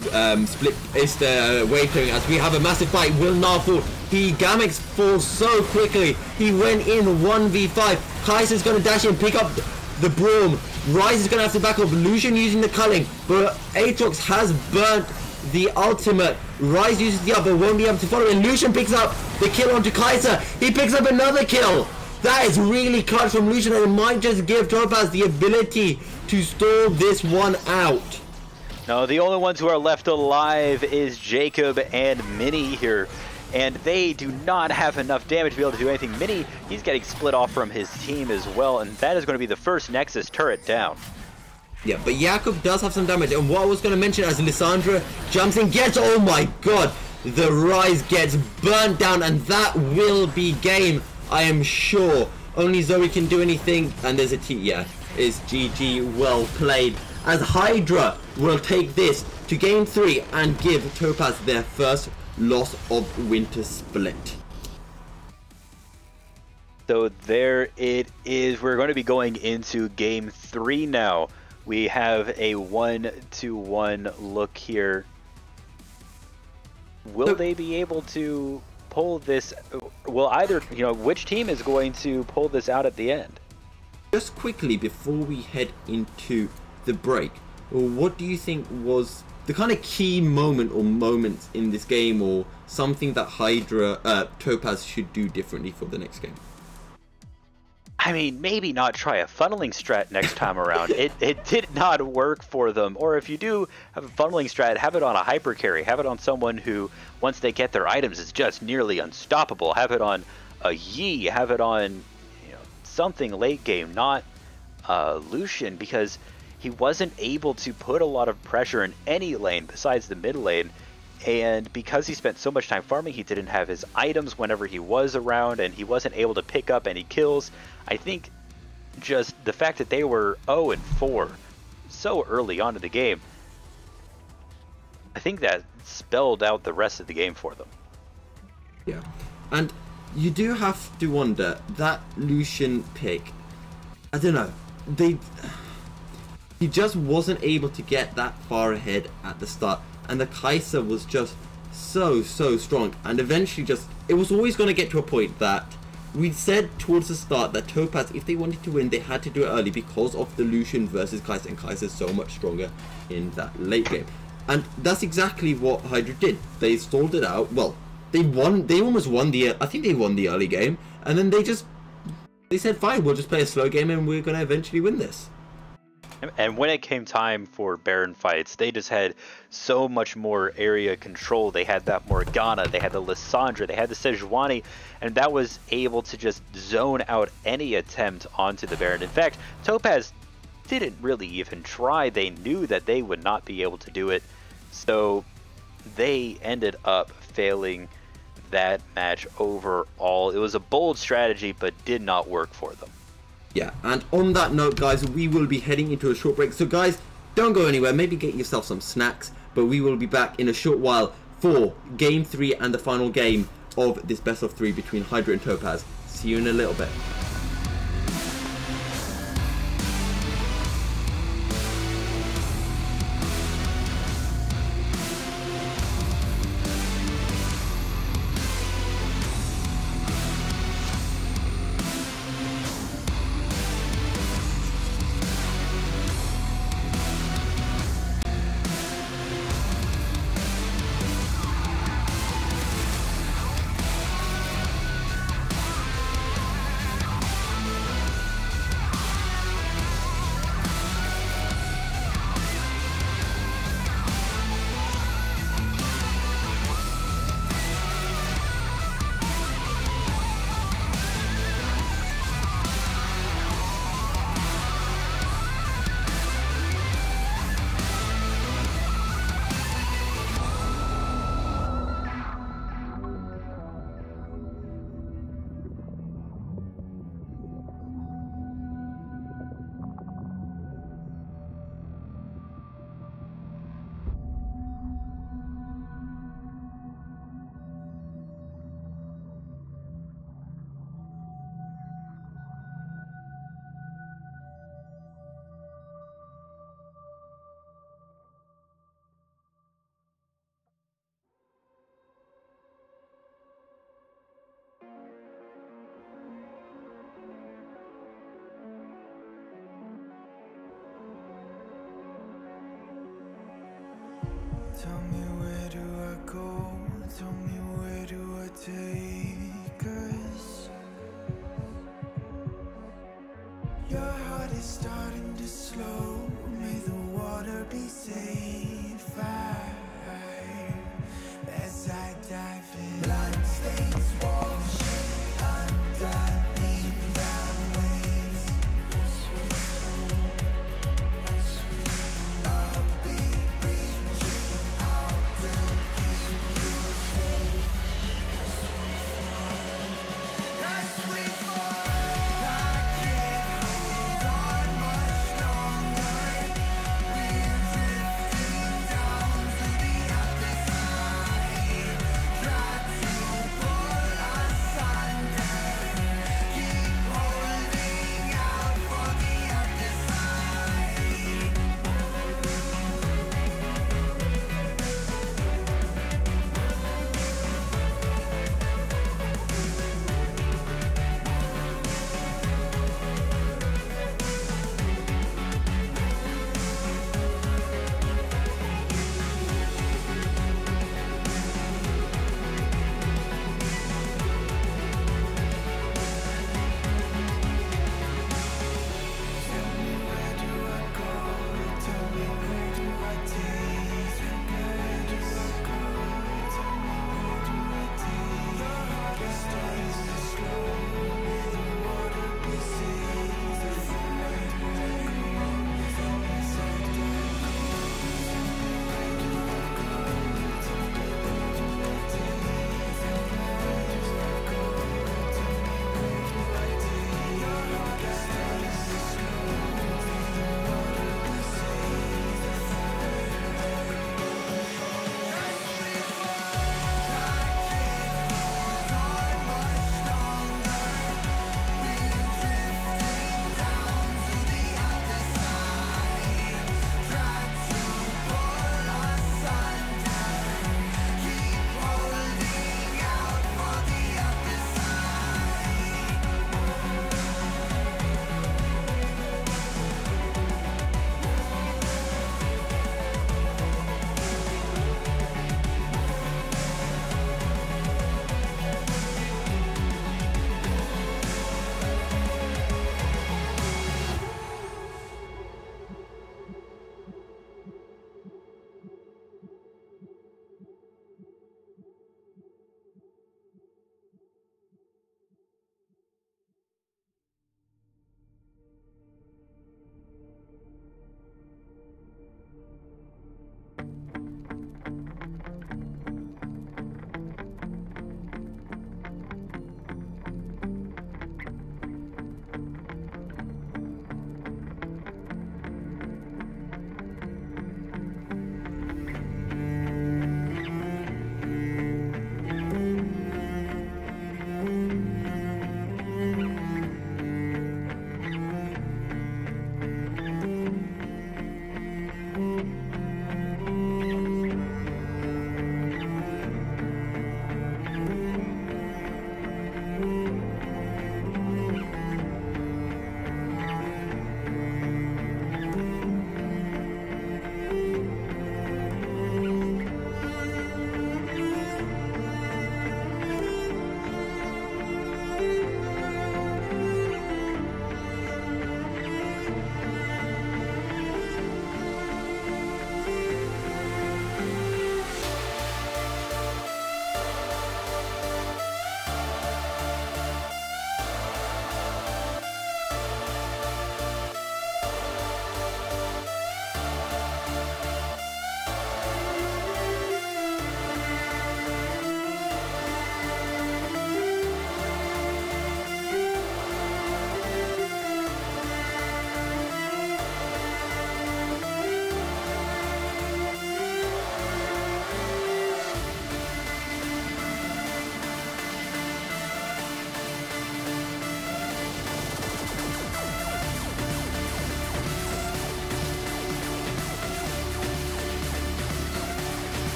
split, is the wave clearing, as we have a massive fight. Will not fall. Gamix falls so quickly. He went in 1v5. Kaiser's going to dash in, pick up the Braum. Ryze is going to have to back up. Lucian using the culling, but Aatrox has burnt the ultimate. Ryze uses the other, won't be able to follow, and Lucian picks up the kill onto Kaiser. He picks up another kill. That is really clutch from Lucian, and it might just give Topaz the ability to stall this one out. No, the only ones who are left alive is Jacob and Mini here, and they do not have enough damage to be able to do anything. Mini, he's getting split off from his team as well, and that is going to be the first Nexus turret down. Yeah, but Jakob does have some damage, and what I was going to mention, as Lissandra jumps in, gets, oh my god, the Ryze gets burnt down, and that will be game, I am sure. Only Zoe can do anything, and there's a T, yeah, it's GG, well played, as Hydra will take this to game 3 and give Topaz their first loss of Wintersplit. So there it is. We're going to be going into game 3 now. We have a 1-1 look here. Will they be able to pull this? Will either, which team is going to pull this out at the end? Just quickly before we head into the break, what do you think was the kind of key moment or moments in this game, or something that Topaz should do differently for the next game? I mean, maybe not try a funneling strat next time around. It did not work for them. Or if you do have a funneling strat, have it on a hyper carry. Have it on someone who, once they get their items, is just nearly unstoppable. Have it on a Yi. Have it on something late game, not Lucian, because he wasn't able to put a lot of pressure in any lane besides the mid lane. And because he spent so much time farming, he didn't have his items whenever he was around, and he wasn't able to pick up any kills. I think just the fact that they were 0-4 so early on in the game, I think that spelled out the rest of the game for them. Yeah, and you do have to wonder, that Lucian pick, I don't know, he just wasn't able to get that far ahead at the start. And the Kaiser was just so strong, and eventually it was always going to get to a point that we said towards the start that Topaz, if they wanted to win, they had to do it early because of the Lucian versus Kaiser, and Kaiser's so much stronger in that late game. And that's exactly what Hydra did. They stalled it out. Well, they almost won I think they won the early game, and then they said, fine, we'll just play a slow game and we're going to eventually win this. And when it came time for Baron fights, they just had so much more area control. They had that Morgana, they had the Lissandra, they had the Sejuani, and that was able to just zone out any attempt onto the Baron. In fact, Topaz didn't really even try. They knew that they would not be able to do it, so they ended up failing that match overall. It was a bold strategy, but did not work for them. Yeah, and on that note, guys, we will be heading into a short break. So, guys, don't go anywhere. Maybe get yourself some snacks. But we will be back in a short while for Game 3 and the final game of this best of 3 between Hydra and Topaz. See you in a little bit. Tell me where do I go? Tell me where do I take us? Your heart is starting to slow. May the water be safe as I dive in. Bloodstains washing underneath brown waves. I'll be reaching out to keep you safe as we fall. I can't hold on much longer. We're drifting.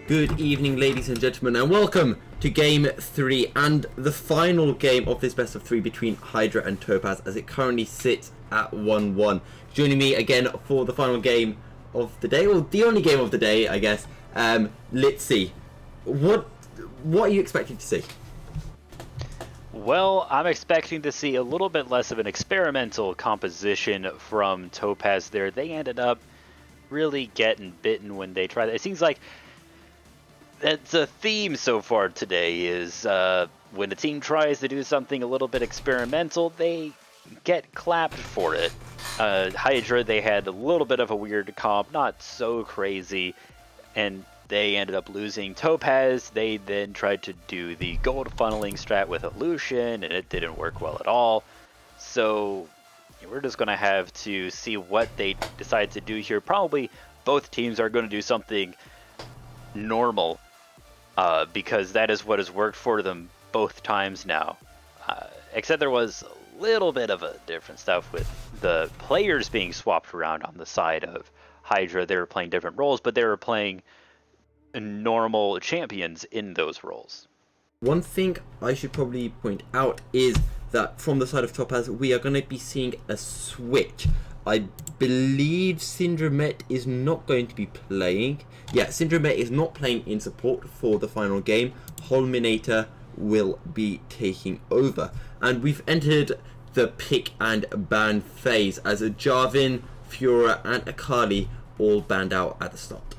Good evening, ladies and gentlemen, and welcome to Game 3 and the final game of this best of 3 between Hydra and Topaz, as it currently sits at 1-1. Joining me again for the final game of the day, or the only game of the day, I guess. Let's see. What are you expecting to see? Well, I'm expecting to see a little bit less of an experimental composition from Topaz there. They ended up really getting bitten when they tried. It seems like that's a theme so far today is when a team tries to do something a little bit experimental, they get clapped for it. Hydra, they had a little bit of a weird comp, not so crazy, and they ended up losing. Topaz, they then tried to do the gold funneling strat with Illusion, and it didn't work well at all. So we're just going to have to see what they decide to do here. Probably both teams are going to do something normal, because that is what has worked for them both times now. Except there was a little bit of a different stuff with the players being swapped around on the side of Hydra. They were playing different roles, but they were playing normal champions in those roles. One thing I should probably point out is that from the side of Topaz, we are going to be seeing a switch. I believe Syndromet is not going to be playing. Yeah, Syndromet is not playing in support for the final game. Holminator will be taking over. And we've entered the pick and ban phase as a Jarvan, Fiora and Akali all banned out at the start.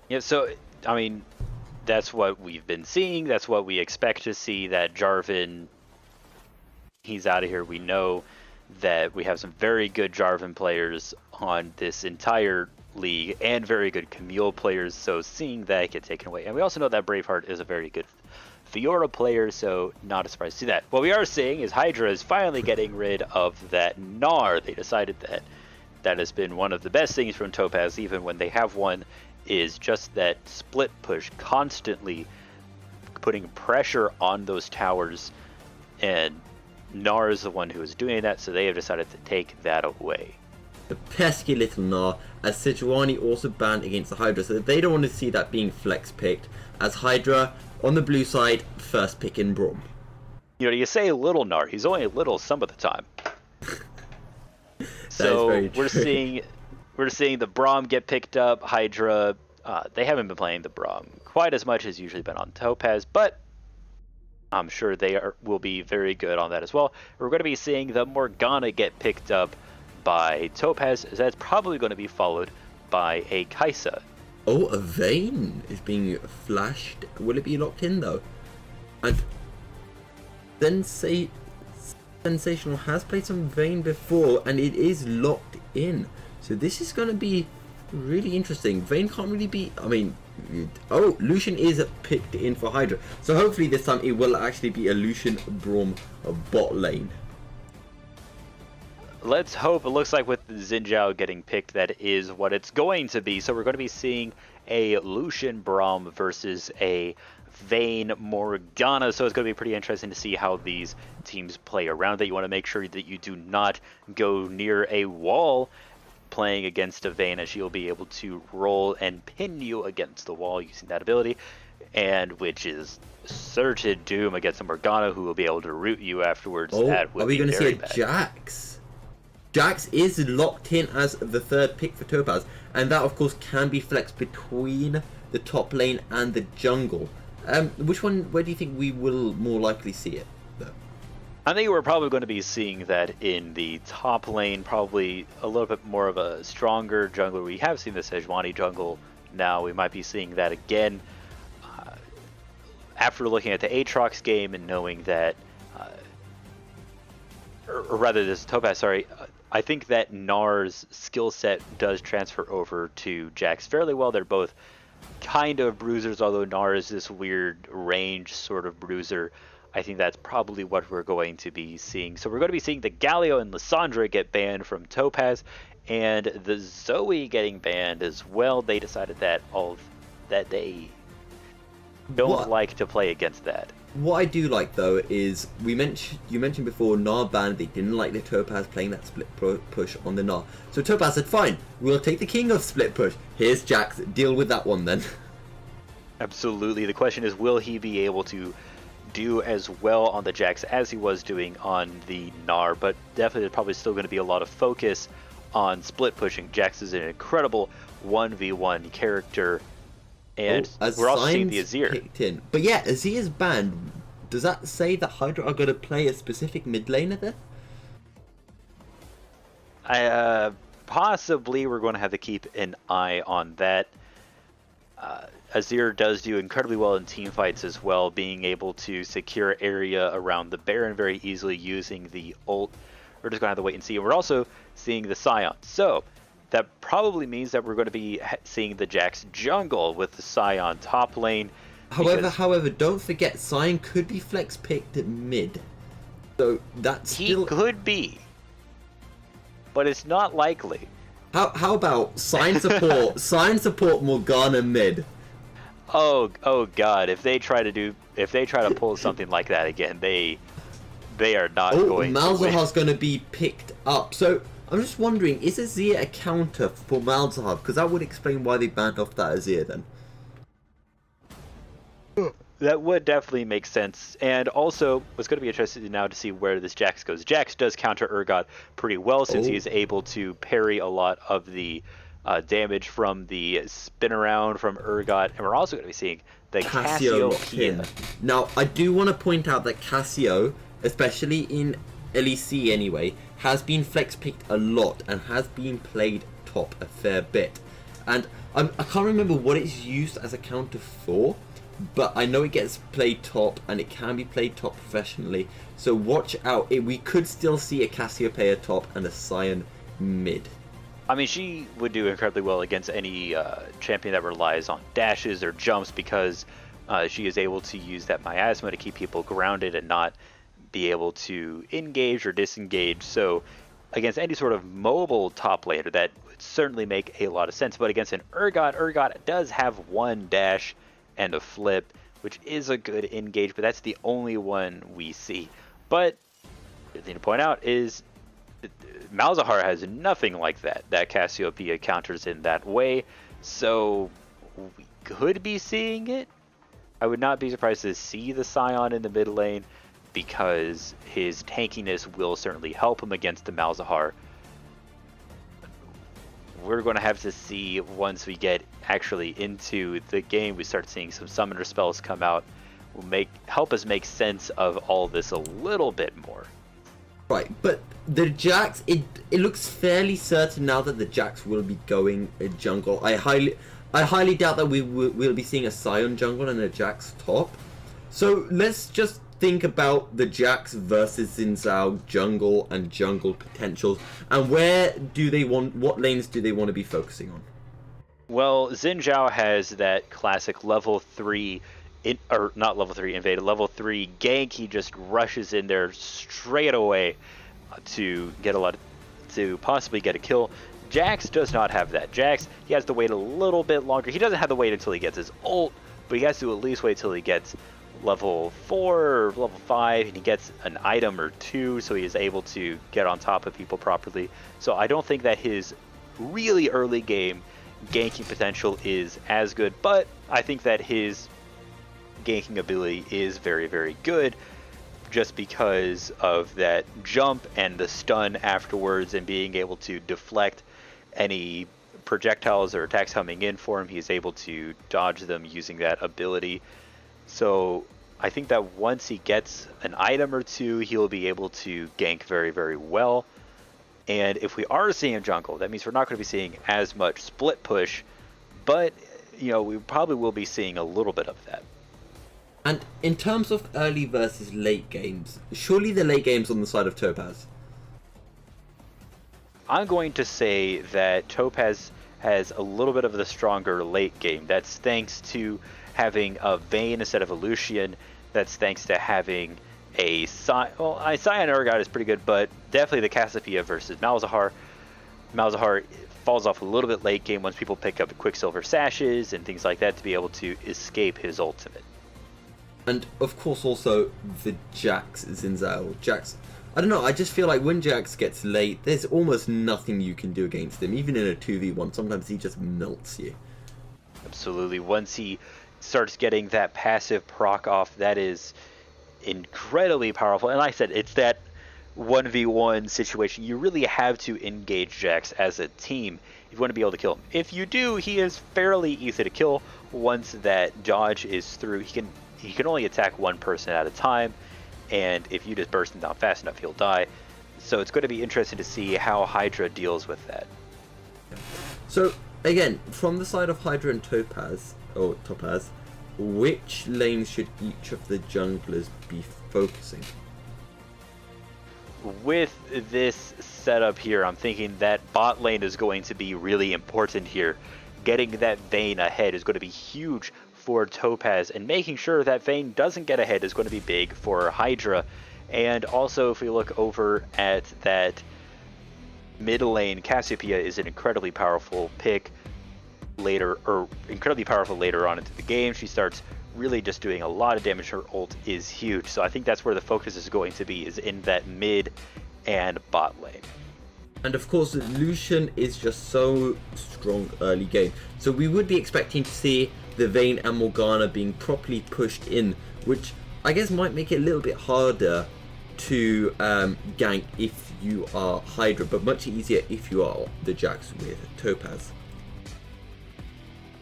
Yeah, so, I mean, that's what we've been seeing. That's what we expect to see, that Jarvan, he's out of here. We know that we have some very good Jarvan players on this entire league and very good Camille players, so seeing that get taken away. And we also know that Braveheart is a very good Fiora player, so not a surprise to see that. What we are seeing is Hydra is finally getting rid of that Gnar. They decided that that has been one of the best things from Topaz, even when they have one, is just that split push, constantly putting pressure on those towers, and Gnar is the one who is doing that, so they have decided to take that away. The pesky little Gnar, as Sejuani also banned against the Hydra, so they don't want to see that being flex picked, as Hydra on the blue side first pick in Braum. You know, you say little Gnar, he's only little some of the time. So we're seeing the Braum get picked up. Hydra, they haven't been playing the Braum quite as much as usually been on Topaz, but I'm sure they will be very good on that as well. We're going to be seeing the Morgana get picked up by Topaz. That's probably going to be followed by a Kai'Sa. Oh, a Vayne is being flashed. Will it be locked in though? And then say Sensational has played some Vayne before, and it is locked in. So this is going to be really interesting. Vayne can't really be, I mean, oh, Lucian is picked in for Hydra. So hopefully this time it will actually be a Lucian Braum bot lane. Let's hope. It looks like with Xin Zhao getting picked, that is what it's going to be. So we're going to be seeing a Lucian Braum versus a Vayne Morgana. So it's going to be pretty interesting to see how these teams play around that. You want to make sure that you do not go near a wall playing against a Vayne, as she'll be able to roll and pin you against the wall using that ability, and which is certain doom against a Morgana, who will be able to root you afterwards. Oh, that are we going to see a bad. Jax? Jax is locked in as the third pick for Topaz, and that of course can be flexed between the top lane and the jungle. Which one, where do you think we will more likely see it though? I think we're probably going to be seeing that in the top lane, probably a little bit more of a stronger jungler. We have seen the Sejuani jungle now. We might be seeing that again. After looking at the Aatrox game and knowing that, or rather this Topaz, sorry, I think that Gnar's skill set does transfer over to Jax fairly well. They're both kind of bruisers, although Gnar is this weird range sort of bruiser. I think that's probably what we're going to be seeing. So we're going to be seeing the Galio and Lissandra get banned from Topaz, and the Zoe getting banned as well. They decided that they don't like to play against that. what I do like though is you mentioned before Gnar banned. They didn't like the Topaz playing that split push on the Gnar. So Topaz said, "Fine, we'll take the king of split push. Here's Jax. Deal with that one then." Absolutely. The question is, will he be able to do as well on the Jax as he was doing on the Gnar? But definitely there's probably still going to be a lot of focus on split pushing. Jax is an incredible 1v1 character. And we're also seeing the Azir. Kicked in. But yeah, Azir's banned. Does that say that Hydra are going to play a specific mid laner there? Possibly we're going to have to keep an eye on that. Azir does do incredibly well in team fights as well, being able to secure area around the Baron very easily using the ult. We're just going to have to wait and see. And we're also seeing the Scion. So that probably means that we're going to be seeing the Jax jungle with the Scion top lane. However, don't forget Scion could be flex picked at mid. So that's still... He could be. But it's not likely. How about Scion support Morgana mid? Oh god, if they try to pull something like that again, they are not going to win. Malzahar's going to be picked up. So I'm just wondering, is Azir a counter for Malzahar? Because that would explain why they banned off that Azir then. That would definitely make sense. And also, what's going to be interesting now to see where this Jax goes. Jax does counter Urgot pretty well since he is able to parry a lot of the damage from the spin around from Urgot. And we're also going to be seeing the Cassiopeia. Now, I do want to point out that Cassio, especially in LEC anyway, has been flex picked a lot and has been played top a fair bit. And I can't remember what it's used as a counter for, but I know it gets played top and it can be played top professionally. So watch out. We could still see a Cassiopeia top and a Scion mid. I mean, she would do incredibly well against any champion that relies on dashes or jumps because she is able to use that miasma to keep people grounded and not be able to engage or disengage. So against any sort of mobile top laner, that would certainly make a lot of sense. But against an Urgot does have one dash and a flip, which is a good engage, but that's the only one we see. But the thing to point out is Malzahar has nothing like that. That Cassiopeia counters in that way, so we could be seeing it. I would not be surprised to see the Scion in the mid lane because his tankiness will certainly help him against the Malzahar. We're going to have to see once we get actually into the game. We start seeing some summoner spells come out. Will help us make sense of all this a little bit more. Right, but the Jax, it looks fairly certain now that the Jax will be going a jungle. I highly doubt that we'll be seeing a Scion jungle and a Jax top. So let's just think about the Jax versus Xin Zhao jungle and jungle potentials, and what lanes do they want to be focusing on? Well, Xin Zhao has that classic level 3 not level 3 invade, level 3 gank. He just rushes in there straight away to possibly get a kill. Jax does not have that. Jax, he has to wait a little bit longer. He doesn't have to wait until he gets his ult, but he has to at least wait till he gets level 4 or level 5 and he gets an item or two so he is able to get on top of people properly. So I don't think that his really early game ganking potential is as good, but I think that his ganking ability is very, very good just because of that jump and the stun afterwards and being able to deflect any projectiles or attacks coming in for him. He's able to dodge them using that ability. So I think that once he gets an item or two, he'll be able to gank very, very well. And if we are seeing a jungle, that means we're not going to be seeing as much split push, but we probably will be seeing a little bit of that. And in terms of early versus late games, surely the late game's on the side of Topaz. I'm going to say that Topaz has a little bit of the stronger late game. That's thanks to having a Vayne instead of a Lucian. That's thanks to having a Scion. Well, Scion Urgot is pretty good, but definitely the Cassiopeia versus Malzahar. Malzahar falls off a little bit late game once people pick up Quicksilver sashes and things like that to be able to escape his ultimate. And of course also the Jax Zinzao. Jax, I don't know, I just feel like when Jax gets late, there's almost nothing you can do against him. Even in a 2v1, sometimes he just melts you. Absolutely. Once he starts getting that passive proc off, that is incredibly powerful. And like I said, it's that 1v1 situation. You really have to engage Jax as a team if you want to be able to kill him. If you do, he is fairly easy to kill. Once that dodge is through, he can only attack one person at a time, and if you just burst him down fast enough, he'll die. So it's going to be interesting to see how Hydra deals with that. So again, from the side of Hydra and Topaz, which lanes should each of the junglers be focusing? With this setup here, I'm thinking that bot lane is going to be really important here. Getting that Vayne ahead is going to be huge for Topaz, and making sure that Vayne doesn't get ahead is going to be big for Hydra. And also, if we look over at that mid lane, Cassiopeia is an incredibly powerful pick later, or incredibly powerful later on into the game. She starts really just doing a lot of damage. Her ult is huge, so I think that's where the focus is going to be, is in that mid and bot lane. And of course, Lucian is just so strong early game, so we would be expecting to see the Vayne and Morgana being properly pushed in, which I guess might make it a little bit harder to gank if you are Hydra, but much easier if you are the Jax with Topaz.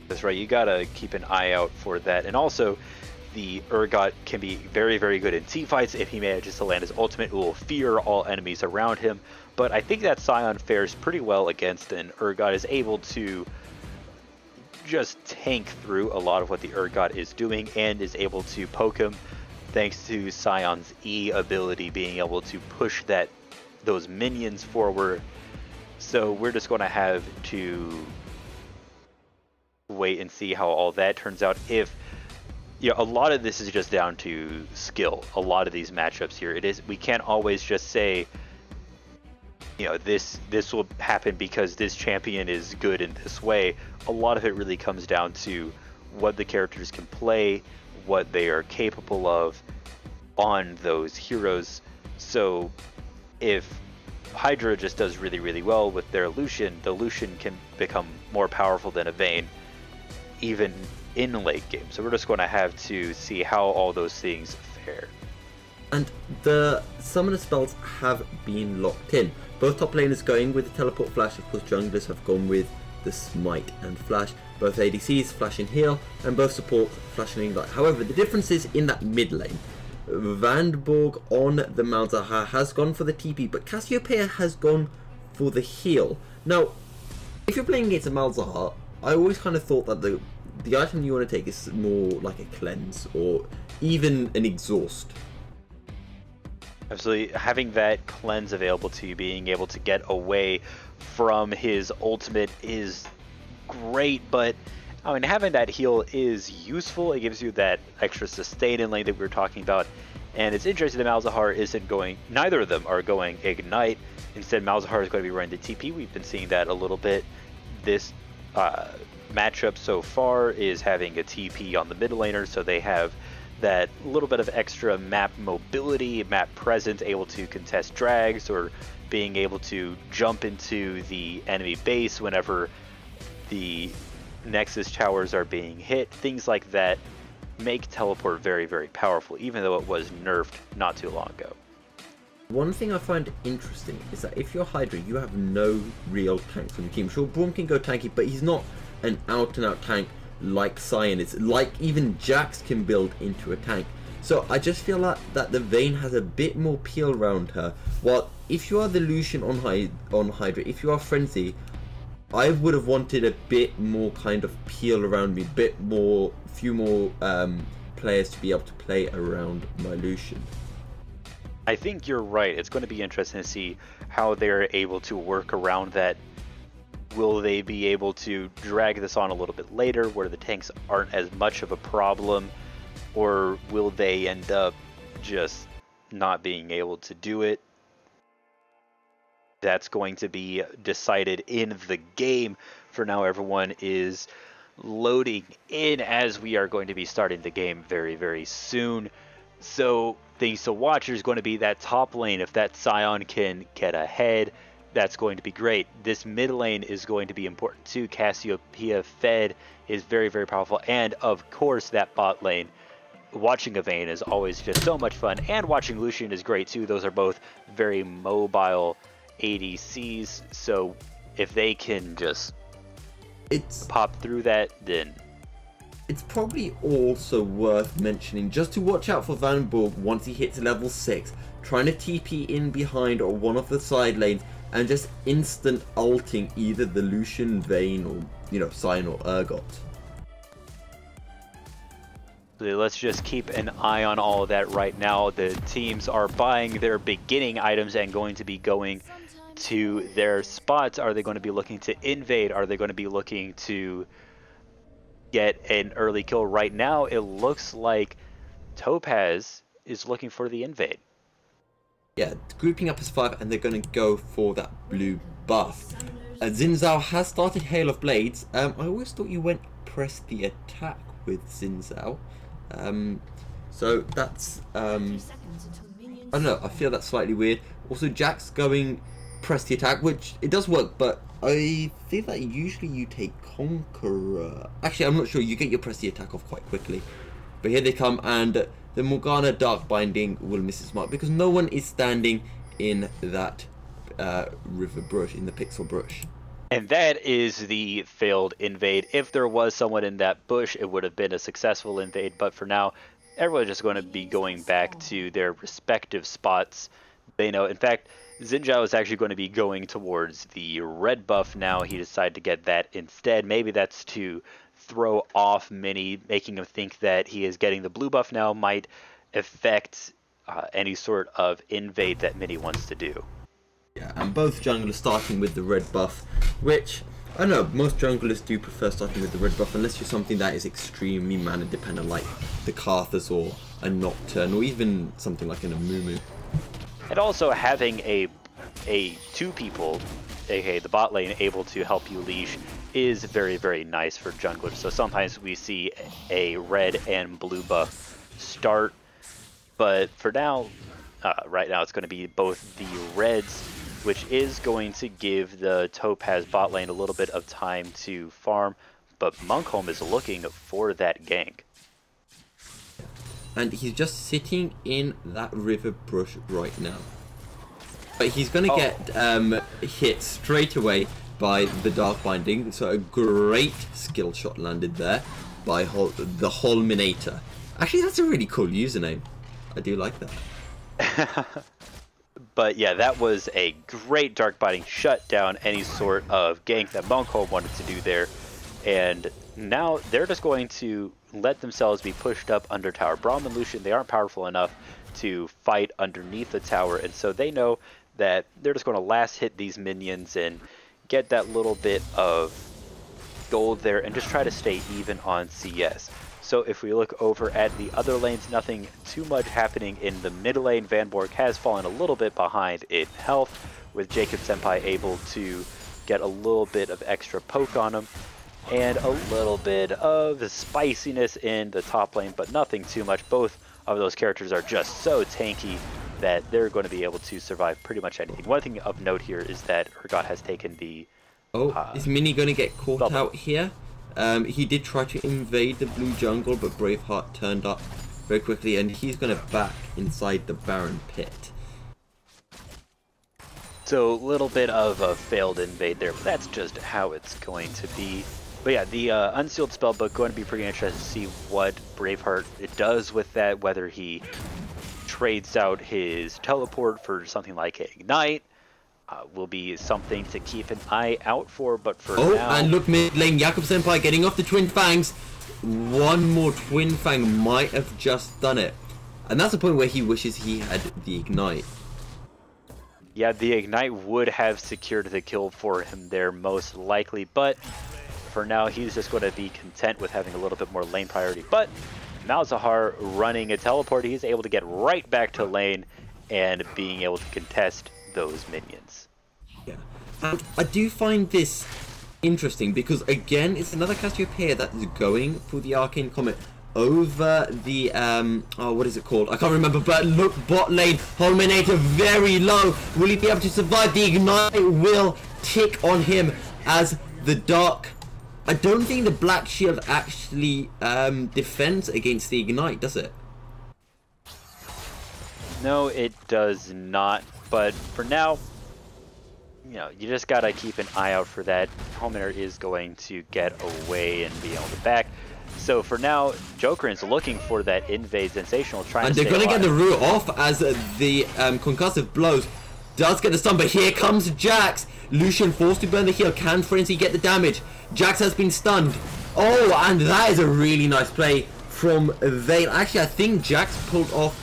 That's right, you gotta keep an eye out for that. And also, the Urgot can be very, very good in teamfights. If he manages to land his ultimate, it will fear all enemies around him. But I think that Sion fares pretty well against an Urgot, is able to just tank through a lot of what the Urgot is doing, and is able to poke him thanks to Sion's E ability, being able to push those minions forward. So we're just going to have to wait and see how all that turns out. If a lot of this is just down to skill. A lot of these matchups here, we can't always just say, this will happen because this champion is good in this way. A lot of it really comes down to what the characters can play, what they are capable of on those heroes. So if Hydra just does really, really well with their Lucian, the Lucian can become more powerful than a Vayne, even in late game. So we're just going to have to see how all those things fare. And the summoner spells have been locked in. Both top laners going with the teleport flash, of course junglers have gone with the smite and flash. Both ADCs flash and heal, and both support flash and ignite. However, the difference is in that mid lane. Vandenborg on the Malzahar has gone for the TP, but Cassiopeia has gone for the heal. Now, if you're playing against a Malzahar, I always kind of thought that the item you want to take is more like a cleanse or even an exhaust. Absolutely, having that cleanse available to you, being able to get away from his ultimate is great, but I mean, having that heal is useful. It gives you that extra sustain in lane that we were talking about, and it's interesting that Malzahar isn't going, neither of them are going Ignite. Instead, Malzahar is going to be running the TP. We've been seeing that a little bit. This matchup so far is having a TP on the mid laner, so they have that little bit of extra map mobility, map presence, able to contest drags, or being able to jump into the enemy base whenever the Nexus towers are being hit. Things like that make teleport very, very powerful, even though it was nerfed not too long ago. One thing I find interesting is that if you're Hydra, you have no real tanks on your team. Sure, Braum can go tanky, but he's not an out-and-out tank like Sion is, like even Jax can build into a tank. So I just feel like that the Vayne has a bit more peel around her. While if you are the Lucian on Hydra, if you are Frenzy, I would have wanted a bit more kind of peel around me, few more players to be able to play around my Lucian. I think you're right. It's going to be interesting to see how they're able to work around that. Will they be able to drag this on a little bit later where the tanks aren't as much of a problem? Or will they end up just not being able to do it? That's going to be decided in the game. For now, everyone is loading in as we are going to be starting the game very, very soon. So things to watch is going to be that top lane. If that Scion can get ahead, that's going to be great. This mid lane is going to be important too. Cassiopeia fed is very, very powerful. And of course that bot lane. Watching a Vayne is always just so much fun. And watching Lucian is great too. Those are both very mobile ADCs. So if they can just pop through that, then... It's probably also worth mentioning just to watch out for Van Borg once he hits level 6, trying to TP in behind or one of the side lanes and just instant ulting either the Lucian, Vayne, or, you know, Sion or Urgot. Let's just keep an eye on all of that right now. The teams are buying their beginning items and going to be going to their spots. Are they going to be looking to invade? Are they going to be looking to get an early kill? Right now, it looks like Topaz is looking for the invade. Yeah, grouping up as 5, and they're going to go for that blue buff. Xin Zhao has started Hail of Blades. I always thought you went press the attack with Xin Zhao. So that's, I don't know, I feel that's slightly weird. Also, Jack's going press the attack, which it does work, but I think that usually you take Conqueror. Actually, I'm not sure, you get your press the attack off quite quickly. But here they come, and the Morgana Dark Binding will miss its mark because no one is standing in that river brush, in the pixel brush. And that is the failed invade. If there was someone in that bush, it would have been a successful invade. But for now, everyone's just going to be going back to their respective spots. They know. In fact, Xin Zhao is actually going to be going towards the red buff now. He decided to get that instead. Maybe that's to throw off Mini, making him think that he is getting the blue buff now might affect any sort of invade that Mini wants to do. Yeah, and both junglers starting with the red buff, which, I don't know, most junglers do prefer starting with the red buff unless you're something that is extremely mana dependent like the Karthus or a Nocturne or even something like an Amumu. And also having a two people, aka the bot lane, able to help you leash is very, very nice for junglers. So sometimes we see a red and blue buff start, but for now, right now it's going to be both the reds, which is going to give the Topaz bot lane a little bit of time to farm, but Monkholm is looking for that gank. And he's just sitting in that river brush right now. But he's going to get hit straight away by the Dark Binding, so a great skill shot landed there by the Holminator. Actually, that's a really cool username. I do like that. But yeah, that was a great Dark Binding, shut down any sort of gank that Monkholm wanted to do there. And now they're just going to let themselves be pushed up under tower. Braum and Lucian, they aren't powerful enough to fight underneath the tower, and so they know that they're just going to last hit these minions and get that little bit of gold there and just try to stay even on CS. So if we look over at the other lanes, nothing too much happening in the mid lane. Van Borg has fallen a little bit behind in health, with Jacob Senpai able to get a little bit of extra poke on him, and a little bit of spiciness in the top lane, but nothing too much. Both of those characters are just so tanky that they're going to be able to survive pretty much anything. One thing of note here is that Urgot has taken the... is Mini going to get caught bubble out here? He did try to invade the blue jungle, but Braveheart turned up very quickly, and he's going to back inside the Baron pit. So a little bit of a failed invade there, but that's just how it's going to be. But yeah, the Unsealed Spellbook, going to be pretty interesting to see what Braveheart does with that, whether he trades out his teleport for something like Ignite. Will be something to keep an eye out for, but for now... and look, mid lane, Jakob Senpai getting off the Twin Fangs. One more Twin Fang might have just done it. And that's the point where he wishes he had the Ignite. Yeah, the Ignite would have secured the kill for him there, most likely, but for now, he's just going to be content with having a little bit more lane priority. But Malzahar running a teleport, he's able to get right back to lane and being able to contest those minions. Yeah, and I do find this interesting because again, it's another Cassiopeia that is going for the Arcane Comet over the oh, what is it called? I can't remember. But look, bot lane, Holminator very low. Will he be able to survive? The Ignite will tick on him as the Dark. I don't think the Black Shield actually defends against the Ignite, does it? No, it does not. But for now, you know, you just gotta keep an eye out for that. Holminator is going to get away and be able to back. So for now, Jokerin's looking for that invade sensational, trying and to they're going to alive. get the root off as the concussive blows does get the stun, but here comes Jax. Lucian forced to burn the heal. Can Frenzy get the damage? Jax has been stunned. Oh, and that is a really nice play from Vayne. Actually, I think Jax pulled off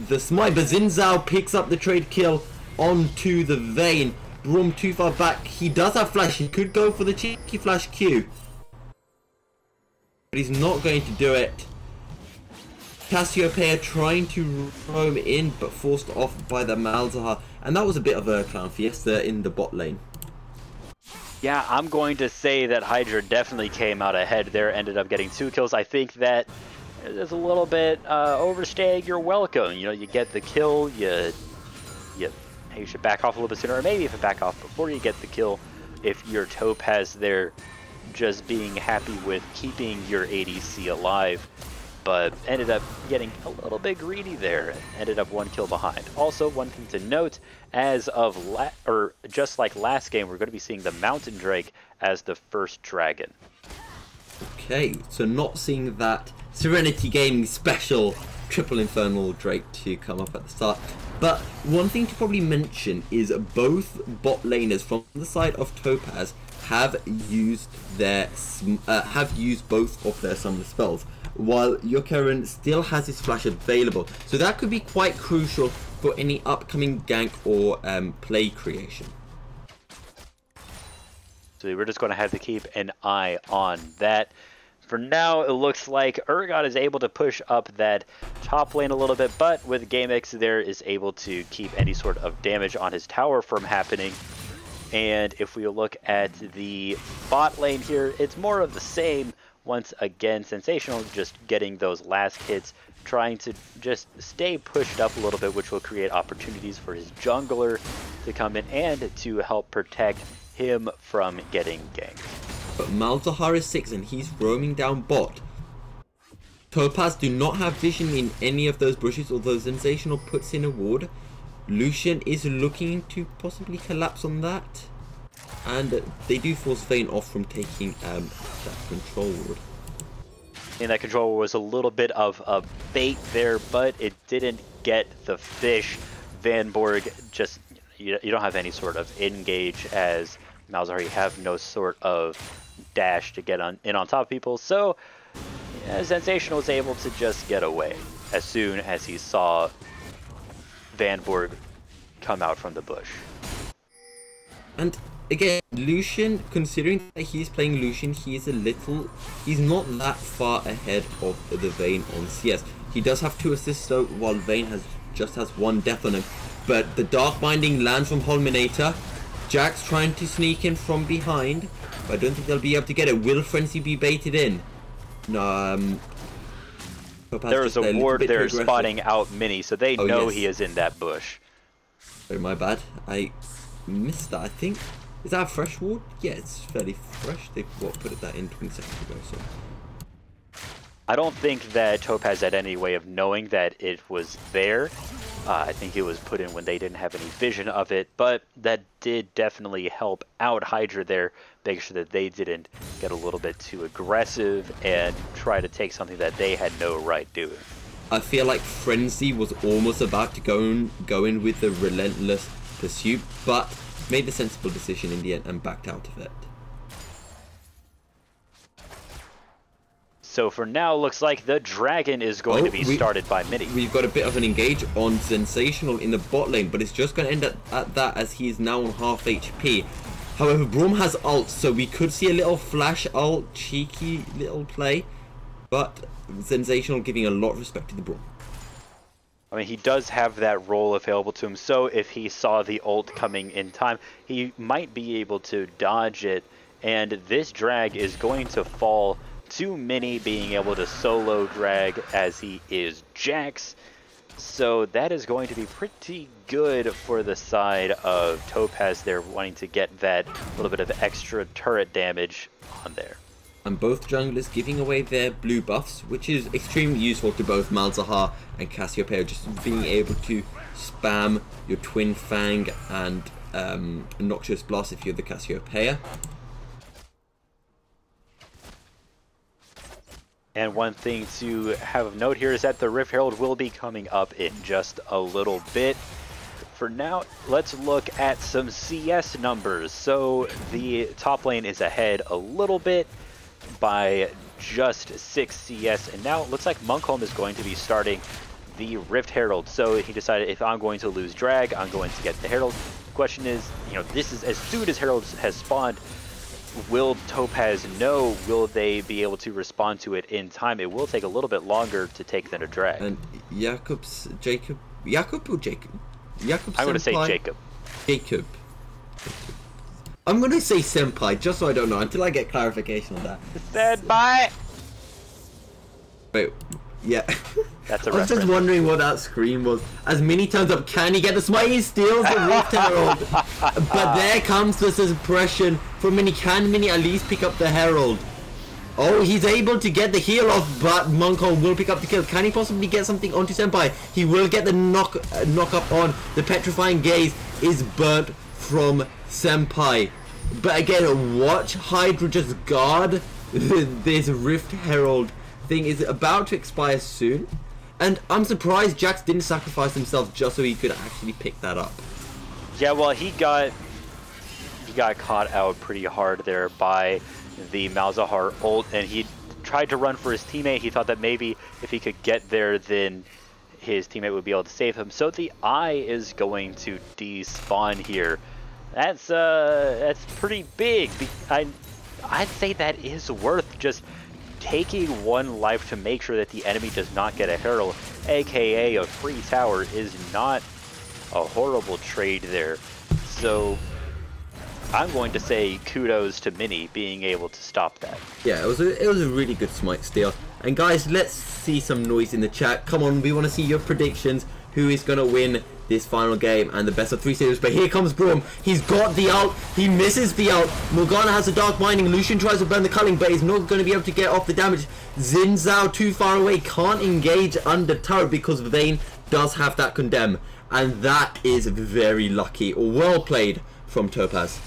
the smite, but Xin Zhao picks up the trade kill onto the Vayne. Brum too far back. He does have flash. He could go for the cheeky flash Q, but he's not going to do it. Cassiopeia trying to roam in, but forced off by the Malzahar. And that was a bit of a clown fiesta in the bot lane. Yeah, I'm going to say that Hydra definitely came out ahead there, ended up getting 2 kills. I think that is a little bit overstaying your welcome. You know, you get the kill, you should back off a little bit sooner, or maybe if you back off before you get the kill, if your Topaz there just being happy with keeping your ADC alive, but ended up getting a little bit greedy there, ended up 1 kill behind. Also, one thing to note, as of just like last game, we're going to be seeing the Mountain Drake as the first dragon. Okay, so not seeing that Serenity Gaming special Triple Infernal Drake to come up at the start. But one thing to probably mention is both bot laners from the side of Topaz have used both of their summoner spells, while Jokerin still has his flash available. So that could be quite crucial for any upcoming gank or play creation. So we're just going to have to keep an eye on that. For now, it looks like Urgot is able to push up that top lane a little bit, but with GameX there is able to keep any sort of damage on his tower from happening. And if we look at the bot lane here, it's more of the same. Once again, Sensational just getting those last hits, trying to just stay pushed up a little bit, which will create opportunities for his jungler to come in and to help protect him from getting ganked. But Malzahar is 6 and he's roaming down bot. Topaz do not have vision in any of those bushes, although Sensational puts in a ward. Lucian is looking to possibly collapse on that. And they do force Vayne off from taking that control ward. And that control was a little bit of a bait there, but it didn't get the fish. Vanborg just, you don't have any sort of engage as Malzahar. You have no sort of dash to get in on top of people. So yeah, Sensational was able to just get away as soon as he saw Vanborg come out from the bush. And again, Lucian, considering that he's playing Lucian, he's not that far ahead of the Vayne on CS. He does have 2 assists though, while Vayne just has 1 death on him. But the Dark Binding lands from Holminator. Jax trying to sneak in from behind, but I don't think they'll be able to get it. Will Frenzy be baited in? No, there was a ward there spotting out Mini, so they know he is in that bush. Oh, my bad. I missed that, I think. Is that a fresh ward? Yeah, it's fairly fresh. They put that in 20 seconds ago, so. I don't think that Topaz had any way of knowing that it was there. I think it was put in when they didn't have any vision of it, but that did definitely help out Hydra there, making sure that they didn't get a little bit too aggressive and try to take something that they had no right doing. I feel like Frenzy was almost about to go in with the relentless pursuit, but made the sensible decision in the end and backed out of it. So for now, looks like the dragon is going to be started by Mini. We've got a bit of an engage on Sensational in the bot lane, but it's just going to end at that as he is now on half HP. However, Brum has ult, so we could see a little flash ult, cheeky little play, but Sensational giving a lot of respect to the Brum. I mean, he does have that role available to him, so if he saw the ult coming in time, he might be able to dodge it and this drag is going to fall to Mini being able to solo drag as he is Jax. So that is going to be pretty good for the side of Topaz there, wanting to get that little bit of extra turret damage on there. And both junglers giving away their blue buffs, which is extremely useful to both Malzahar and Cassiopeia, just being able to spam your Twin Fang and Noxious Blast if you're the Cassiopeia. And one thing to have of note here is that the Rift Herald will be coming up in just a little bit. For now, let's look at some CS numbers. So the top lane is ahead a little bit by just 6 CS, and now it looks like Munkholm is going to be starting the Rift Herald. So he decided, if I'm going to lose drag, I'm going to get the Herald. The question is, you know, this is as soon as Herald has spawned, will Topaz know? Will they be able to respond to it in time? It will take a little bit longer to take than a drag. And Jakob or Jacob? I'm going to say Jacob. Jacob. I'm going to say Senpai, just so I don't know, until I get clarification on that. Senpai! Wait, yeah. That's a I was just reference. wondering what that scream was. As Mini turns up, can he get the smite? He steals the Rift Herald. But there comes the suppression from Mini. Can Mini at least pick up the Herald? Oh, he's able to get the heal off, but Munkholm will pick up the kill. Can he possibly get something onto Senpai? He will get the knock up on. The Petrifying Gaze is burnt from Senpai. But again, watch Hydra just guard this Rift Herald thing. Is about to expire soon. And I'm surprised Jax didn't sacrifice himself just so he could actually pick that up. Yeah, well, he got caught out pretty hard there by the Malzahar ult, and he tried to run for his teammate. He thought that maybe if he could get there, then his teammate would be able to save him. So the Eye is going to despawn here. That's pretty big. I'd say that is worth just taking one life to make sure that the enemy does not get a Herald, aka a free tower, is not a horrible trade there. So I'm going to say kudos to Mini being able to stop that. Yeah, it was a really good smite steal. And guys, let's see some noise in the chat. Come on, we want to see your predictions. Who is going to win this final game and the best of 3 series? But here comes Braum. He's got the ult. He misses the ult. Morgana has the Dark Mining. Lucian tries to burn the culling, but he's not going to be able to get off the damage. Xin Zhao too far away. Can't engage under turret because Vayne does have that condemn. And that is very lucky. Well played from Topaz.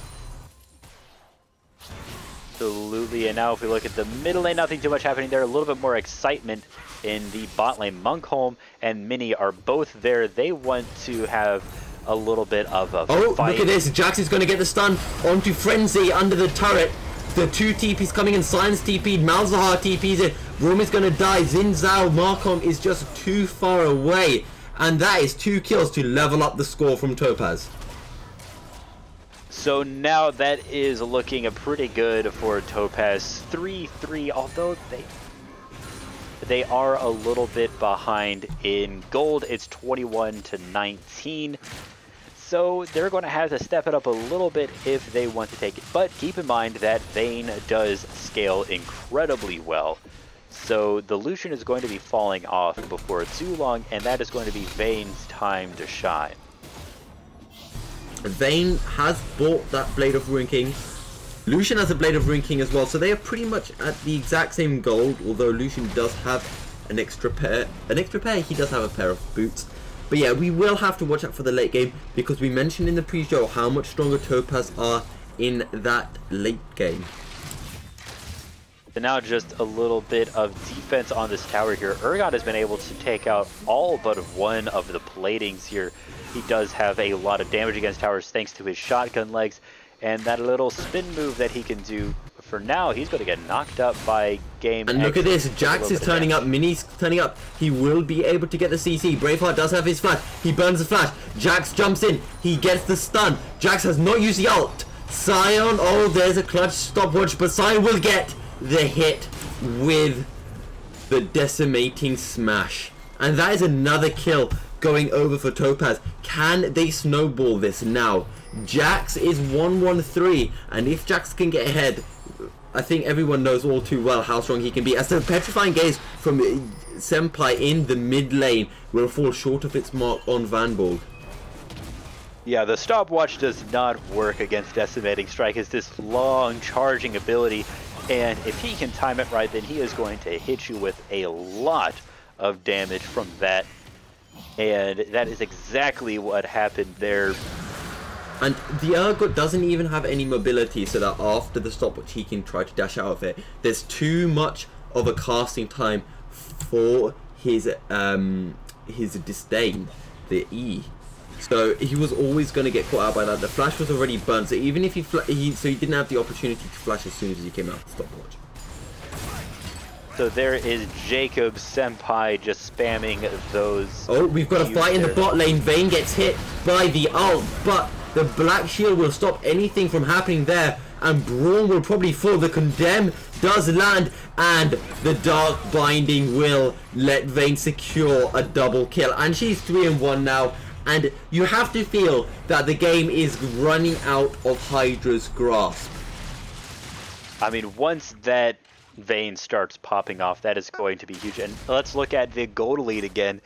Absolutely, and now if we look at the middle lane, nothing too much happening there. A little bit more excitement in the bot lane. Munkholm and Mini are both there. They want to have a little bit of a fight. Look at this. Jax is going to get the stun onto Frenzy under the turret. The 2 TPs coming in. Science TP'd. Malzahar TP's in. Room is going to die. Xin Zhao Markham is just too far away. And that is 2 kills to level up the score from Topaz. So now that is looking pretty good for Topaz. 3-3, although they are a little bit behind in gold. It's 21-19. So they're going to have to step it up a little bit if they want to take it. But keep in mind that Vayne does scale incredibly well. So the Lucian is going to be falling off before too long, and that is going to be Vayne's time to shine. Vayne has bought that Blade of Ruin King. Lucian has a Blade of Ruin King as well, so they are pretty much at the exact same gold, although Lucian does have an extra pair. He does have a pair of boots. But yeah, we will have to watch out for the late game, because we mentioned in the pre-show how much stronger Topaz are in that late game. So now just a little bit of defense on this tower here. Urgot has been able to take out all but one of the platings here. He does have a lot of damage against towers thanks to his shotgun legs and that little spin move that he can do. For now, he's going to get knocked up by Game And X. look at this, Jax is turning up, Mini's turning up. He will be able to get the CC. Braveheart does have his flash. He burns the flash. Jax jumps in. He gets the stun. Jax has not used the ult. Sion, oh, there's a clutch stopwatch, but Sion will get the hit with the decimating smash. And that is another kill going over for Topaz. Can they snowball this now? Jax is 1-1-3, and if Jax can get ahead, I think everyone knows all too well how strong he can be. As the petrifying gaze from Senpai in the mid lane will fall short of its mark on Vanborg. Yeah, the stopwatch does not work against Decimating Strike. It's this long charging ability, and if he can time it right, then he is going to hit you with a lot of damage from that. And that is exactly what happened there. And the Urgot doesn't even have any mobility, so that after the stopwatch he can try to dash out of it. There's too much of a casting time for his disdain, the E. So he was always going to get caught out by that. The flash was already burnt, so even if he didn't have the opportunity to flash as soon as he came out of the stopwatch. So there is Jacob Senpai just spamming those. Oh, we've got a fight in the bot lane. Vayne gets hit by the ult, but the Black Shield will stop anything from happening there, and Braum will probably fall. The Condemn does land, and the Dark Binding will let Vayne secure a double kill. And she's 3-1 now, and you have to feel that the game is running out of Hydra's grasp. I mean, once that Vayne starts popping off, that is going to be huge. And let's look at the gold lead again.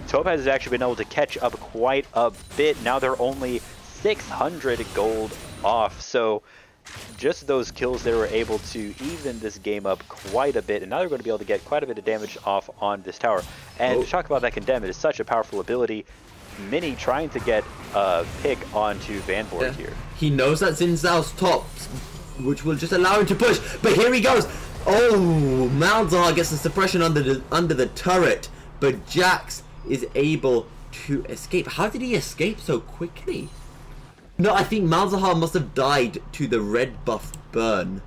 Topaz has actually been able to catch up quite a bit. Now they're only 600 gold off, so just those kills they were able to even this game up quite a bit, and now they're going to be able to get quite a bit of damage off on this tower. And to talk about that Condemn, it is such a powerful ability. Mini trying to get a pick onto Vanborg here. He knows that Xin Zhao's top, which will just allow him to push, but here he goes. Oh, Malzahar gets the suppression under the turret, but Jax is able to escape. How did he escape so quickly? No, I think Malzahar must have died to the red buff burn,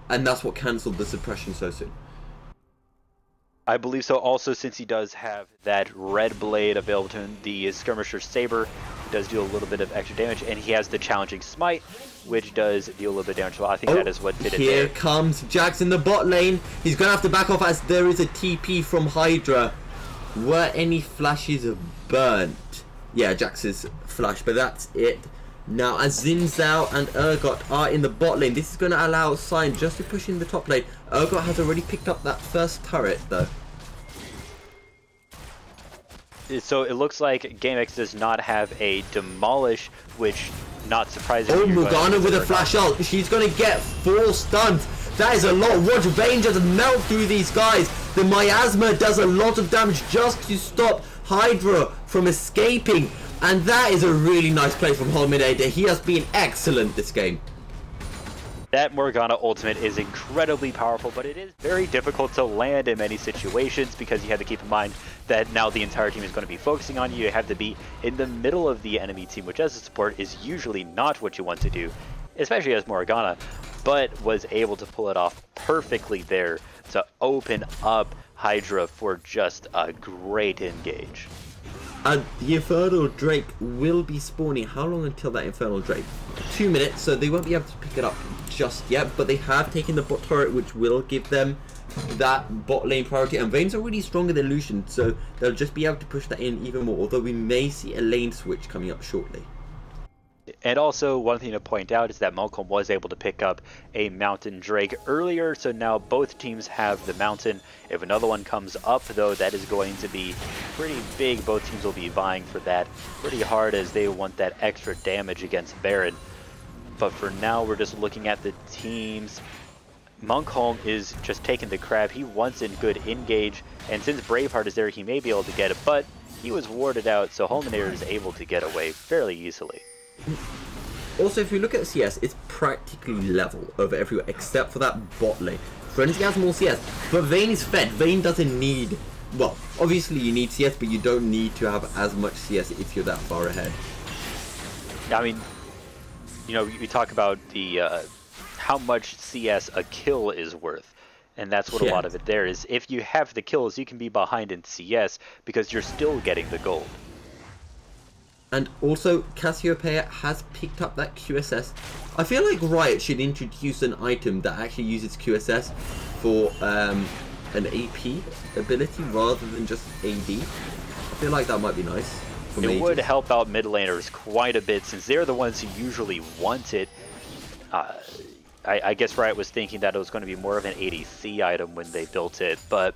and that's what cancelled the suppression so soon. I believe so. Also, since he does have that red blade available to him, the Skirmisher Saber does do a little bit of extra damage, and he has the Challenging Smite, which does deal a little bit of damage. Well, I think that is what did it there. Here comes Jax in the bot lane. He's going to have to back off as there is a TP from Hydra. Were any flashes burnt? Yeah, Jax's flash, but that's it. Now, as Xin Zhao and Urgot are in the bot lane, this is going to allow Sign just to push in the top lane. Urgot has already picked up that first turret, though. So it looks like GameX does not have a Demolish, which, not surprisingly... Oh, Morgana with a flash ult. She's going to get 4 stuns. That is a lot. Watch Vayne just melt through these guys. The Miasma does a lot of damage just to stop Hydra from escaping. And that is a really nice play from Holminator. He has been excellent this game. That Morgana ultimate is incredibly powerful, but it is very difficult to land in many situations because you have to keep in mind that now the entire team is going to be focusing on you. You have to be in the middle of the enemy team, which as a support is usually not what you want to do, especially as Morgana, but was able to pull it off perfectly there to open up Hydra for just a great engage. And the Infernal Drake will be spawning. How long until that Infernal Drake? 2 minutes, so they won't be able to pick it up just yet, but they have taken the bot turret, which will give them that bot lane priority. And Vayne's already stronger than Lucian, so they'll just be able to push that in even more, although we may see a lane switch coming up shortly. And also, one thing to point out is that Malcolm was able to pick up a Mountain Drake earlier, so now both teams have the Mountain. If another one comes up, though, that is going to be pretty big. Both teams will be vying for that pretty hard as they want that extra damage against Baron. But for now, we're just looking at the teams. Monkholm is just taking the crab. He wants a good engage, and since Braveheart is there, he may be able to get it, but he was warded out, so Holminator is able to get away fairly easily. Also, if you look at CS, it's practically level over everywhere except for that bot lane. Frenzy has more CS, but Vayne is fed. Vayne doesn't need... Well, obviously you need CS, but you don't need to have as much CS if you're that far ahead. I mean, you know, we talk about the how much CS a kill is worth. And that's what a lot of it there is. If you have the kills, you can be behind in CS because you're still getting the gold. And also, Cassiopeia has picked up that QSS. I feel like Riot should introduce an item that actually uses QSS for an AP ability rather than just AD. I feel like that might be nice for It mages. would help out mid laners quite a bit since they're the ones who usually want it. I guess Riot was thinking that it was going to be more of an ADC item when they built it, but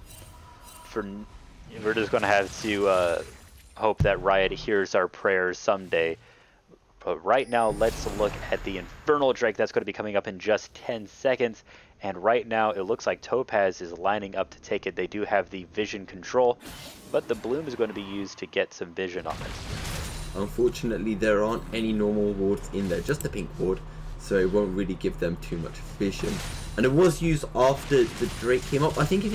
we're just going to have to hope that Riot hears our prayers someday. But right now, let's look at the Infernal Drake. That's going to be coming up in just 10 seconds. And right now, it looks like Topaz is lining up to take it. They do have the vision control, but the Bloom is going to be used to get some vision on it. Unfortunately, there aren't any normal wards in there, just the pink ward, so it won't really give them too much vision. And it was used after the Drake came up. I think if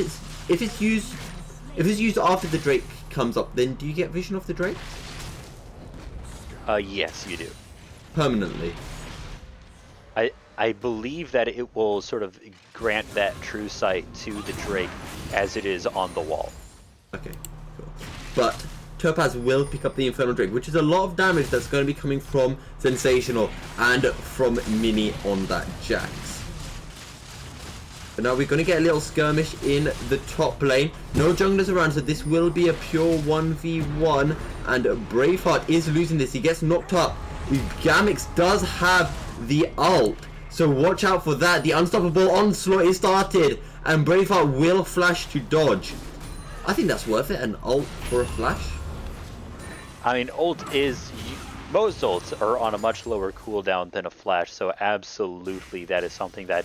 it's used after the Drake comes up, then do you get vision off the Drake? Yes, you do. Permanently. I believe that it will sort of grant that true sight to the Drake as it is on the wall. Okay, cool. But Topaz will pick up the Infernal Drake, which is a lot of damage that's going to be coming from Sensational and from Mini on that Jax. But now we're going to get a little skirmish in the top lane. No junglers around, so this will be a pure 1v1. And Braveheart is losing this. He gets knocked up. Gamix does have the ult, so watch out for that. The unstoppable onslaught is started, and Braveheart will flash to dodge. I think that's worth it, an ult for a flash. I mean, ult is... most ults are on a much lower cooldown than a flash, so absolutely that is something that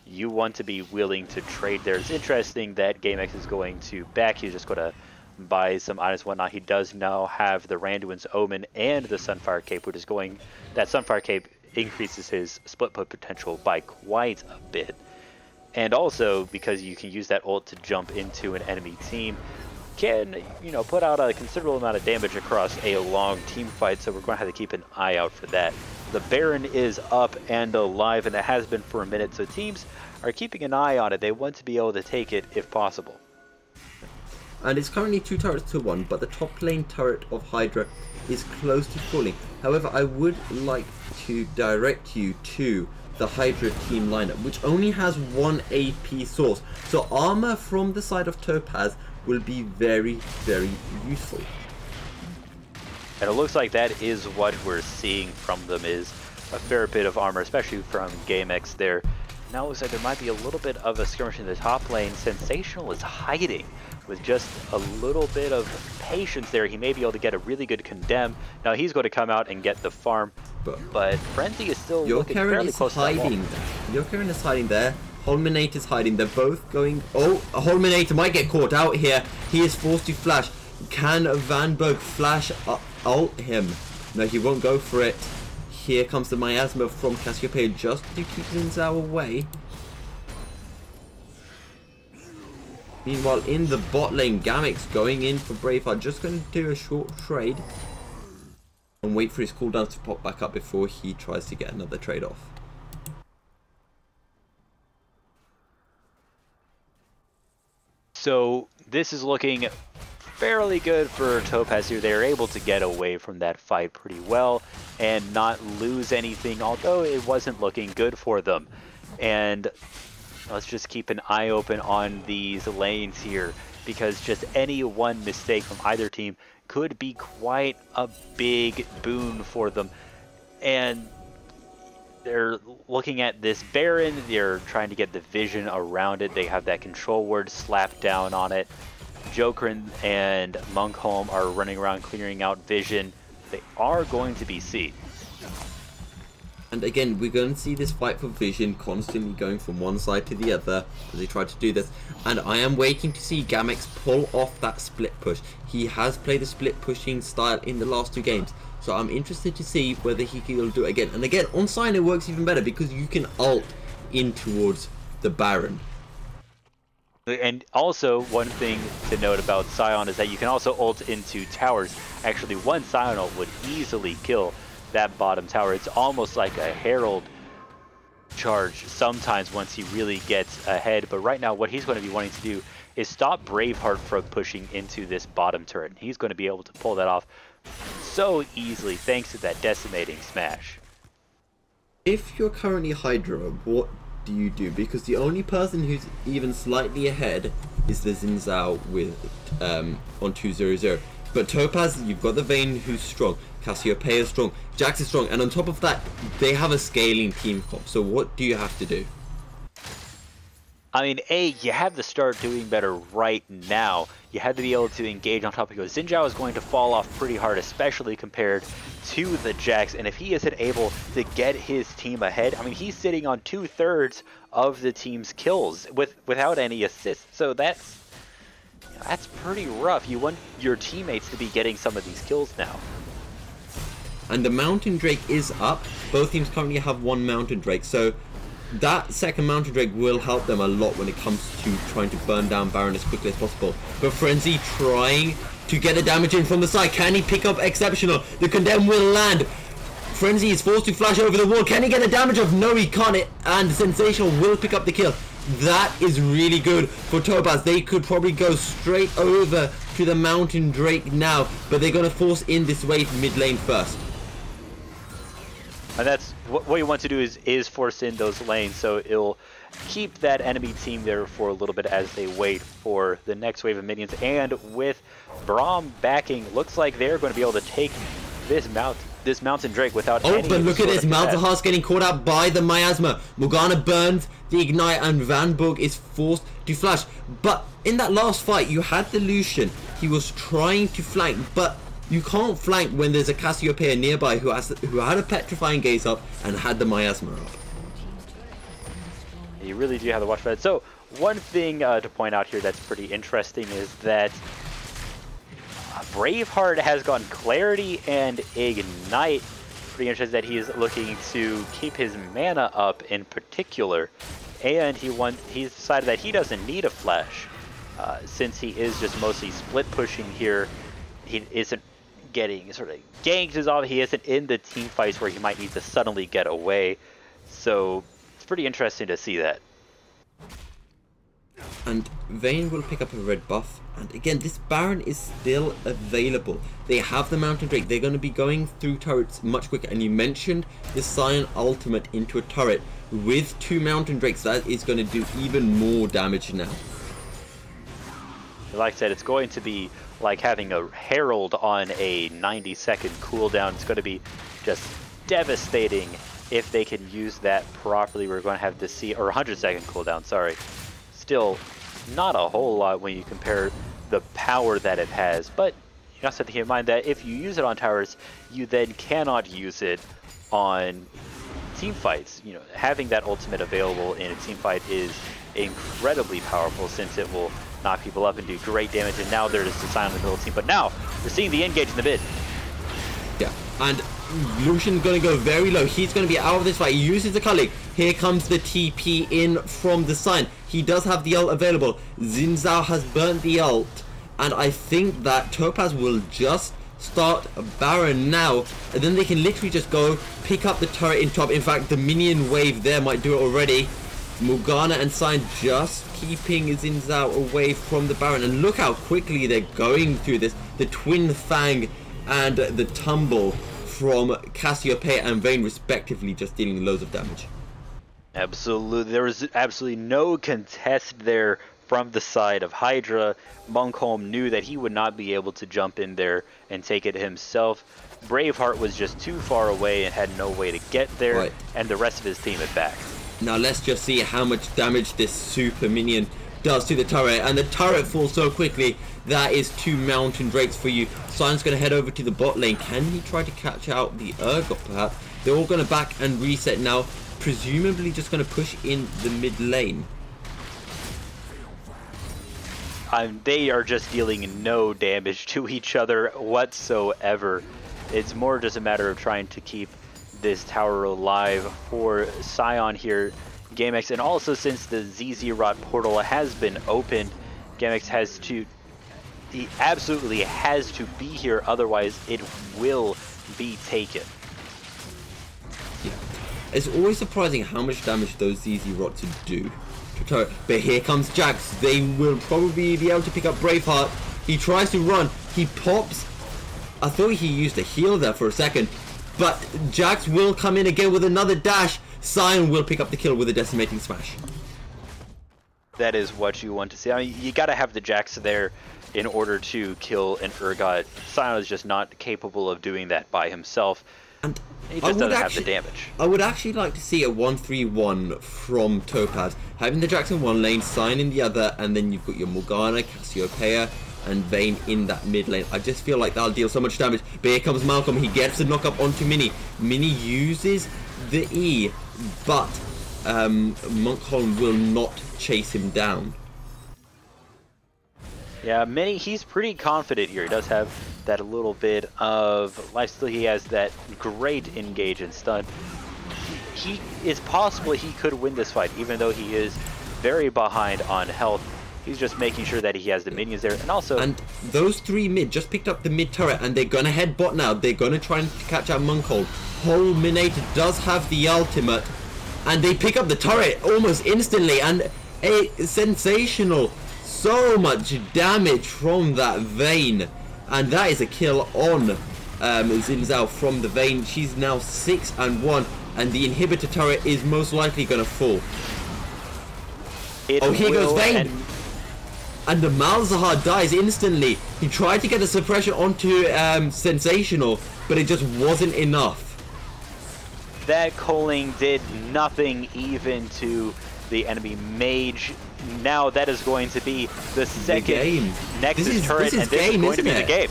you want to be willing to trade there. It's interesting that GameX is going to back. He's just going to buy some items and whatnot. He does now have the Randuin's Omen and the Sunfire Cape, which is going... that Sunfire Cape increases his split put potential by quite a bit. And also, because you can use that ult to jump into an enemy team, can, you know, put out a considerable amount of damage across a long team fight, so we're going to have to keep an eye out for that. The Baron is up and alive, and it has been for a minute, so teams are keeping an eye on it. They want to be able to take it if possible. And it's currently 2 turrets to 1, but the top lane turret of Hydra is close to falling. However, I would like to direct you to the Hydra team lineup, which only has 1 AP source. So armor from the side of Topaz will be very, very useful. And it looks like that is what we're seeing from them, is a fair bit of armor, especially from GameX there. Now it looks like there might be a little bit of a skirmish in the top lane. Sensational is hiding with just a little bit of patience there. He may be able to get a really good condemn. Now he's going to come out and get the farm, but Frenzy is still looking fairly close to that wall. Your Karen is hiding there. Holminator is hiding. They're both going... Oh, Holminator might get caught out here. He is forced to flash. Can Vanberg flash ult him? No, he won't go for it. Here comes the miasma from Cassiopeia just to keep Linzao away. Meanwhile, in the bot lane, Gamix going in for Braveheart, just going to do a short trade and wait for his cooldown to pop back up before he tries to get another trade off. So this is looking fairly good for Topaz here. They are able to get away from that fight pretty well and not lose anything, although it wasn't looking good for them. And let's just keep an eye open on these lanes here, because just any one mistake from either team could be quite a big boon for them. And they're looking at this Baron, they're trying to get the vision around it. They have that control word slapped down on it. Joker and Monkholm are running around clearing out vision. They are going to be seen. And again, we're going to see this fight for vision constantly going from one side to the other as they try to do this. And I am waiting to see Gamix pull off that split push. He has played the split pushing style in the last 2 games. So I'm interested to see whether he will do it again. And again, on Sion it works even better because you can ult in towards the Baron. And also, one thing to note about Sion is that you can also ult into towers. Actually, one Sion ult would easily kill that bottom tower. It's almost like a Herald charge sometimes once he really gets ahead. But right now, what he's going to be wanting to do is stop Braveheart from pushing into this bottom turret. He's going to be able to pull that off so easily thanks to that decimating smash. If you're currently Hydra, what do you do? Because the only person who's even slightly ahead is the Xin Zhao with on 2-0-0. But Topaz, you've got the Vayne who's strong, Cassiopeia is strong, Jax is strong, and on top of that, they have a scaling team comp. So what do you have to do? I mean, you have to start doing better right now. You have to be able to engage on top of Xin Zhao is going to fall off pretty hard, especially compared to the Jax. And if he isn't able to get his team ahead, I mean, he's sitting on 2/3 of the team's kills without any assists. So that's pretty rough. You want your teammates to be getting some of these kills now. And the Mountain Drake is up. Both teams currently have one Mountain Drake, so that second Mountain Drake will help them a lot when it comes to trying to burn down Baron as quickly as possible. But Frenzy trying to get the damage in from the side. Can he pick up Exceptional? The Condemn will land. Frenzy is forced to flash over the wall. Can he get the damage off? No, he can't. And Sensational will pick up the kill. That is really good for Topaz. They could probably go straight over to the Mountain Drake now, but they're going to force in this wave mid lane first. And that's what you want to do is force in those lanes, so it'll keep that enemy team there for a little bit as they wait for the next wave of minions. And with Braum backing, looks like they're going to be able to take this Mountain Drake without any. Oh, but look at this, Malzahar's getting caught out by the Miasma. Morgana burns the Ignite and Van Burg is forced to flash. But in that last fight, you had the Lucian. He was trying to flank, but you can't flank when there's a Cassiopeia nearby who had a Petrifying Gaze up and had the Miasma up. You really do have to watch for that. So one thing to point out here that's pretty interesting is that Braveheart has gone Clarity and Ignite. Pretty interesting that he's looking to keep his mana up in particular, and he's decided that he doesn't need a flash since he is just mostly split pushing here. He isn't getting sort of ganked as often. He isn't in the team fights where he might need to suddenly get away. So it's pretty interesting to see that. And Vayne will pick up a red buff. And again, this Baron is still available. They have the Mountain Drake. They're going to be going through turrets much quicker. And you mentioned the Scion ultimate into a turret with 2 Mountain Drakes. That is going to do even more damage now. Like I said, it's going to be like having a Herald on a 90-second cooldown. It's going to be just devastating if they can use that properly. We're going to have to see, or 100-second cooldown, sorry. Still not a whole lot when you compare the power that it has, but you also have to keep in mind that if you use it on towers, you then cannot use it on team fights. You know, having that ultimate available in a team fight is incredibly powerful since it will knock people up and do great damage. And now there's the Scion in the middle team, but now we're seeing the engage in the mid. Yeah, and Lucian's going to go very low. He's going to be out of this fight. He uses the culling. Here comes the TP in from the Scion. He does have the ult available. Xin Zhao has burnt the ult. And I think that Topaz will just start Baron now. And then they can literally just go pick up the turret in top. In fact, the minion wave there might do it already. Morgana and Scion just keeping Xin Zhao away from the Baron. And look how quickly they're going through this. The Twin Fang and the Tumble from Cassiopeia and Vayne respectively just dealing loads of damage. Absolutely, there was absolutely no contest there from the side of Hydra. Munkholm knew that he would not be able to jump in there and take it himself. Braveheart was just too far away and had no way to get there, right. And the rest of his team had backed. Now let's just see how much damage this super minion does to the turret, and the turret falls so quickly. That is 2 Mountain Drakes for you. Sion's going to head over to the bot lane. Can he try to catch out the Urgot perhaps? They're all going to back and reset now. Presumably just going to push in the mid lane. They are just dealing no damage to each other whatsoever. It's more just a matter of trying to keep this tower alive for Sion here. GameX, and also since the ZZ Rot portal has been opened, GameX has to, he absolutely has to be here, otherwise it will be taken. Yeah. It's always surprising how much damage those ZZ Rots do to turret. But here comes Jax. They will probably be able to pick up Braveheart. He tries to run. He pops. I thought he used a heal there for a second. But Jax will come in again with another dash. Sion will pick up the kill with a decimating smash. That is what you want to see. I mean, you got to have the Jax there in order to kill an Urgot. Sion is just not capable of doing that by himself. And He just doesn't have the damage. I would actually like to see a 1-3-1 from Topaz. Having the Jax in one lane, Sion in the other, and then you've got your Morgana, Cassiopeia, and Vayne in that mid lane. I just feel like that'll deal so much damage. But here comes Malcolm. He gets the knock up onto Mini. Mini uses the E, but Monkholm will not chase him down. Yeah, Mini, he's pretty confident here. He does have that a little bit of lifesteal. He has that great engage and stun. It's possible he could win this fight, even though he is very behind on health. He's just making sure that he has the minions there, and also... And those three mid just picked up the mid turret, and they're going to head bot now. They're going to try and catch out Monkhold. Fulminator does have the ultimate, and they pick up the turret almost instantly, and a sensational, so much damage from that Vayne. And that is a kill on Xin Zhao from the Vayne. She's now 6-1, and the inhibitor turret is most likely going to fall. Oh, here goes Vayne! And the Malzahar dies instantly. He tried to get a suppression onto Sensational, but it just wasn't enough. That culling did nothing even to the enemy mage. Now that is going to be the second Nexus turret, and this is going to be the game.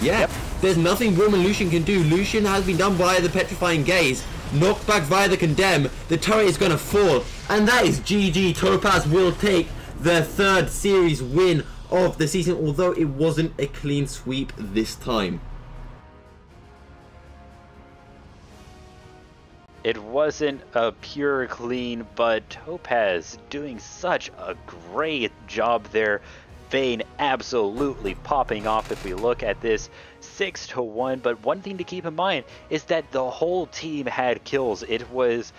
Yeah, Yep. There's nothing Roman Lucian can do. Lucian has been done via the Petrifying Gaze, knocked back via the Condemn. The turret is going to fall, and that is GG. Topaz will take their third series win of the season, although it wasn't a clean sweep this time. It wasn't a pure clean, but Topaz doing such a great job there. Vayne absolutely popping off if we look at this 6-1. But one thing to keep in mind is that the whole team had kills. It was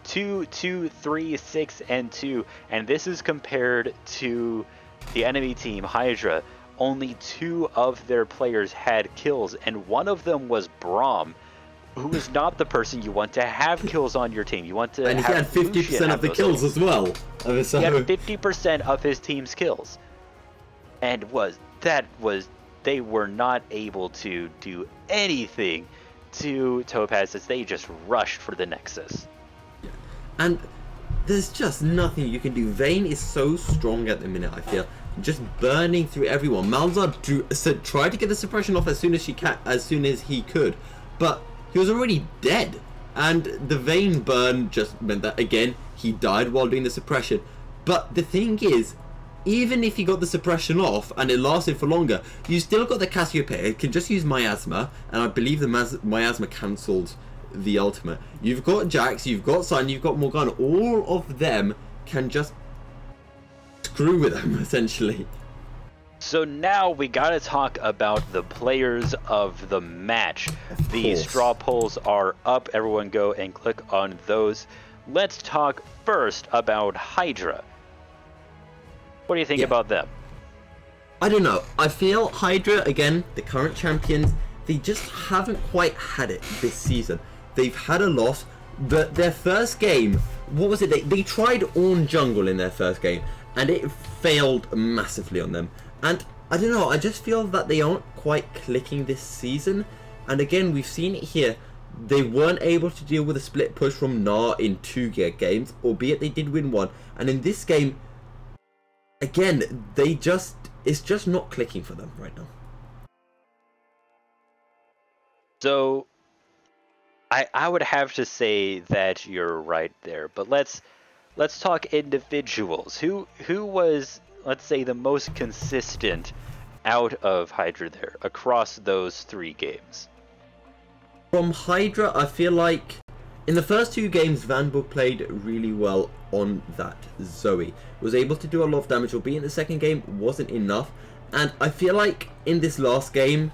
2, 2, 3, 6, and 2. And this is compared to the enemy team, Hydra. Only 2 of their players had kills, and one of them was Braum, who is not the person you want to have kills on your team. You want to and he had 50% of the kills as well. He had 50% of his team's kills. And they were not able to do anything to Topaz as they just rushed for the Nexus. And there's just nothing you can do. Vayne is so strong at the minute, I feel. Just burning through everyone. Malzahar tried to get the suppression off as soon as he could, but he was already dead. And the Vayne burn just meant that, again, he died while doing the suppression. But the thing is, even if he got the suppression off and it lasted for longer, you still got the Cassiopeia. It can just use Miasma, and I believe the Miasma cancelled the ultimate. You've got Jax, you've got Sion, you've got Morgana. All of them can just screw with them, essentially. So now we gotta talk about the players of the match. The straw polls are up. Everyone go and click on those. Let's talk first about Hydra. What do you think about them? I don't know. I feel Hydra, again, the current champions, they just haven't quite had it this season. They've had a loss, but their first game, what was it? They tried Ornn Jungle in their first game, and it failed massively on them. And I don't know, I just feel that they aren't quite clicking this season. And again, we've seen it here. They weren't able to deal with a split push from Gnar in 2 games, albeit they did win 1. And in this game, again, it's just not clicking for them right now. So I would have to say that you're right there, but let's talk individuals. Who was, let's say, the most consistent out of Hydra there across those 3 games? From Hydra, I feel like in the first 2 games, Vanburg played really well on that Zoe. Was able to do a lot of damage, albeit in the second game wasn't enough. And I feel like in this last game,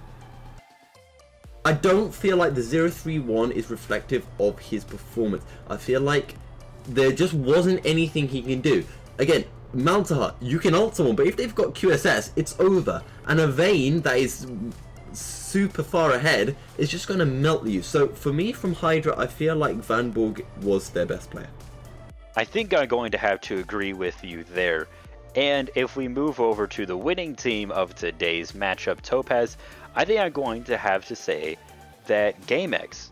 I don't feel like the 0-3-1 is reflective of his performance. I feel like there just wasn't anything he can do. Again, Malzahar, you can ult someone, but if they've got QSS, it's over. And a Vayne that is super far ahead is just going to melt you. So for me, from Hydra, I feel like Van Borg was their best player. I think I'm going to have to agree with you there. And if we move over to the winning team of today's matchup, Topaz, I think I'm going to have to say that GameX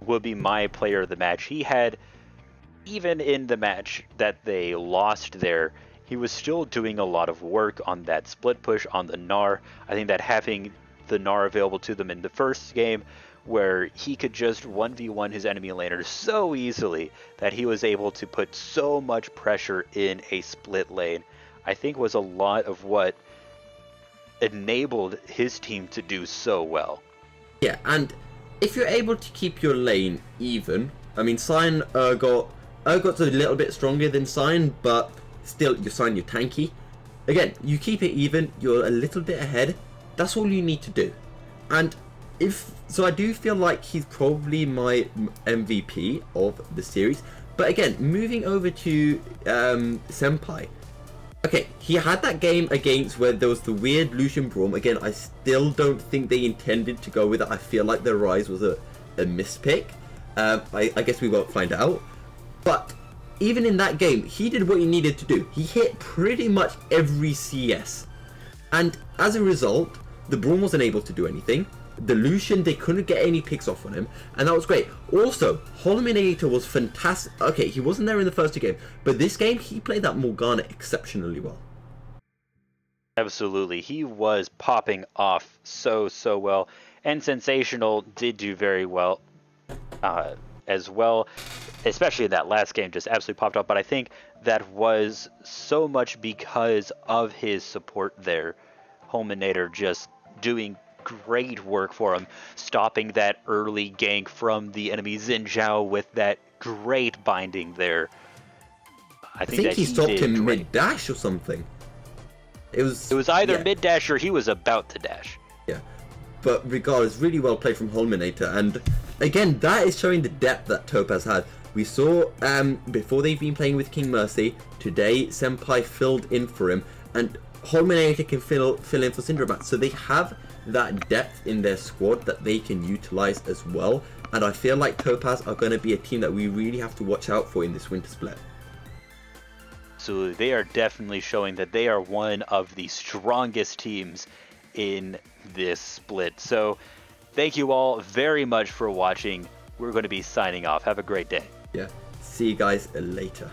will be my player of the match. He had, even in the match that they lost there, he was still doing a lot of work on that split push on the Gnar. I think that having the Gnar available to them in the first game, where he could just 1v1 his enemy laner so easily that he was able to put so much pressure in a split lane, I think was a lot of what enabled his team to do so well. Yeah, and if you're able to keep your lane even, I mean, Sion Urgot's a little bit stronger than Sion, but still, you're tanky. Again, you keep it even, you're a little bit ahead, that's all you need to do. And so I do feel like he's probably my MVP of the series. But again, moving over to Senpai. Okay, he had that game against where there was the weird Lucian Braum. Again, I still don't think they intended to go with it. I feel like their Rise was a mispick. I guess we won't find out. But even in that game, he did what he needed to do. He hit pretty much every CS. And as a result, the Braum wasn't able to do anything. The Lucian, they couldn't get any picks off on him, and that was great. Also, Holminator was fantastic. Okay, he wasn't there in the first two games, but this game, he played that Morgana exceptionally well. Absolutely. He was popping off so well, and Sensational did do very well as well, especially in that last game, just absolutely popped off. But I think that was so much because of his support there. Holminator just doing great work for him, stopping that early gank from the enemy Xin Zhao with that great binding there. I think that he stopped him mid-dash or something. It was either mid-dash or he was about to dash. Yeah, but regardless, really well played from Holminator, and again, that is showing the depth that Topaz had. We saw before they've been playing with King Mercy, today Senpai filled in for him, and Holminator can fill in for Cinderbat, so they have that depth in their squad that they can utilize as well. And I feel like Topaz are going to be a team that we really have to watch out for in this winter split. Absolutely, they are definitely showing that they are one of the strongest teams in this split. So thank you all very much for watching. We're going to be signing off. Have a great day. Yeah, see you guys later.